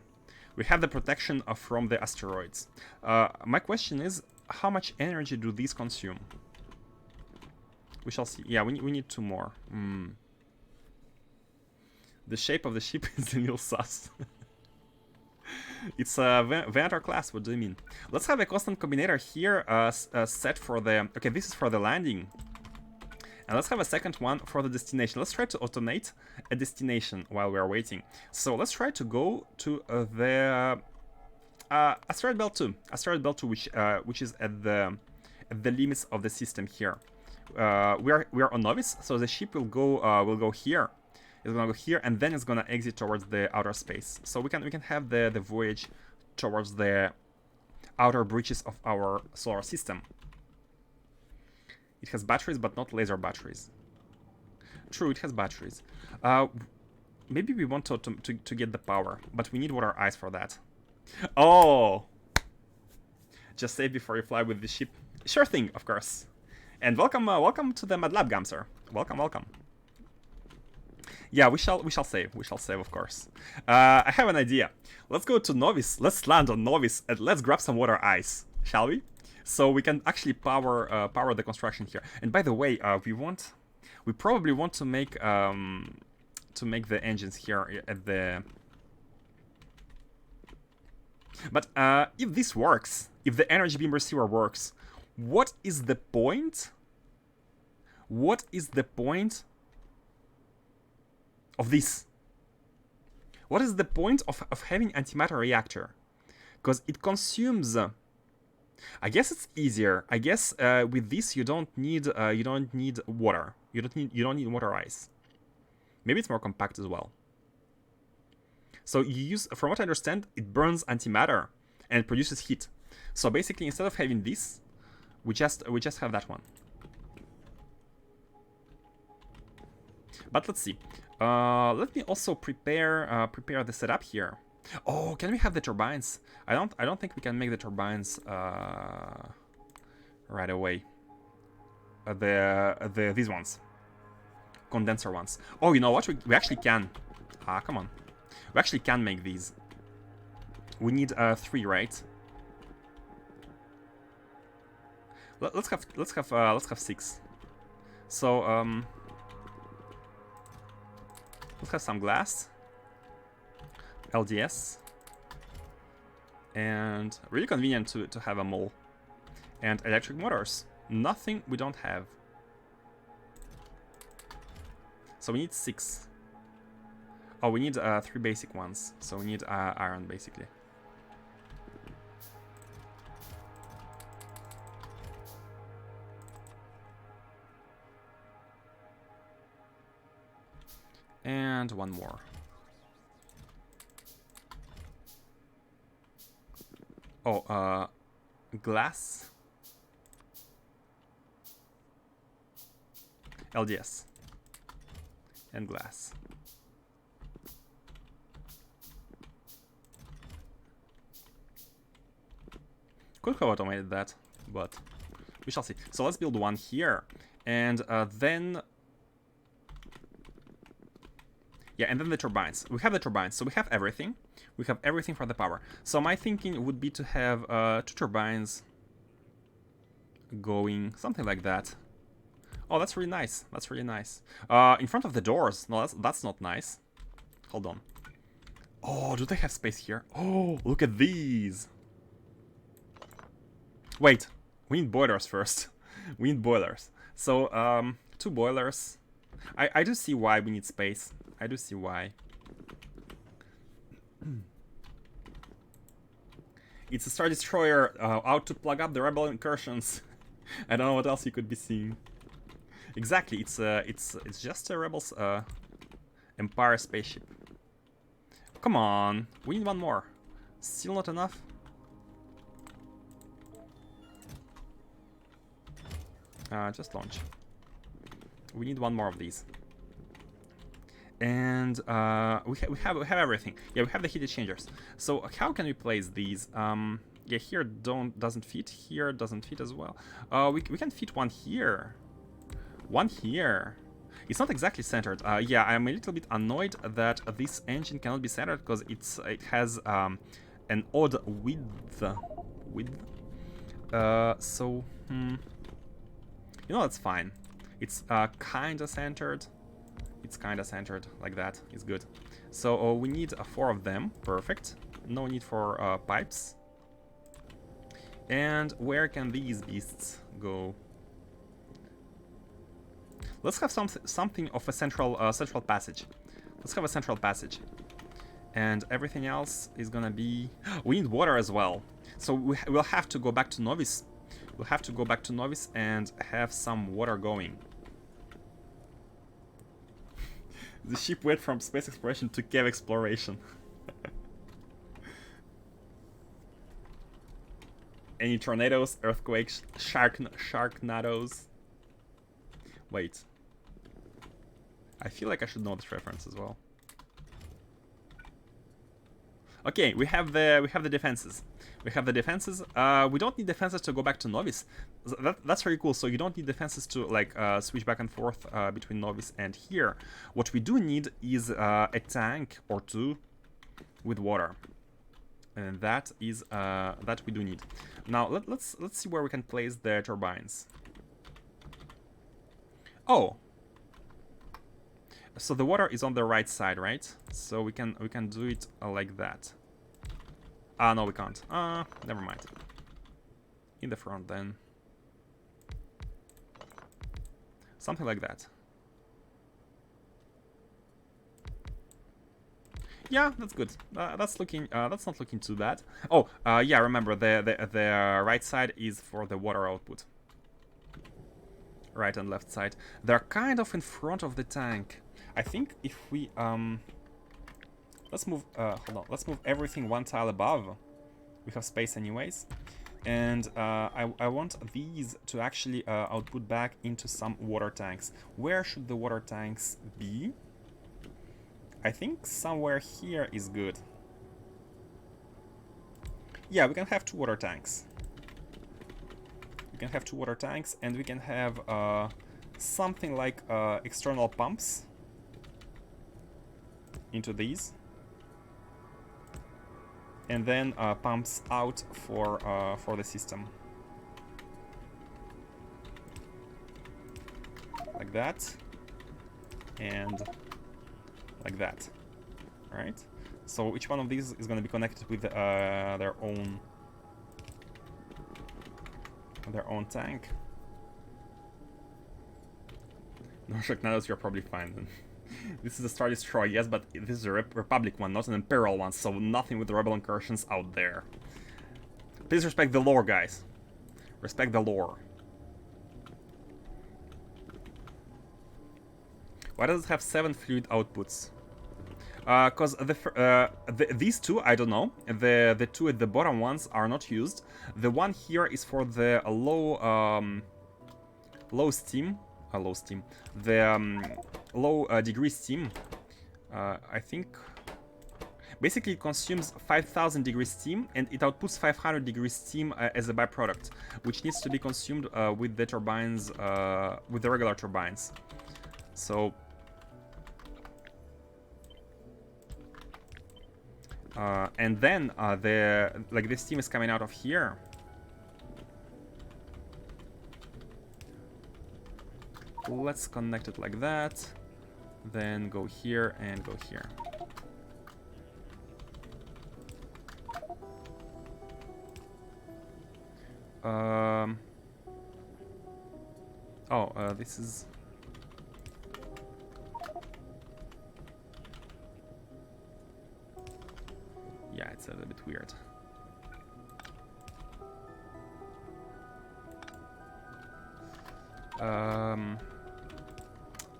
We have the protection from the asteroids. My question is, how much energy do these consume? We shall see. Yeah, we need 2 more. The shape of the ship is a little sus. It's a Venator class, what do you mean? Let's have a constant combinator here set for the... Okay, this is for the landing. And let's have a second one for the destination. Let's try to automate a destination while we are waiting. So let's try to go to the Asteroid Belt 2. Asteroid Belt 2, which is at the limits of the system here. We are on Novice, so the ship will go here. It's gonna go here, and then it's gonna exit towards the outer space. So we can have the voyage towards the outer breaches of our solar system. It has batteries, but not laser batteries. True, it has batteries. Maybe we want to get the power, but we need water ice for that. Oh! Just save before you fly with the ship. Sure thing, of course. And welcome to the MadLab, Gamser. Welcome. Yeah, we shall save. We shall save, of course. I have an idea. Let's go to Novice. Let's land on Novice and let's grab some water ice, shall we? So we can actually power the construction here. And by the way, we probably want to make the engines here at the. But if this works, if the energy beam receiver works, what is the point? What is the point of this? What is the point of having antimatter reactor? Because it consumes. I guess it's easier. I guess with this you don't need water. You don't need water ice. Maybe it's more compact as well. So you use, from what I understand, it burns antimatter and produces heat. So basically, instead of having this, we just have that one. But let's see. Let me also prepare the setup here. Oh, can we have the turbines? I don't think we can make the turbines right away. These ones, condenser ones. Oh, you know what? We actually can. Come on. We actually can make these. We need 3, right? Let's have 6. So let's have some glass, LDS, and really convenient to have a mole, and electric motors. Nothing we don't have. So we need 6. Oh, we need 3 basic ones. So we need iron, basically. And 1 more. Oh, glass. LDS. And glass. Could have automated that, but we shall see. So let's build 1 here, and then... Yeah, and then the turbines. We have the turbines, so we have everything. We have everything for the power. So my thinking would be to have 2 turbines going, something like that. Oh, that's really nice. That's really nice. In front of the doors. No, that's not nice. Hold on. Oh, do they have space here? Oh, look at these. Wait, we need boilers first. We need boilers. So, 2 boilers. I do see why we need space. I do see why. It's a Star Destroyer out to plug up the rebel incursions. I don't know what else you could be seeing. Exactly, it's just a rebels Empire spaceship. Come on, we need 1 more. Still not enough. Just launch. We need 1 more of these. And we have everything. Yeah, we have the heat exchangers. So how can we place these? Yeah, here doesn't fit. Here doesn't fit as well. We can fit 1 here. 1 here. It's not exactly centered. Yeah, I'm a little bit annoyed that this engine cannot be centered because it has an odd width. So you know, that's fine. It's kinda centered. It's kinda centered like that. It's good. So we need 4 of them. Perfect. No need for pipes. And where can these beasts go? Let's have something of a central passage. Let's have a central passage. And everything else is gonna be... We need water as well. So we'll have to go back to Novice. We'll have to go back to Novice and have some water going. The ship went from space exploration to cave exploration. Any tornadoes, earthquakes, sharknadoes? Wait. I feel like I should know this reference as well. Okay, we have the defenses. We have the defenses. We don't need defenses to go back to Novice. That's very cool. So you don't need defenses to like switch back and forth between Novice and here. What we do need is a tank or 2 with water. And that is that we do need. Now let's see where we can place the turbines. Oh, so the water is on the right side, right? So we can do it like that. Ah, no, we can't. Never mind. In the front then. Something like that. Yeah, that's good. That's looking. That's not looking too bad. Oh, yeah. Remember, the right side is for the water output. Right and left side. They're kind of in front of the tank. I think if we let's move. Hold on. Let's move everything one tile above. We have space anyways, and I want these to actually output back into some water tanks. Where should the water tanks be? I think somewhere here is good. Yeah, we can have 2 water tanks. We can have 2 water tanks, and we can have something like external pumps into these, and then pumps out for the system, like that, and like that. All right. So each one of these is going to be connected with their own tank. No, Sharknadoes, you're probably fine then. This is a Star Destroyer, yes, but this is a Republic one, not an Imperial one, so nothing with the Rebel incursions out there. Please respect the lore, guys. Respect the lore. Why does it have 7 fluid outputs? Because these 2, I don't know. The 2 at the bottom ones are not used. The one here is for the low steam. The low degree steam. I think basically it consumes 5,000 degrees steam, and it outputs 500 degrees steam as a byproduct, which needs to be consumed with the turbines, with the regular turbines. So and then the steam is coming out of here. Let's connect it like that, then go here and go here. This is... Yeah, it's a little bit weird.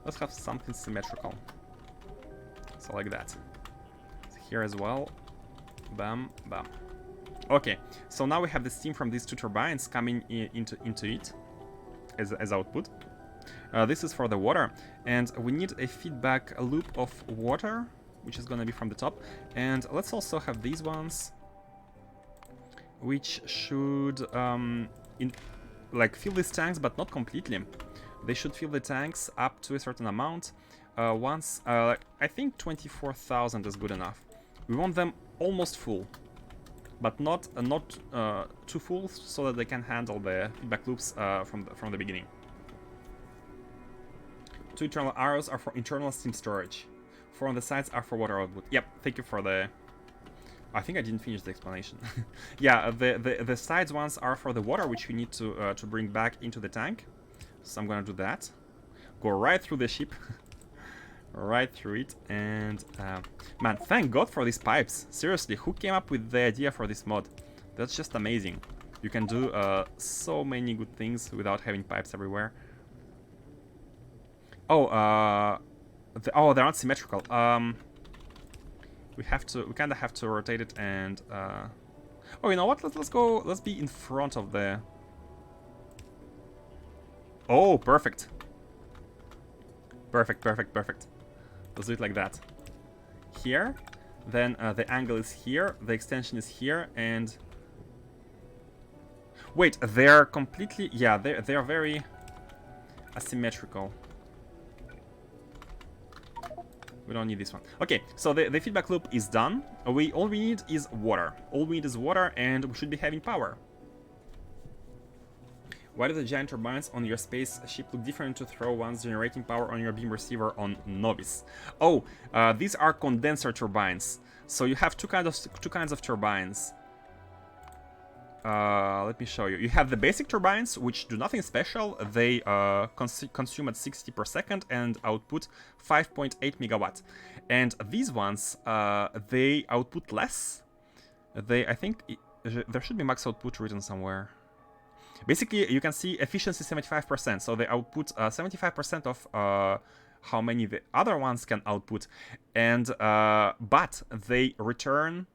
Let's have something symmetrical. So like that. Here as well. Bam, bam. Okay, so now we have the steam from these 2 turbines coming into it as output. This is for the water, and we need a feedback loop of water, which is going to be from the top. And let's also have these ones, which should fill these tanks, but not completely. They should fill the tanks up to a certain amount. I think 24,000 is good enough. We want them almost full, but not too full, so that they can handle the feedback loops from the beginning. 2 internal arrows are for internal steam storage. 4 on the sides are for water output. Yep, thank you for the... I think I didn't finish the explanation. Yeah, the sides ones are for the water, which we need to bring back into the tank. So I'm gonna do that. Go right through the ship. Right through it, and man, thank God for these pipes. Seriously, who came up with the idea for this mod? That's just amazing. You can do so many good things without having pipes everywhere. Oh, they're not symmetrical. We kind of have to rotate it, and oh, you know what? Let's go. Let's be in front of the... Oh, perfect. Perfect. Let's do it like that. Here, then the angle is here, the extension is here, and... Wait, they're completely... Yeah, they're very asymmetrical. We don't need this one. Okay, so the feedback loop is done. All we need is water. All we need is water, and we should be having power. Why do the giant turbines on your spaceship look different to throw ones generating power on your beam receiver on Novice? Oh, these are condenser turbines. So you have two kinds of turbines. Let me show you. You have the basic turbines, which do nothing special. They consume at 60 per second and output 5.8 megawatt. And these ones, they output less. I think there should be max output written somewhere. Basically, you can see efficiency 75%. So they output 75% of how many the other ones can output, and but they return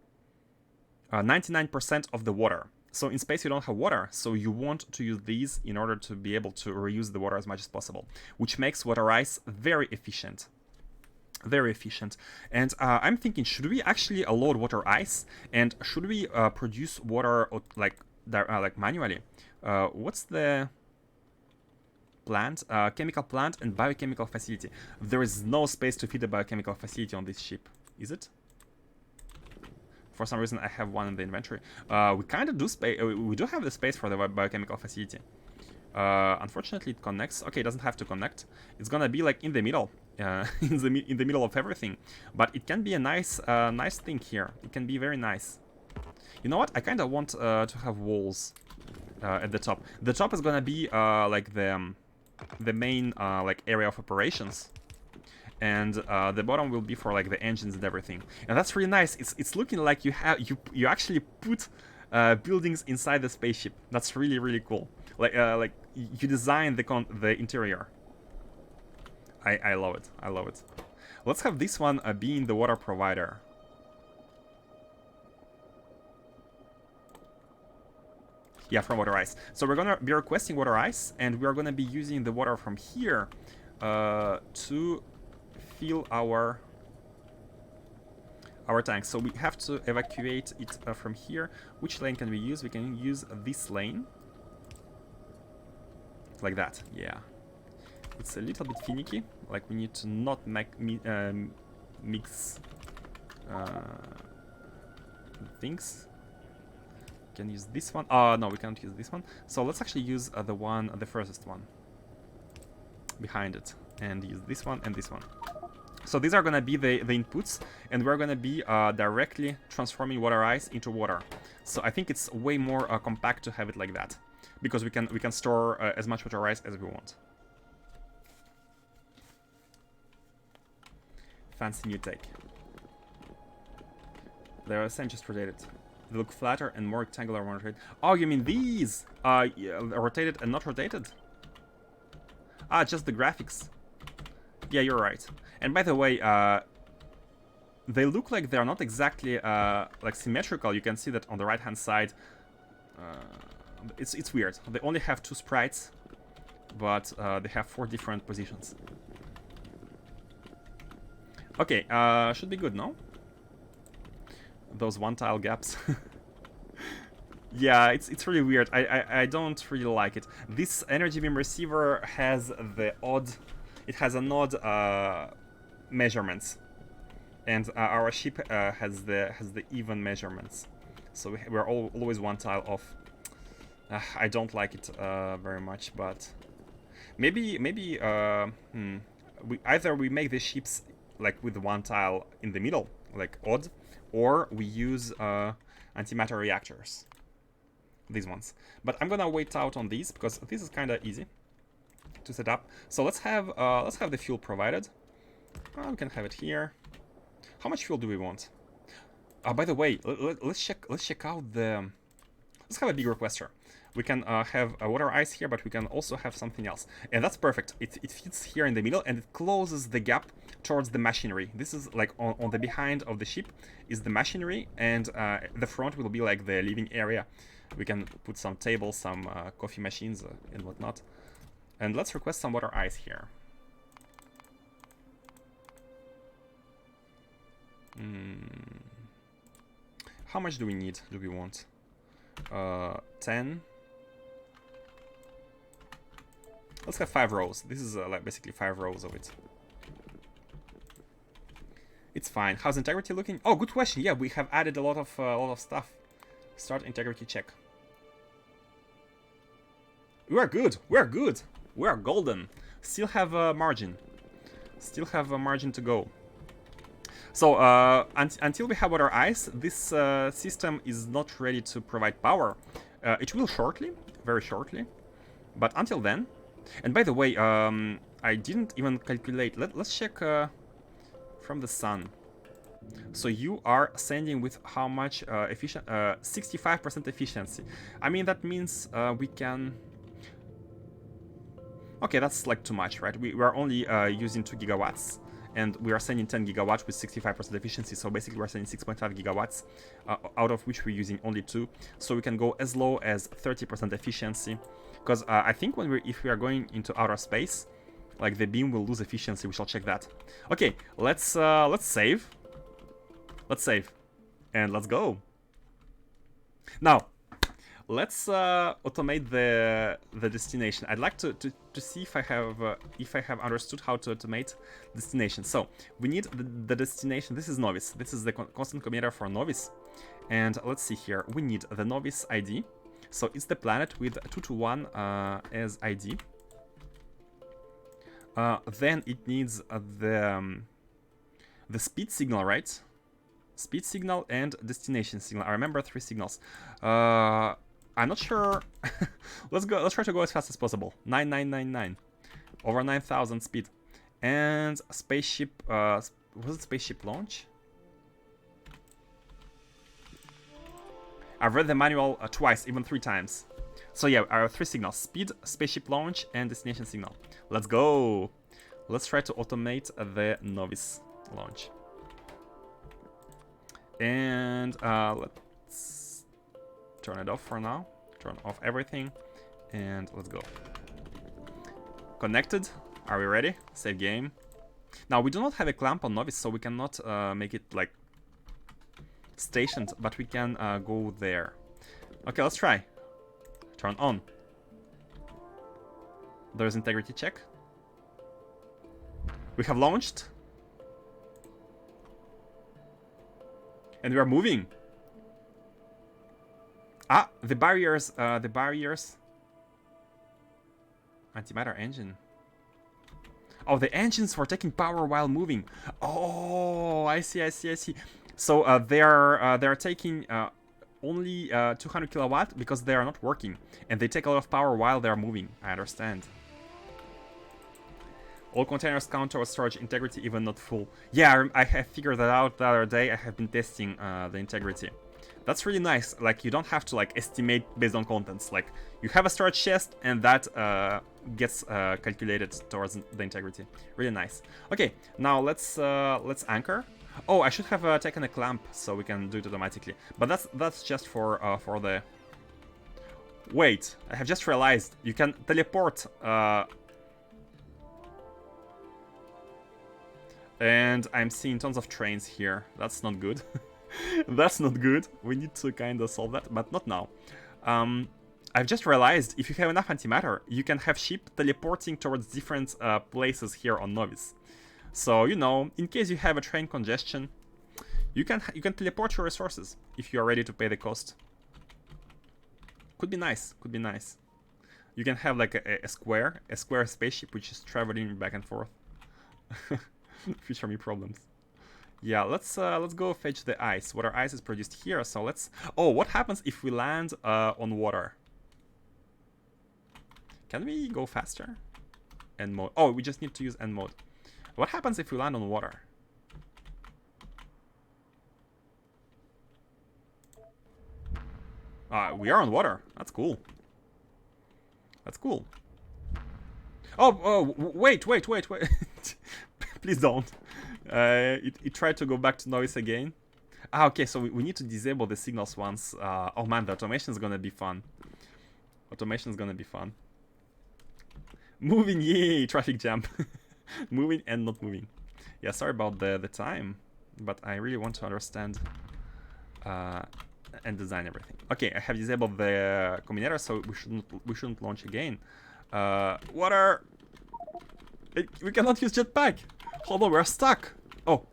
99% of the water. So in space you don't have water, so you want to use these in order to be able to reuse the water as much as possible, which makes water ice very efficient. Very efficient. And I'm thinking, should we actually load water ice, and should we produce water like manually? What's the plant? Chemical plant and biochemical facility. There is no space to feed a biochemical facility on this ship, is it? For some reason, I have one in the inventory. We kind of do space. We do have the space for the biochemical facility. Unfortunately, it connects. Okay, it doesn't have to connect. It's gonna be like in the middle, in the middle of everything. But it can be a nice, nice thing here. It can be very nice. You know what? I kind of want to have walls at the top. The top is gonna be like the main like area of operations. And the bottom will be for like the engines and everything, and that's really nice. It's looking like you actually put buildings inside the spaceship. That's really cool. Like you design the interior. I love it. I love it. Let's have this one being the water provider. Yeah, from water ice. So we're gonna be requesting water ice, and we're gonna be using the water from here to fill our tanks. So we have to evacuate it from here. Which lane can we use? We can use this lane. Like that, yeah. It's a little bit finicky. Like, we need to not mix things. We can use this one. No, we can't use this one. So let's actually use the furthest one behind it, and use this one and this one. So these are gonna be the inputs, and we're gonna be directly transforming water ice into water. So I think it's way more compact to have it like that, because we can store as much water ice as we want. Fancy new tech. They're the same, just rotated. They look flatter and more rectangular when rotated. Oh, you mean these? Yeah, rotated and not rotated? Ah, just the graphics. Yeah, you're right. And by the way, they look like they're not exactly like symmetrical. You can see that on the right-hand side. It's weird. They only have 2 sprites, but they have 4 different positions. Okay, should be good, no? Those one-tile gaps. Yeah, it's really weird. I don't really like it. This energy beam receiver has the odd. It has an odd measurements, and our ship has the even measurements. So we're always one tile off. I don't like it very much, but maybe either we make the ships like with one tile in the middle, like odd, or we use antimatter reactors. These ones. But I'm gonna wait out on these because this is kind of easy to set up. So let's have the fuel provided. We can have it here. How much fuel do we want? By the way, let's check out the. Let's have a big requester. We can have a water ice here, but we can also have something else, and that's perfect. It fits here in the middle, and it closes the gap towards the machinery. This is like on the behind of the ship is the machinery, and the front will be like the living area. We can put some tables, some coffee machines, and whatnot. And let's request some water ice here. How much do we need? Do we want 10? Let's have 5 rows. This is like basically 5 rows of it. It's fine. How's integrity looking? Oh, good question. Yeah, we have added a lot of stuff. Start integrity check. We are good. We are good. We are golden. Still have a margin. Still have a margin to go. So until we have water ice, this system is not ready to provide power. It will shortly, very shortly. But until then, and by the way, I didn't even calculate. Let's check from the sun. So you are sending with how much efficient? 65% efficiency. I mean, that means we can. Okay, that's like too much, right? We are only using 2 gigawatts, and we are sending 10 gigawatts with 65% efficiency. So basically, we're sending 6.5 gigawatts, out of which we're using only 2. So we can go as low as 30% efficiency, because I think if we are going into outer space, like the beam will lose efficiency. We shall check that. Okay, let's save. Let's save, and let's go. Now, let's automate the destination. I'd like to see if I have understood how to automate destination. So we need the destination. This is Novice. This is the constant commutator for Novice. And let's see here. We need the Novice ID. So it's the planet with 221 as ID. Then it needs the speed signal, right? Speed signal and destination signal. I remember 3 signals. I'm not sure. Let's try to go as fast as possible. 9999. Over 9,000 speed. And spaceship. Was it spaceship launch? I've read the manual twice, even 3 times. So yeah, our 3 signals: speed, spaceship launch, and destination signal. Let's go. Let's try to automate the Novice launch. And let's turn it off for now. Turn off everything, and let's go. Connected. Are we ready? Save game. Now we do not have a clamp on Novice, so we cannot make it like stationed, but we can go there. Okay, let's try. Turn on. There's integrity check. We have launched. And we are moving. Ah, the barriers, Antimatter engine. Oh, the engines were taking power while moving. Oh, I see. So they are taking only 200 kilowatt because they are not working, and they take a lot of power while they are moving. I understand. All containers count towards storage integrity, even not full. Yeah, I have figured that out the other day. I have been testing the integrity. That's really nice. Like, you don't have to like estimate based on contents. Like, you have a storage chest, and that gets calculated towards the integrity. Really nice. Okay, now let's anchor. Oh, I should have taken a clamp so we can do it automatically. But that's just for the. Wait, I have just realized you can teleport. And I'm seeing tons of trains here. That's not good. That's not good. We need to kind of solve that, but not now. I've just realized if you have enough antimatter, you can have ship teleporting towards different places here on Novice. So, you know, in case you have a train congestion, you can teleport your resources if you are ready to pay the cost. Could be nice. Could be nice. You can have like a square spaceship which is traveling back and forth. Future me problems. Yeah, let's go fetch the ice. Water ice is produced here, so let's. Oh, what happens if we land on water? Can we go faster? End mode. Oh, we just need to use end mode. What happens if we land on water? We are on water. That's cool. That's cool. Oh, wait. Please don't. It tried to go back to Novice again. Ah, okay, so we need to disable the signals once. Oh man, the automation is gonna be fun. Automation is gonna be fun. Moving, yay, traffic jam. Moving and not moving. Yeah, sorry about the time, but I really want to understand and design everything. Okay, I have disabled the combinator, so we shouldn't launch again. Water. We cannot use jetpack. Hold on, we're stuck. Oh.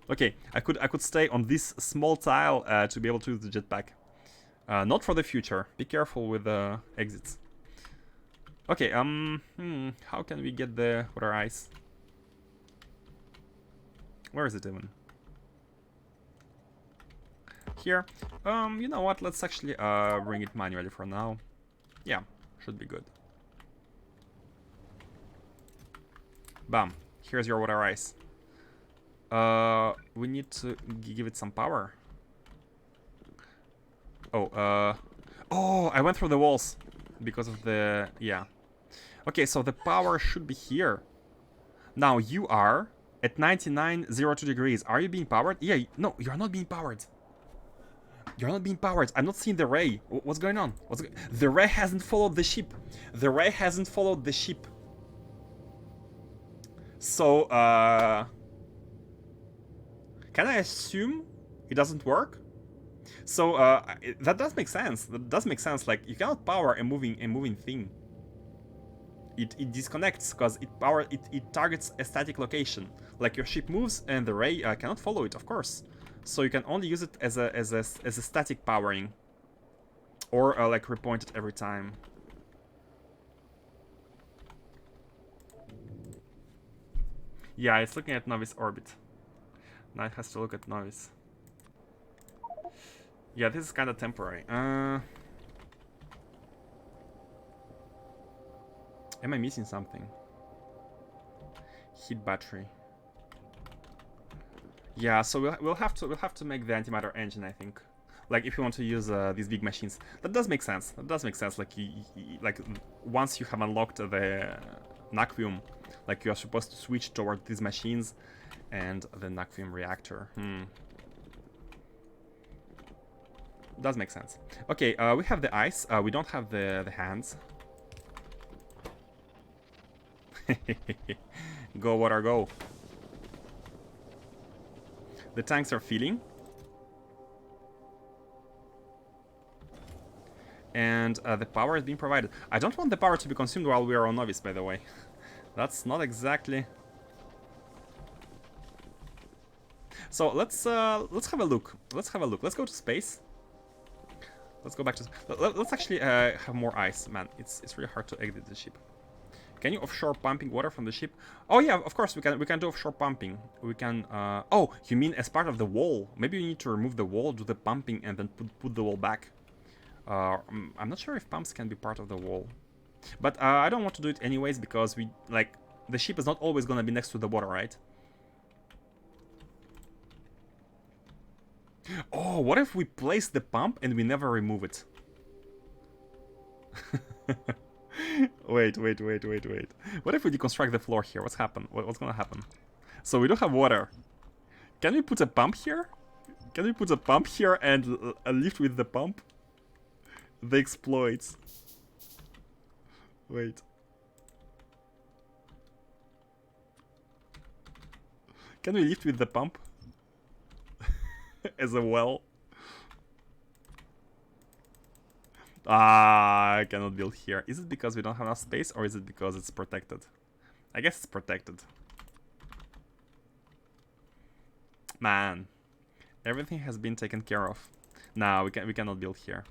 Okay, I could stay on this small tile to be able to use the jetpack. Not for the future. Be careful with the exits. Okay, how can we get the water ice? Where is it even? Here. You know what? Let's actually bring it manually for now. Yeah, should be good. Bam. Here's your water ice. We need to give it some power. Oh, oh, I went through the walls because of the, yeah. Okay, so the power should be here. Now you are at 9902 degrees. Are you being powered? Yeah, no, you're not being powered. You're not being powered. I'm not seeing the ray. What's going on? The ray hasn't followed the ship. The ray hasn't followed the ship. So, can I assume it doesn't work? So that does make sense. That does make sense. Like, you cannot power a moving thing. It disconnects because it targets a static location. Like, your ship moves and the ray cannot follow it, of course. So you can only use it as a static powering, or like repoint it every time. Yeah, it's looking at Novice orbit. Now it has to look at Novice. Yeah, this is kind of temporary. Am I missing something? Heat battery. Yeah, so we'll have to make the antimatter engine, I think. Like, if you want to use these big machines, that does make sense. That does make sense. Like, like once you have unlocked the Naquium, like, you are supposed to switch toward these machines and the Naquium reactor. Does make sense. Okay, we have the ice. We don't have the hands. Go, water, go. The tanks are filling. And the power is being provided. I don't want the power to be consumed while we are on Novice, by the way. That's not exactly... So let's have a look. Let's have a look. Let's go to space. Let's go back to... Let's actually have more ice. Man, it's really hard to exit the ship. Can you offshore pumping water from the ship? Oh yeah, of course we can do offshore pumping. We can oh, you mean as part of the wall? Maybe you need to remove the wall, do the pumping, and then put the wall back. I'm not sure if pumps can be part of the wall. But I don't want to do it anyways because we like the ship is not always gonna be next to the water, right? Oh, what if we place the pump and we never remove it? Wait. What if we deconstruct the floor here? What's gonna happen? So we don't have water. Can we put a pump here? Can we put a pump here and lift with the pump? The exploits. Wait. Can we lift with the pump? As a well? Ah, I cannot build here. Is it because we don't have enough space, or is it because it's protected? I guess it's protected. Man, everything has been taken care of. Nah, we cannot build here.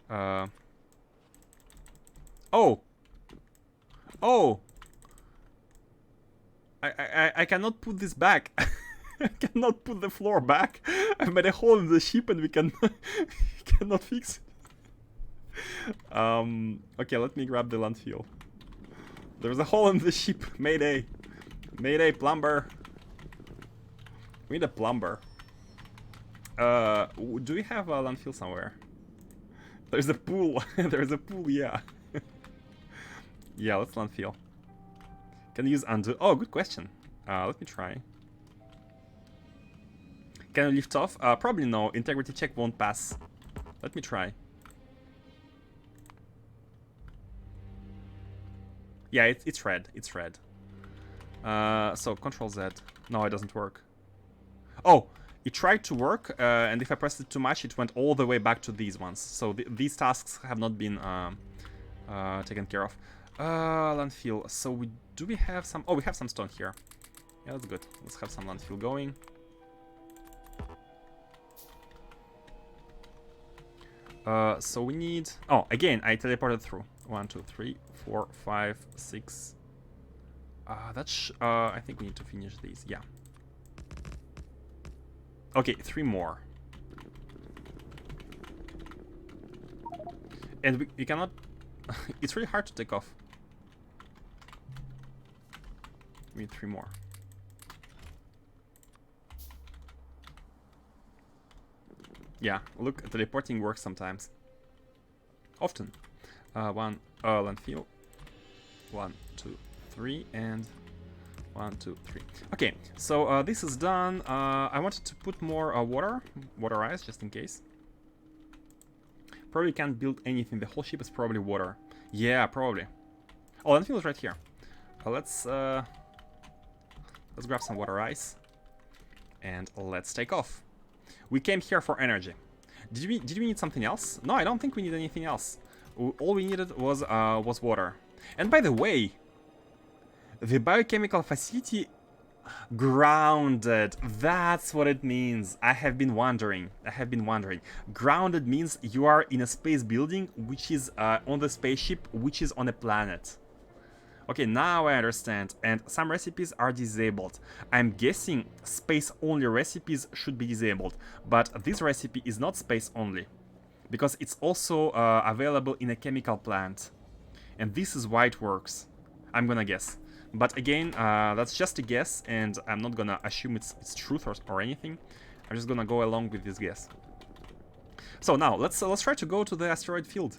Oh! Oh! I cannot put this back. I cannot put the floor back. I've made a hole in the ship and we cannot fix it. Okay, let me grab the landfill. There's a hole in the ship. Mayday. Mayday, plumber. We need a plumber. Do we have a landfill somewhere? There's a pool. There's a pool, yeah. Yeah, let's landfill. Can you use undo? Oh, good question. Let me try. Can I lift off? Probably no. Integrity check won't pass. Let me try. Yeah, it's red. It's red. So Control Z. No, it doesn't work. Oh, it tried to work, and if I pressed it too much, it went all the way back to these ones. So these tasks have not been taken care of. Landfill. So do we have some? Oh, we have some stone here. Yeah, that's good. Let's have some land fuel going. So we need... Oh, again, I teleported through. 1, 2, 3, 4, 5, 6. That's... I think we need to finish these. Yeah. Okay, 3 more. And we cannot... It's really hard to take off. We need 3 more. Yeah, look, teleporting works sometimes. Often. 1 landfill. 1, 2, 3, and 1, 2, 3. Okay, so this is done. I wanted to put more water ice, just in case. Probably can't build anything. The whole ship is probably water. Yeah, probably. Oh, landfill is right here. Let's grab some water ice, and let's take off. We came here for energy. Did we need something else? No, I don't think we need anything else. All we needed was water. And by the way, the biochemical facility grounded. That's what it means. I have been wondering. Grounded means you are in a space building which is on the spaceship, which is on a planet. Okay, now I understand. And some recipes are disabled. I'm guessing space-only recipes should be disabled. But this recipe is not space-only, because it's also available in a chemical plant. And this is why it works. I'm gonna guess. But again, that's just a guess, and I'm not gonna assume it's truth or anything. I'm just gonna go along with this guess. So now, let's try to go to the asteroid field.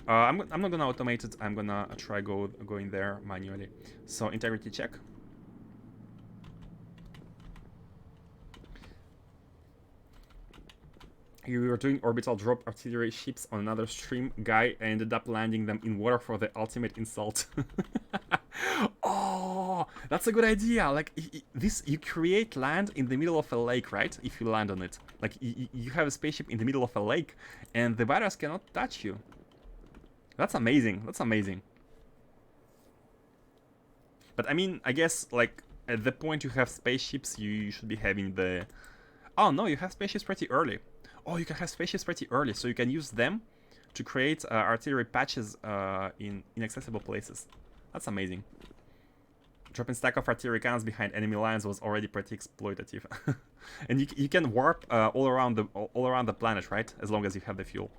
I'm not gonna automate it. I'm gonna try going there manually. So integrity check. You were doing orbital drop artillery ships on another stream. Guy ended up landing them in water for the ultimate insult. Oh, that's a good idea. Like this, you create land in the middle of a lake, right? If you land on it, like you have a spaceship in the middle of a lake, and the virus cannot touch you. That's amazing. That's amazing. But I mean, I guess like at the point you have spaceships, you should be having the... Oh no, you have spaceships pretty early. Oh, you can have spaceships pretty early, so you can use them to create artillery patches in inaccessible places. That's amazing. Dropping stack of artillery cannons behind enemy lines was already pretty exploitative. And you can warp all around the planet, right? As long as you have the fuel.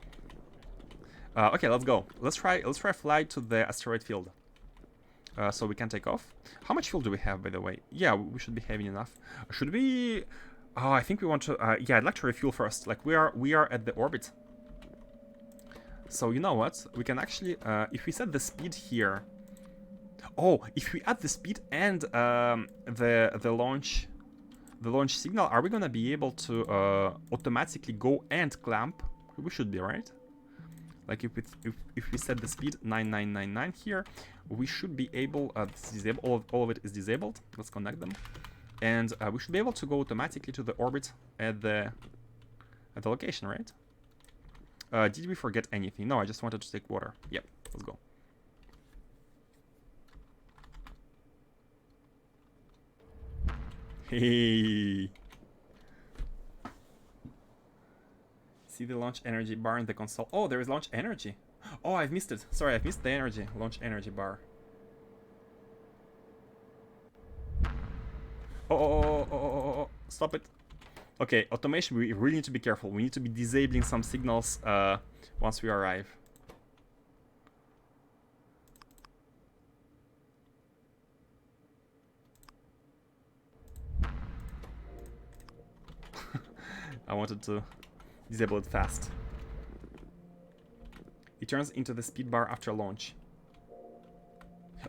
Okay, let's go. Let's try fly to the asteroid field. So we can take off. How much fuel do we have, by the way? Yeah, we should be having enough. Should we... Oh, I think we want to... yeah, I'd like to refuel first. Like, we are at the orbit. So, you know what? We can actually... if we set the speed here... Oh, if we add the speed and the launch signal, are we gonna be able to automatically go and clamp? We should be, right? Like if we set the speed 9999 here, we should be able all of it is disabled. Let's connect them, and we should be able to go automatically to the orbit at the location, right? Did we forget anything? No, I just wanted to take water. Yep, let's go. Hey. See the launch energy bar in the console. Oh, there is launch energy. Oh, I've missed it. Sorry, I've missed the energy. Launch energy bar. Oh. Stop it. Okay, automation, we really need to be careful. We need to be disabling some signals once we arrive. I wanted to disable it fast. It turns into the speed bar after launch.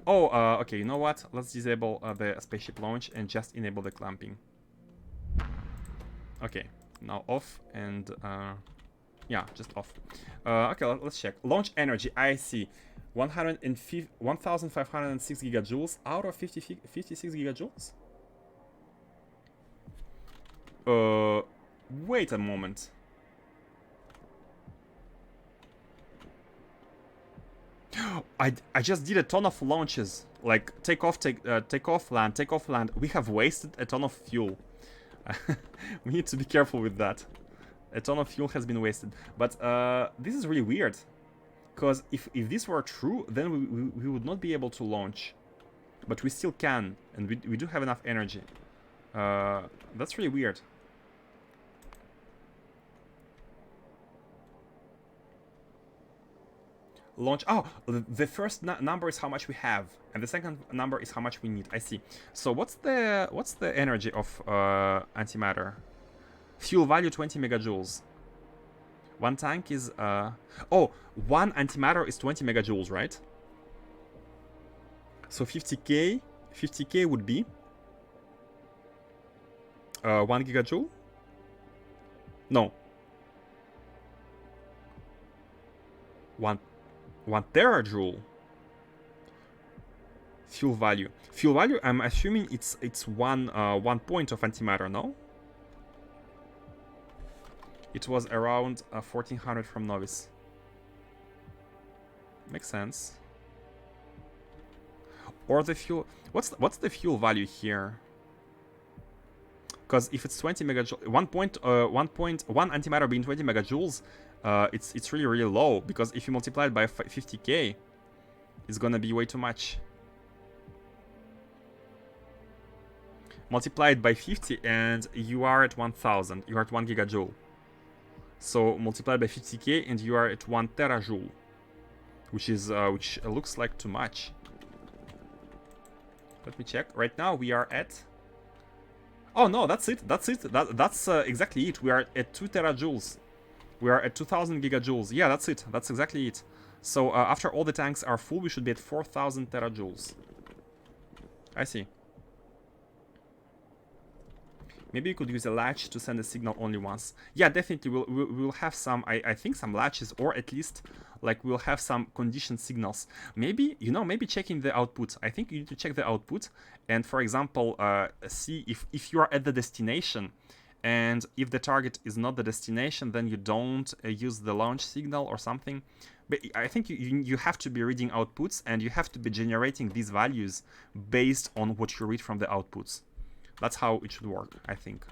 Oh, okay, you know what? Let's disable the spaceship launch and just enable the clamping. Okay, now off and... yeah, just off. Okay, let's check. Launch energy, I see. 1,506 gigajoules out of 56 gigajoules? Wait a moment. I just did a ton of launches, like take off, land, take off, land. We have wasted a ton of fuel. We need to be careful with that. A ton of fuel has been wasted. But this is really weird, because if this were true, then we would not be able to launch. But we still can, and we do have enough energy. That's really weird. Launch. Oh, the first number is how much we have, and the second number is how much we need. I see. So what's the energy of antimatter? Fuel value 20 megajoules. One tank is oh, one antimatter is 20 megajoules, right? So 50k would be 1 gigajoule. No. 1 terajoule. Fuel value. Fuel value. I'm assuming it's one point of antimatter. No. It was around 1400 from Novice. Makes sense. Or the fuel. What's the fuel value here? Because if it's 20 megajoules, 1 antimatter being 20 megajoules, it's really low. Because if you multiply it by 50k, it's gonna be way too much. Multiply it by 50, and you are at 1000. You are at 1 gigajoule. So multiply by 50k, and you are at 1 terajoule, which looks like too much. Let me check. Right now we are at. Oh no, that's it. That's exactly it. We are at 2 terajoules. We are at 2000 gigajoules. Yeah, that's it. That's exactly it. So after all the tanks are full, we should be at 4000 terajoules. I see. Maybe you could use a latch to send a signal only once. Yeah, definitely. We'll have some, I think, some latches, or at least, like, we'll have some conditioned signals. Maybe, maybe checking the output. I think you need to check the output. And, for example, see if you are at the destination. And if the target is not the destination, then you don't use the launch signal or something. But I think you have to be reading outputs, and you have to be generating these values based on what you read from the outputs. That's how it should work, I think.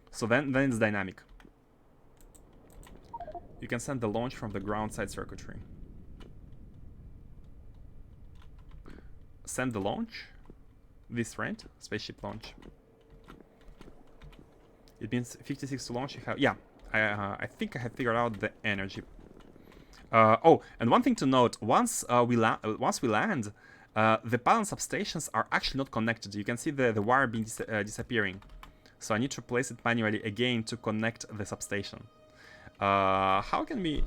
So then it's dynamic. You can send the launch from the ground side circuitry. Send the launch. This, right? Spaceship launch. It means 56 to launch. You have, yeah. I think I have figured out the energy. Oh, and one thing to note: once we land. The pylon substations are actually not connected. You can see the wire being disappearing. So I need to place it manually again to connect the substation. How can we...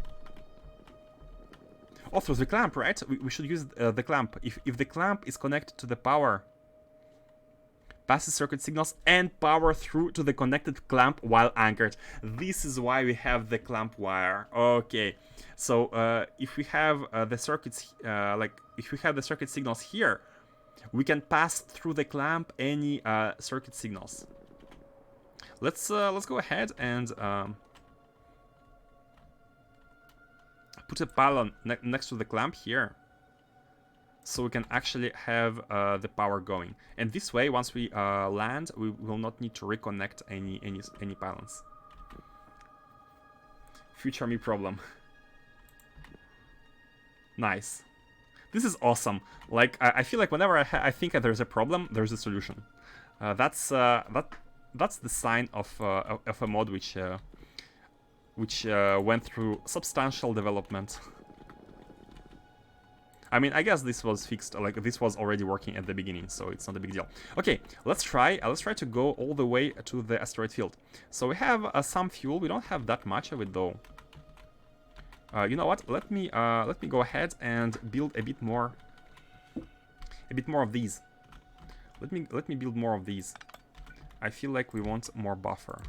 Oh, through the clamp, right? We should use the clamp. If the clamp is connected to the power, passes circuit signals and power through to the connected clamp while anchored. This is why we have the clamp wire. Okay. So if we have the circuits, if we have the circuit signals here, we can pass through the clamp any circuit signals. Let's go ahead and put a pylon next to the clamp here, so we can actually have the power going. And this way, once we land, we will not need to reconnect any pylons. Future me problem. Nice. This is awesome. Like, I feel like whenever I think there's a problem, there's a solution. That's the sign of a mod which went through substantial development. I mean, I guess this was fixed. Like, this was already working at the beginning, so it's not a big deal. Okay, let's try. Let's try to go all the way to the asteroid field. So we have some fuel. We don't have that much of it though. You know what? Let me go ahead and build a bit more of these. Let me build more of these. I feel like we want more buffer.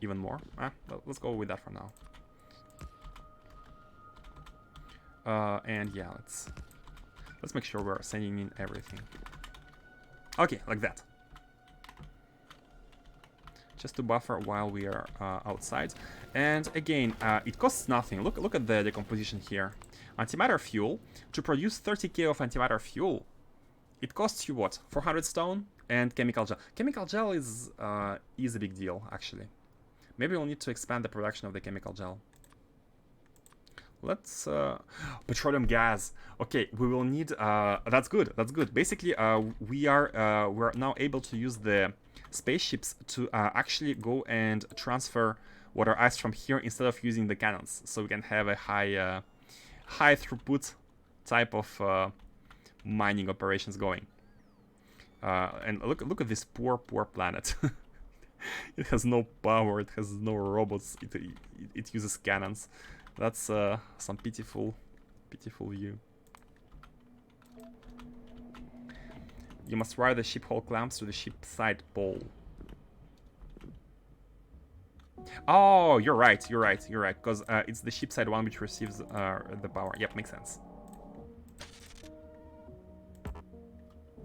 Even more? Let's go with that for now. And yeah, let's make sure we're sending in everything. Okay, like that. just to buffer while we are outside. And again, it costs nothing. Look at the decomposition here. Antimatter fuel. To produce 30k of antimatter fuel, it costs you what? 400 stone and chemical gel. Chemical gel is a big deal, actually. Maybe we'll need to expand the production of the chemical gel. Let's petroleum gas. Okay, we will need. That's good. That's good. Basically, we're now able to use the spaceships to actually go and transfer water ice from here instead of using the cannons. So we can have a high throughput type of mining operations going. And look at this poor planet. It has no power. It has no robots. It uses cannons. That's some pitiful view. You must wire the ship hull clamps to the ship side pole. Oh, you're right, because it's the ship side one which receives the power. Yep, makes sense.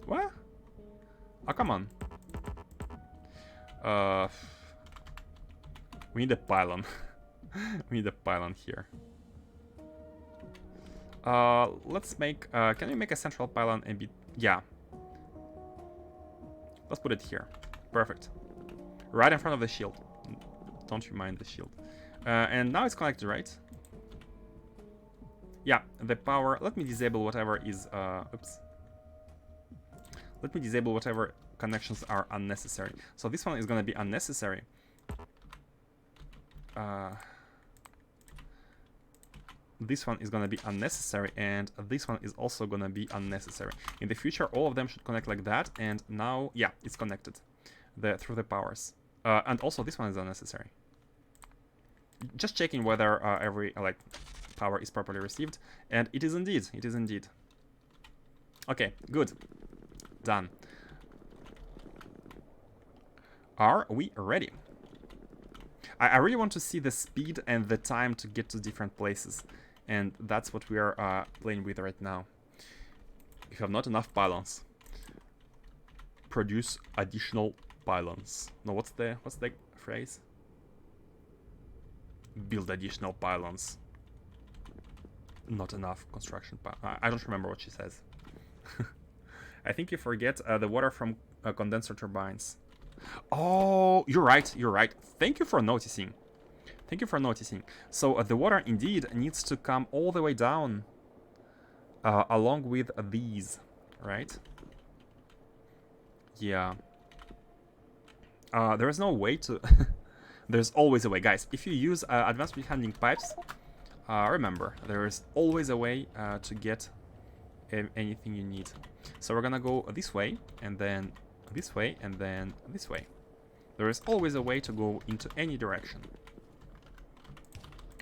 What? Oh, come on. We need a pylon. We need a pylon here. Let's make... can we make a central pylon and be... Yeah. Let's put it here. Perfect. Right in front of the shield. Don't you mind the shield. And now it's connected, right? Yeah, the power... Let me disable whatever is... oops. Let me disable whatever connections are unnecessary. So this one is going to be unnecessary. This one is going to be unnecessary, and this one is also going to be unnecessary. In the future, all of them should connect like that, and now, yeah, it's connected through the powers. And also, this one is unnecessary. Just checking whether every power is properly received, and it is indeed. It is indeed. Okay, good. Done. Are we ready? I really want to see the speed and the time to get to different places. And that's what we are playing with right now. You have not enough pylons. Produce additional pylons. No, what's the phrase? Build additional pylons. Not enough construction pylons. I don't remember what she says. I think you forget the water from condenser turbines. Oh, you're right. You're right. Thank you for noticing. Thank you for noticing. So the water indeed needs to come all the way down along with these, right? Yeah. There is no way to... There's always a way. Guys, if you use advanced handling pipes, remember, there is always a way to get anything you need. So we're gonna go this way, and then this way, and then this way. There is always a way to go into any direction.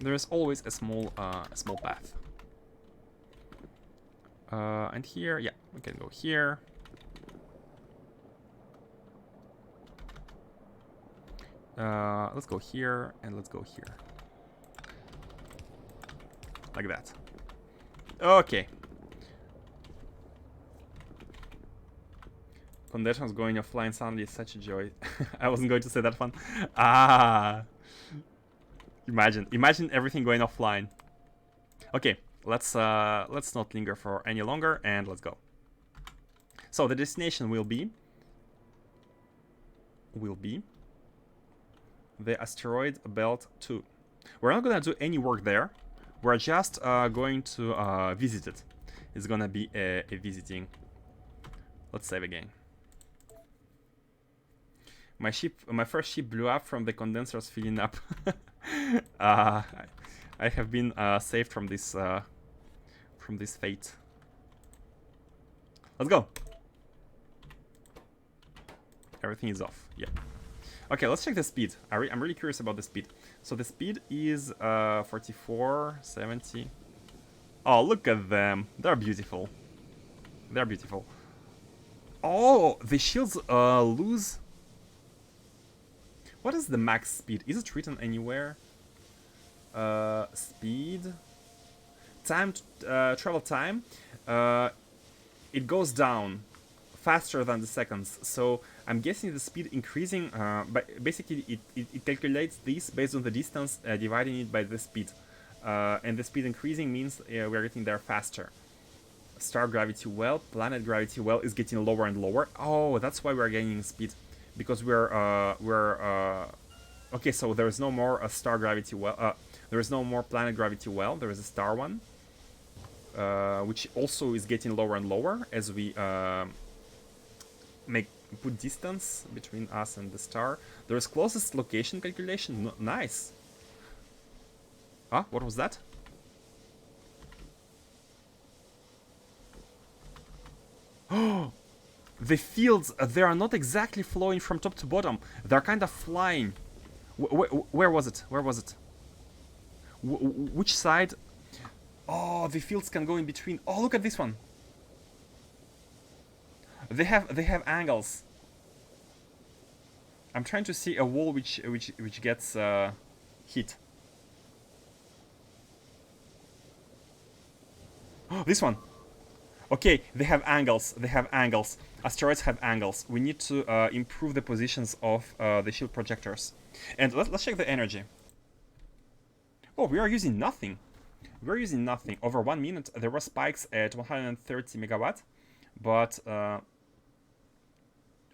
There is always a small path. And here, yeah, we can go here. Let's go here, and let's go here. Like that. Okay. Conditions going offline suddenly is such a joy. I wasn't going to say that one. Ah. Imagine everything going offline. Okay, let's not linger for any longer, and let's go. So the destination will be the Asteroid Belt 2. We're not gonna do any work there. We're just going to visit it. It's gonna be a visiting. Let's save again. My first ship blew up from the condensers filling up. I have been saved from this fate. Let's go. Everything is off. Yeah. Okay, let's check the speed. I'm really curious about the speed. So the speed is 44, 70. Oh, look at them. They're beautiful. They're beautiful. Oh, the shields lose. What is the max speed? Is it written anywhere? Speed. Time, travel time. It goes down faster than the seconds. So I'm guessing the speed increasing, but basically it calculates this based on the distance, dividing it by the speed. And the speed increasing means we're getting there faster. Star gravity well, planet gravity well is getting lower and lower. Oh, that's why we're gaining speed, because okay. So there is no more star gravity well. There is no more planet gravity well. There is a star one, which also is getting lower and lower as we put distance between us and the star. There is closest location calculation. Nice. Ah, what was that? Oh, the fields, they are not exactly flowing from top to bottom. They're kind of flying. Where was it? Where was it? Which side? Oh, the fields can go in between. Oh, look at this one. They have angles. I'm trying to see a wall which gets hit. Oh, this one. Okay, they have angles. They have angles. Asteroids have angles. We need to improve the positions of the shield projectors. And let's check the energy. Oh, we are using nothing. We're using nothing. Over 1 minute, there were spikes at 130 megawatt, but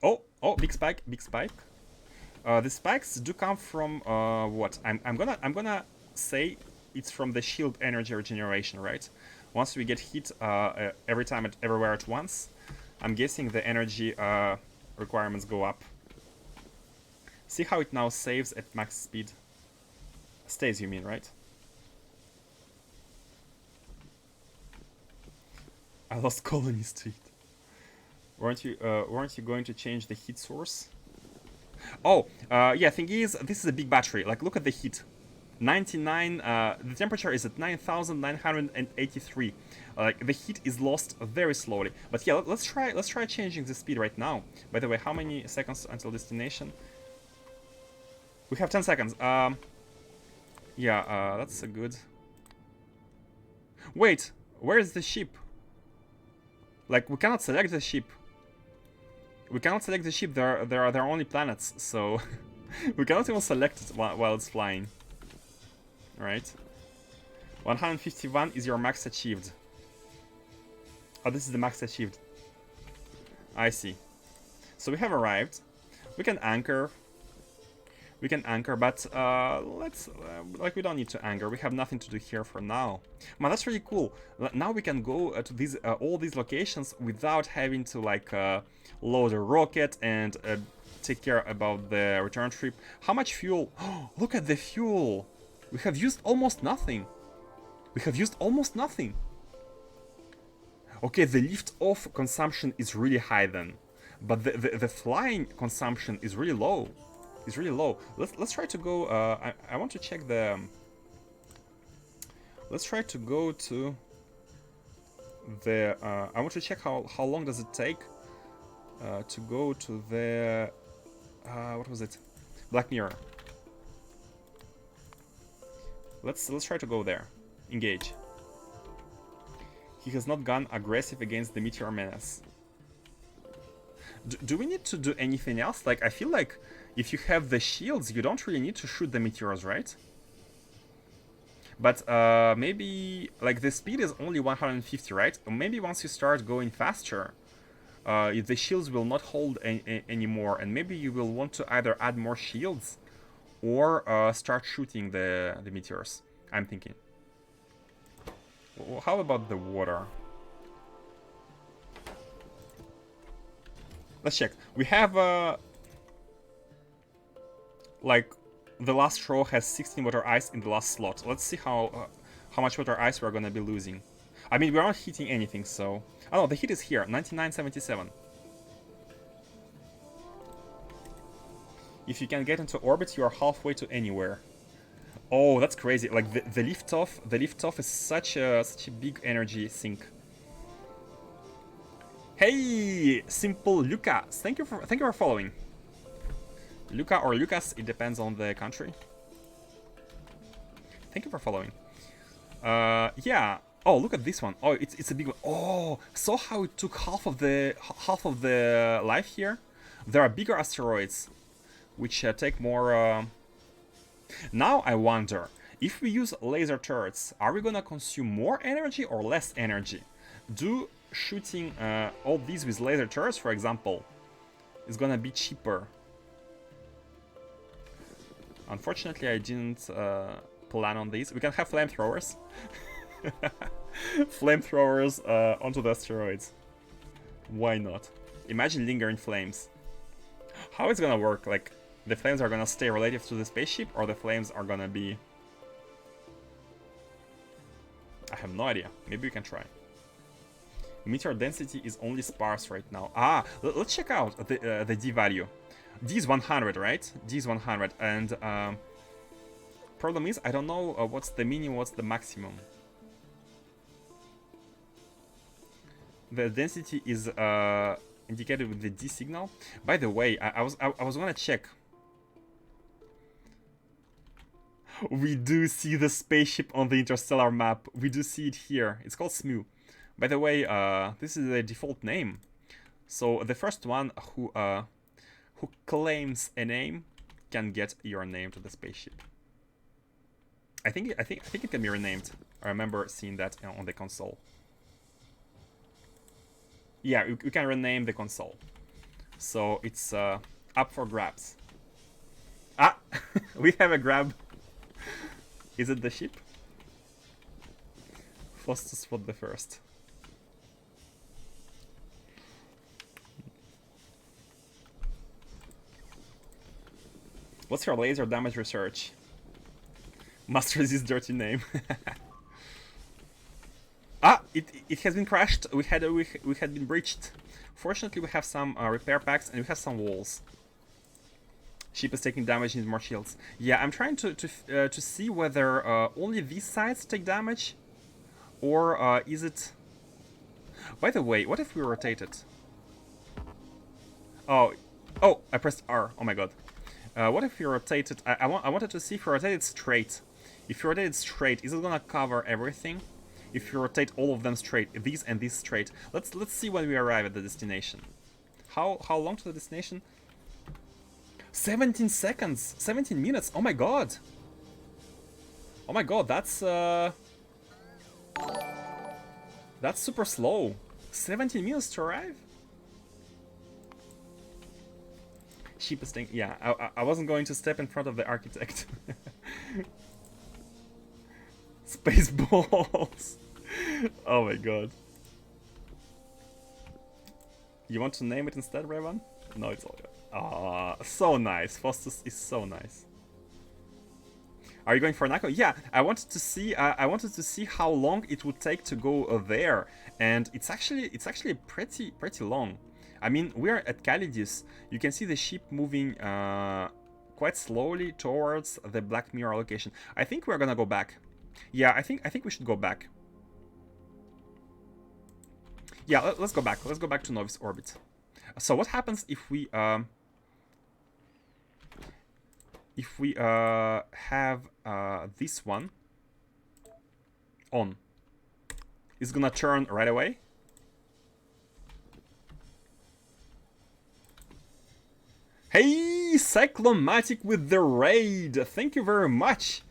oh, big spike, big spike. The spikes do come from what? I'm gonna say it's from the shield energy regeneration, right? Once we get hit every time everywhere at once, I'm guessing the energy requirements go up. See how it now saves at max speed? Stays, you mean, right? I lost colonies to it. Weren't you going to change the heat source? Oh, yeah, thing is, this is a big battery. Like, look at the heat. 99, the temperature is at 9,983. Like, the heat is lost very slowly. But yeah, let's try changing the speed right now. By the way, how many seconds until destination? We have 10 seconds. Yeah, that's a good. Wait, where is the ship? Like, we cannot select the ship. We cannot select the ship. There are only planets, so we cannot even select it while it's flying. Right? 151 is your max achieved. Oh, this is the max achieved. I see. So we have arrived. We can anchor. We can anchor, but let's like we don't need to anchor. We have nothing to do here for now. Man, that's really cool. Now we can go to these all these locations without having to like load a rocket and take care about the return trip. How much fuel? Oh, look at the fuel. We have used almost nothing. We have used almost nothing. Okay, the lift-off consumption is really high then, but the flying consumption is really low. It's really low. Let's try to go. I want to check the. Let's try to go to the. I want to check how long does it take to go to the. What was it? Black Mirror. Let's try to go there. Engage. He has not gone aggressive against the meteor menace. Do we need to do anything else? Like, I feel like if you have the shields, you don't really need to shoot the meteors, right? But maybe, like, the speed is only 150, right? Maybe once you start going faster, the shields will not hold anymore, and maybe you will want to either add more shields or start shooting the meteors, I'm thinking. How about the water? Let's check. We have, like, the last row has 16 water ice in the last slot. Let's see how much water ice we're gonna be losing. I mean, we're not hitting anything, so... Oh no, the hit is here, 99.77. If you can get into orbit, you are halfway to anywhere. Oh, that's crazy. Like, the lift-off is such a big energy sink. Hey, Simple Lucas, thank you for following. Luca or Lucas, it depends on the country. Thank you for following. Yeah, Oh, look at this one. Oh, it's a big one. Oh, so how it took half of the life here? There are bigger asteroids, which take more. Now I wonder, if we use laser turrets, are we gonna consume more energy or less energy? Do shooting all these with laser turrets, for example, is gonna be cheaper? Unfortunately, I didn't plan on these. We can have flamethrowers. Flamethrowers onto the asteroids. Why not? Imagine lingering flames. How it's gonna work? Like, the flames are gonna stay relative to the spaceship, or the flames are gonna be... I have no idea. Maybe we can try. Meteor density is only sparse right now. Ah, let's check out the D value. D is 100, right? D is 100, and problem is, I don't know what's the minimum, what's the maximum. The density is indicated with the D signal. By the way, I was gonna check. We do see the spaceship on the interstellar map. We do see it here. It's called SMU. By the way, this is the default name. So the first one who claims a name can get your name to the spaceship. I think it can be renamed. I remember seeing that on the console. Yeah, we can rename the console. So it's up for grabs. Ah, we have a grab. Is it the ship? First to spot the first. What's your laser damage research? Must resist dirty name. Ah, it has been crashed. We had been breached. Fortunately, we have some repair packs and we have some walls. Ship is taking damage, needs more shields. Yeah, I'm trying to see whether only these sides take damage, or is it... By the way, what if we rotate it? Oh, I pressed R. Oh my god. What if you rotate it? I wanted to see if you rotate it straight. If you rotate it straight, is it gonna cover everything? If you rotate all of them straight, these and these straight. Let's see when we arrive at the destination. How long to the destination? 17 seconds, 17 minutes. Oh my god. Oh my god, that's super slow. 17 minutes to arrive. Cheapest thing. Yeah, I wasn't going to step in front of the architect. Spaceballs. Oh my god. You want to name it instead, Revan? No, it's all good. Ah, so nice. Faustus is so nice. Are you going for Nako? Yeah, I wanted to see how long it would take to go there, and it's actually pretty long. I mean, we're at Calidus. You can see the ship moving quite slowly towards the Black Mirror location. I think we're gonna go back. Yeah, I think we should go back. Yeah, let's go back. Let's go back to Novice orbit. So what happens if we have this one on? It's gonna turn right away. Hey, Cyclomatic with the raid. Thank you very much.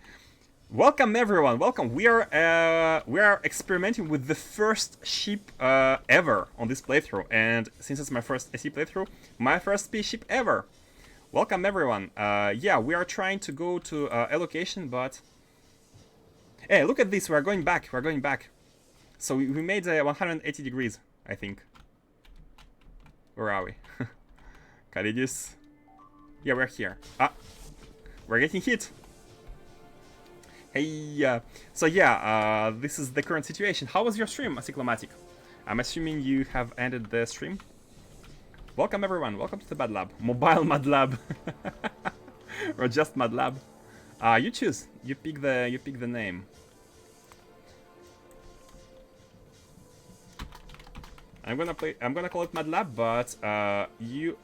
Welcome everyone. Welcome. We are experimenting with the first ship ever on this playthrough, and since it's my first SE playthrough, my first spaceship ever. Welcome everyone. Yeah, we are trying to go to a location, but hey, look at this. We're going back. We're going back. So we made 180 degrees, I think. Where are we? Calidus. Yeah, we're here. Ah, we're getting hit. Hey, so yeah, this is the current situation. How was your stream, Cyclomatic? I'm assuming you have ended the stream. Welcome everyone, welcome to the Bad Lab. Mobile Mad Lab. Or just Mad Lab. You choose. You pick the name. I'm gonna call it Mad Lab, but you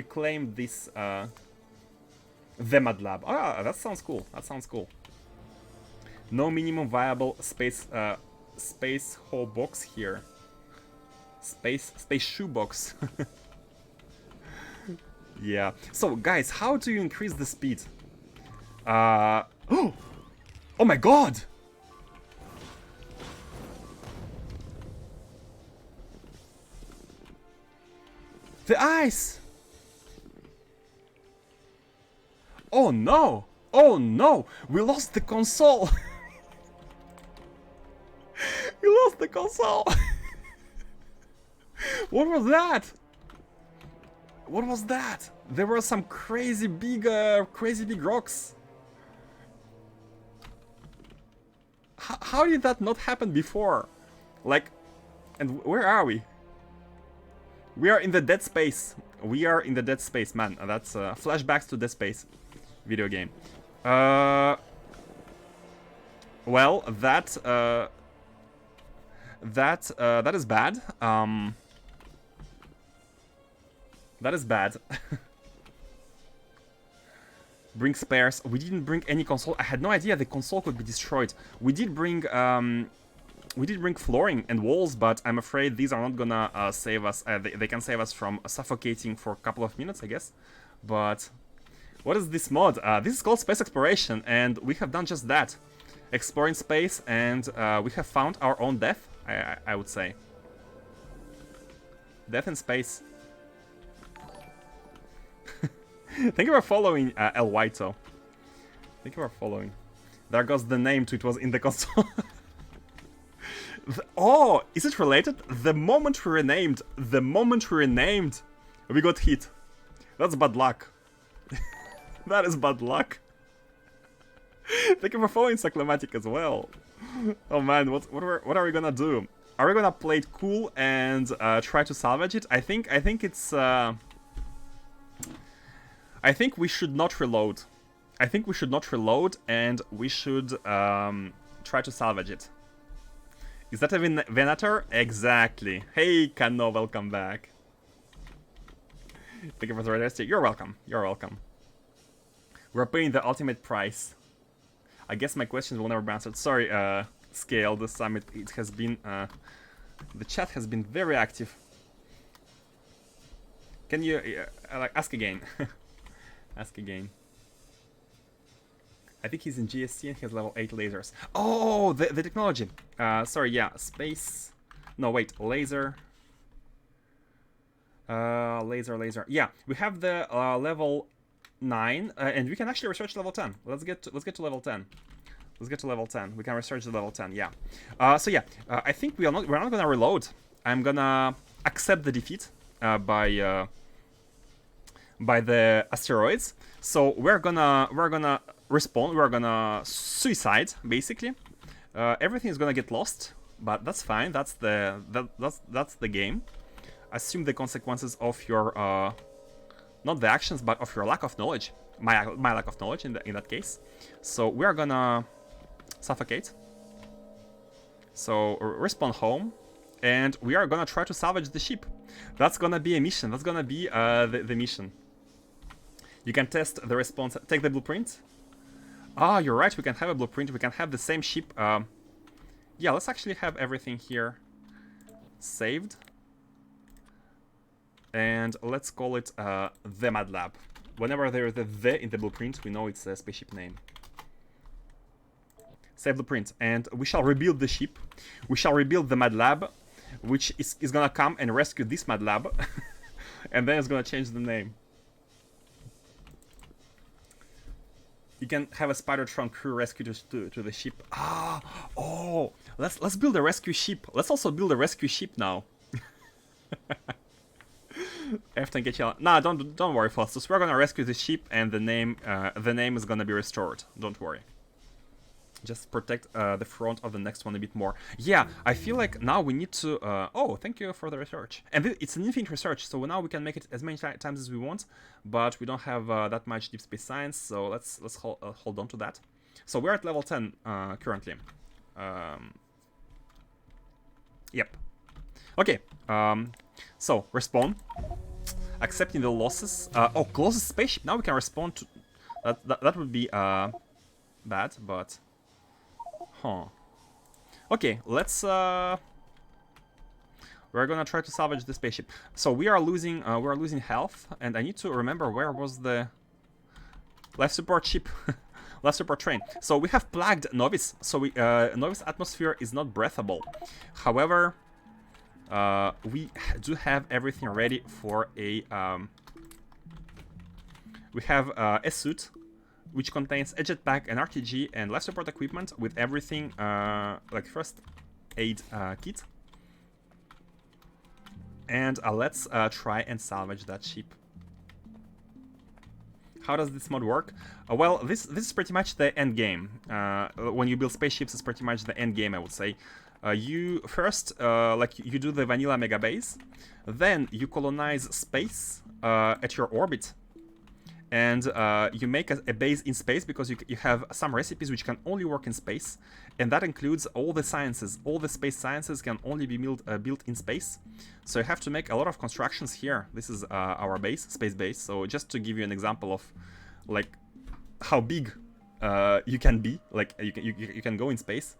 claim this the Mad Lab. Ah, that sounds cool. That sounds cool. No minimum viable space whole box here. Space shoebox. Yeah. So guys, how do you increase the speed? Oh my god! The ice! Oh no! Oh no! We lost the console! We lost the console! What was that? What was that? There were some crazy big rocks. How did that not happen before? Like, and where are we? We are in the dead space. We are in the dead space, man. That's flashbacks to Dead Space video game. Well, that is bad. That is bad. Bring spares. We didn't bring any console. I had no idea the console could be destroyed. We did bring flooring and walls, but I'm afraid these are not gonna save us. They can save us from suffocating for a couple of minutes, I guess. But what is this mod? This is called Space Exploration, and we have done just that. Exploring space, and we have found our own death, I would say. Death in space. Thank you for following, El Whito. Thank you for following. There goes the name to it was in the console. Oh, is it related? The moment we renamed, we got hit. That's bad luck. That is bad luck. Thank you for following Cyclomatic as well. Oh man, what are we gonna do? Are we gonna play it cool and try to salvage it? I think it's I think we should not reload. I think we should not reload, and we should try to salvage it. Is that a Venator? Exactly. Hey, Kano, welcome back. Thank you for the register. You're welcome. You're welcome. We're paying the ultimate price. I guess my questions will never be answered. Sorry, Scale, the summit. It has been... the chat has been very active. Can you... like, ask again. Ask again. I think he's in GSC and he has level 8 lasers. Oh, the technology. Sorry, yeah, space. No, wait, laser. Laser. Yeah, we have the level 9, and we can actually research level 10. Let's get to level 10. Let's get to level 10. We can research the level 10. Yeah. So yeah, I think we're not gonna reload. I'm gonna accept the defeat by the asteroids. So we're gonna respawn. We're gonna suicide basically. Everything is gonna get lost, but that's fine. That's the game. Assume the consequences of your not the actions, but of your lack of knowledge. My lack of knowledge in that case. So we're gonna suffocate. So respawn home, and we are gonna try to salvage the ship. That's gonna be a mission. That's gonna be the mission. You can test the response. Take the blueprint. Ah, you're right. We can have a blueprint. We can have the same ship. Yeah, let's actually have everything here saved. And let's call it the Mad Lab. Whenever there's the in the blueprint, we know it's a spaceship name. Save blueprint. And we shall rebuild the ship. We shall rebuild the Mad Lab, which is gonna come and rescue this Mad Lab. And then it's gonna change the name. You can have a Spider-Tron crew rescue to the ship. Ah, oh, let's build a rescue ship. Let's also build a rescue ship now. F10 Nah, don't worry, Faustus. We're gonna rescue the ship, and the name is gonna be restored. Don't worry. Just protect the front of the next one a bit more. Yeah, I feel like now we need to... oh, thank you for the research. And it's an infinite research, so now we can make it as many times as we want, but we don't have that much deep space science, so let's hold on to that. So we're at level 10 currently. Yep. Okay, so respawn. Accepting the losses. Oh, closest spaceship. Now we can respond to... That would be bad, but... Huh. Okay, let's we're gonna try to salvage the spaceship. So we are losing health, and I need to remember where was the life support ship, life support train. So we have plagued Novice. So Novice atmosphere is not breathable. However, we do have everything ready for a. We have a suit, which contains a jetpack, an RTG, and life support equipment with everything like first aid kit. And let's try and salvage that ship. How does this mod work? Well, this is pretty much the end game. When you build spaceships, it's pretty much the end game, I would say. You first, like, you do the vanilla mega base, then you colonize space at your orbit, and you make a base in space because you have some recipes which can only work in space, and that includes all the sciences. All the space sciences can only be built in space, so you have to make a lot of constructions here. This is our base, space base. So just to give you an example of like how big you can be, like you can go in space.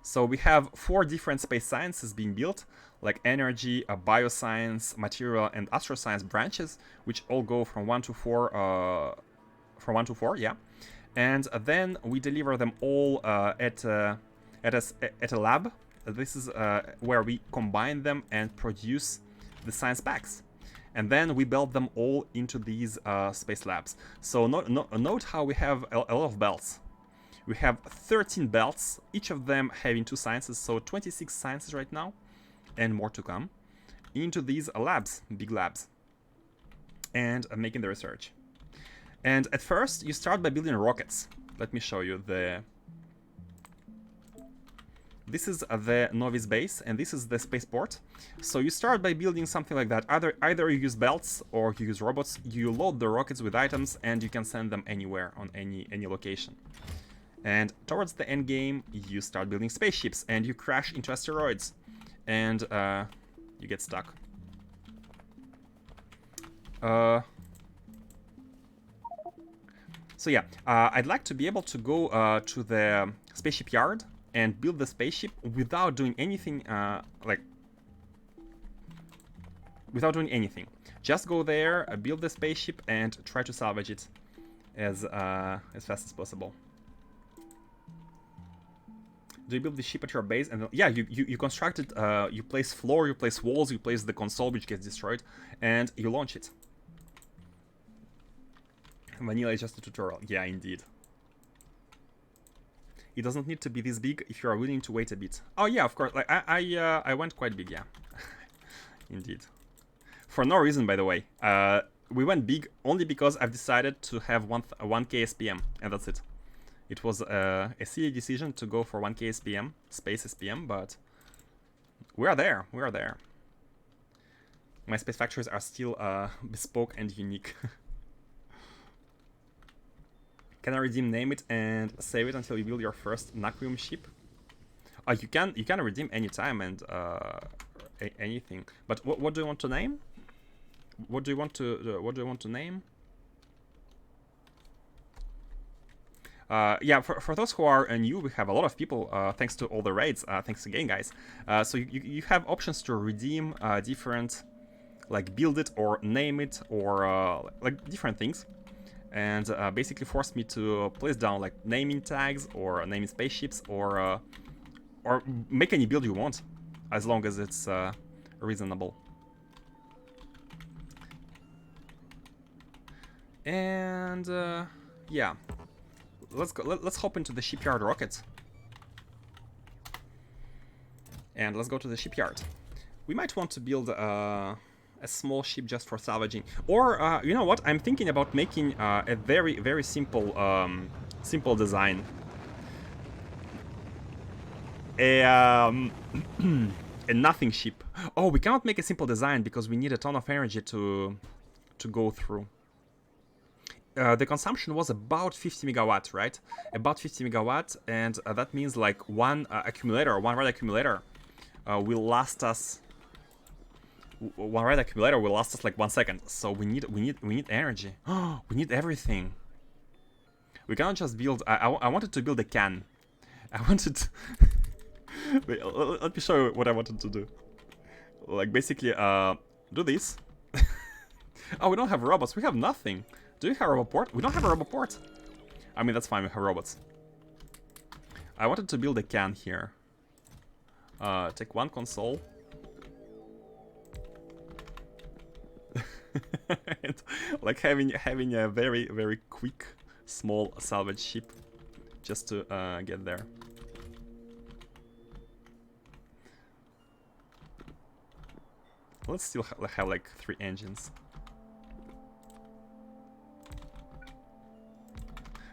So we have 4 different space sciences being built, like energy, bioscience, material, and astroscience branches, which all go from 1 to 4. From 1 to 4, yeah. And then we deliver them all at a lab. This is where we combine them and produce the science packs. And then we build them all into these space labs. So note how we have a lot of belts. We have 13 belts, each of them having 2 sciences, so 26 sciences right now, and more to come, into these labs, big labs, and making the research. And at first, you start by building rockets. Let me show you the... This is the Novice base, and this is the spaceport. So you start by building something like that. Either you use belts or you use robots. You load the rockets with items, and you can send them anywhere on any location. And towards the end game, you start building spaceships, and you crash into asteroids, and you get stuck. So yeah, I'd like to be able to go to the spaceship yard and build the spaceship without doing anything, without doing anything. Just go there, build the spaceship, and try to salvage it as fast as possible. Do you build the ship at your base? And yeah, you construct it, you place floor, you place walls, you place the console which gets destroyed, and you launch it. Vanilla is just a tutorial. Yeah, indeed. It doesn't need to be this big if you are willing to wait a bit. Oh yeah, of course. Like I went quite big, yeah. Indeed. For no reason, by the way. We went big only because I've decided to have 1k SPM, and that's it. It was a silly decision to go for 1k SPM, space SPM, but we are there. We are there. My space factories are still bespoke and unique. Can I redeem, name it, and save it until you build your first Naquium ship? You can redeem anytime and anything. But what do you want to name? What do you want to name? Yeah, for those who are new, we have a lot of people, thanks to all the raids. Thanks again, guys. So you have options to redeem different, like build it or name it or like different things. And basically forced me to place down like naming tags or naming spaceships or make any build you want, as long as it's reasonable. And yeah, let's hop into the shipyard rocket. And let's go to the shipyard. We might want to build a small ship just for salvaging, or you know what? I'm thinking about making a very simple design. A nothing ship. Oh, we cannot make a simple design because we need a ton of energy to go through. The consumption was about 50 megawatt, right? About 50 megawatt, and that means like one accumulator, one rad accumulator will last us. One rad accumulator will last us like 1 second. So we need energy. We need everything. We cannot just build. I wanted to build a can. I wanted. Wait, let me show you what I wanted to do. Like, basically, do this. Oh, we don't have robots. We have nothing. Do we have a robot port? We don't have a robot port. I mean, that's fine. We have robots. I wanted to build a can here. Take one console. And, like having a very quick small salvage ship just to get there. Let's still have like 3 engines.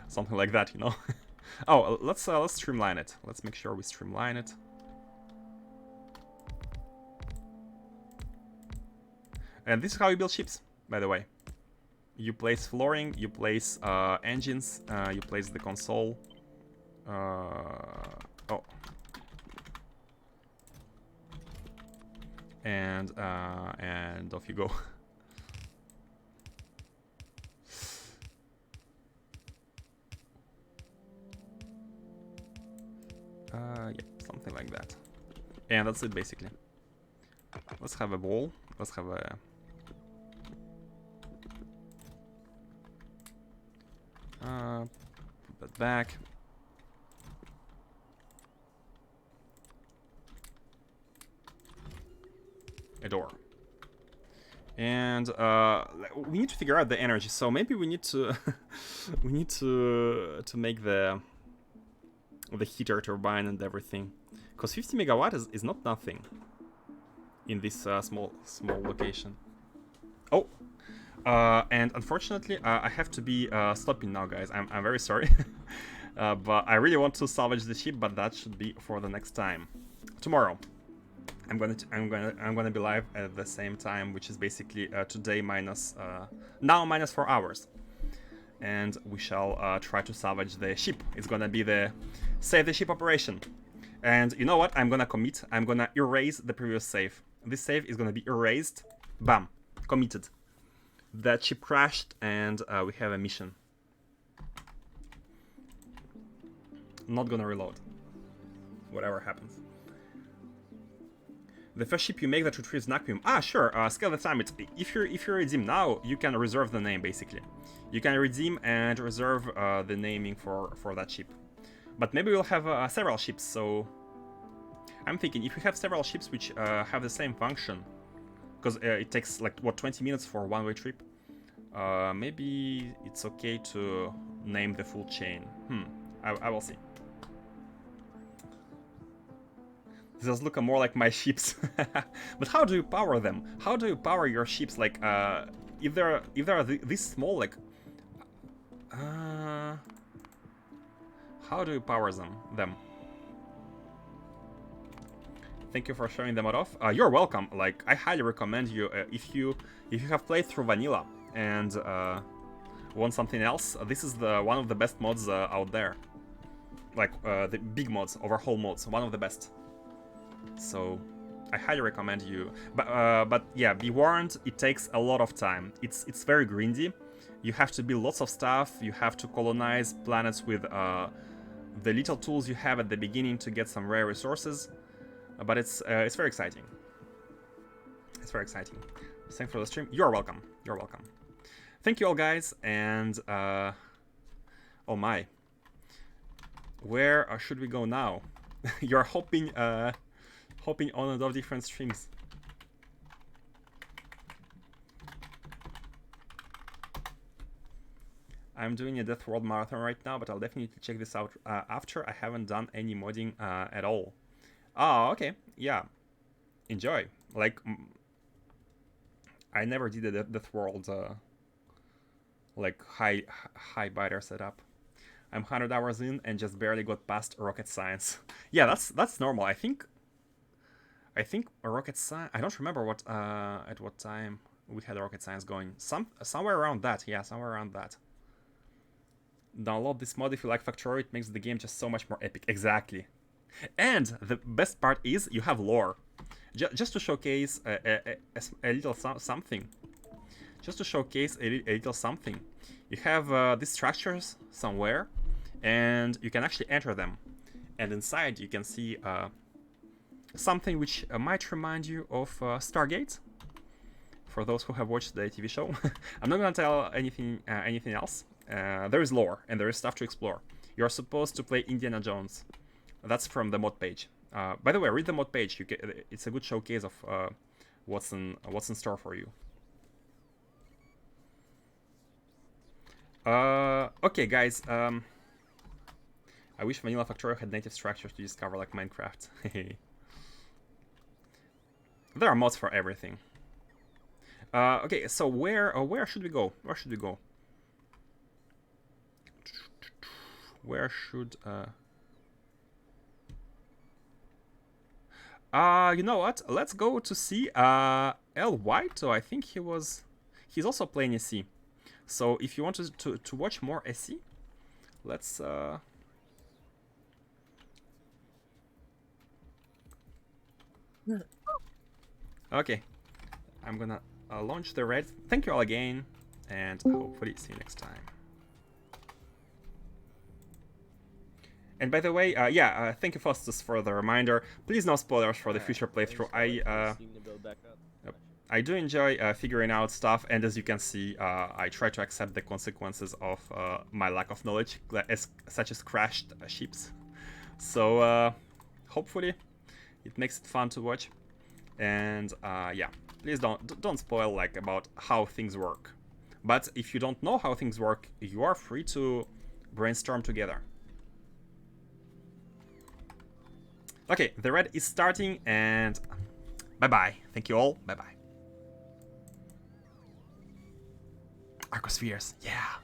Something like that, you know. Oh, let's streamline it. Let's make sure we streamline it. And this is how you build ships, by the way. You place flooring, you place engines, you place the console. Oh. And off you go. Yeah, something like that. And that's it, basically. Let's have a wall. Let's have a... put that back. A door. And we need to figure out the energy. So maybe we need to we need to make the heater turbine and everything, because 50 megawatt is not nothing in this small location. Oh, and unfortunately I have to be stopping now, guys. I'm very sorry. But I really want to salvage the ship, but that should be for the next time. Tomorrow I'm gonna be live at the same time, which is basically today minus now minus 4 hours. And we shall try to salvage the ship. It's gonna be the save the ship operation. And you know what? I'm gonna commit. I'm gonna erase the previous save. This save is gonna be erased. Bam. Committed. That ship crashed, and we have a mission. Not gonna reload. Whatever happens. The first ship you make that retrieves Naquium. Ah, sure. Scale the time. It's if you redeem now, you can reserve the name basically. You can redeem and reserve the naming for that ship. But maybe we'll have several ships. So I'm thinking if we have several ships which have the same function, because it takes like what 20 minutes for a one-way trip. Maybe it's okay to name the full chain. I will see. This does look more like my ships. But how do you power them? How do you power your ships? Like, if they're this small, like, how do you power them? Thank you for showing them off. You're welcome. Like, I highly recommend you if you have played through vanilla and want something else. This is one of the best mods out there. Like the big mods, overhaul mods, one of the best. So I highly recommend you. But yeah, be warned, it takes a lot of time. It's very grindy. You have to build lots of stuff. You have to colonize planets with the little tools you have at the beginning to get some rare resources. But it's very exciting. It's very exciting. Thanks for the stream. You're welcome. You're welcome. Thank you all, guys. And oh my, where should we go now? You're hopping on a lot of different streams. I'm doing a Death World marathon right now, but I'll definitely check this out after. I haven't done any modding at all. Oh, okay. Yeah. Enjoy. Like, I never did a Death World like high biter setup. I'm 100 hours in and just barely got past rocket science. Yeah, that's normal. I think a rocket science. I don't remember what at what time we had rocket science going. Somewhere around that. Yeah, somewhere around that. Download this mod if you like Factorio. It makes the game just so much more epic. Exactly. And the best part is you have lore. Just to showcase a little something. Just to showcase a little something. You have these structures somewhere, and you can actually enter them. And inside you can see something which might remind you of Stargate. For those who have watched the TV show, I'm not gonna tell anything else. There is lore and there is stuff to explore. You're supposed to play Indiana Jones. That's from the mod page. By the way, read the mod page. It's a good showcase of what's in store for you. Okay, guys. I wish Vanilla Factorio had native structures to discover like Minecraft. There are mods for everything. Okay, so where should we go? Where should we go? Where should you know what? Let's go to see L White. So I think he's also playing SC. So if you want to watch more SC, let's okay. I'm gonna launch the raid. Thank you all again, and hopefully see you next time. And by the way, thank you, Faustus, for the reminder. Please no spoilers for the future playthrough. I do enjoy figuring out stuff, and as you can see, I try to accept the consequences of my lack of knowledge, such as crashed ships. So hopefully, it makes it fun to watch. And yeah, please don't spoil like about how things work. But if you don't know how things work, you are free to brainstorm together. Okay, the raid is starting, and bye-bye. Thank you all. Bye-bye. Arcospheres, yeah.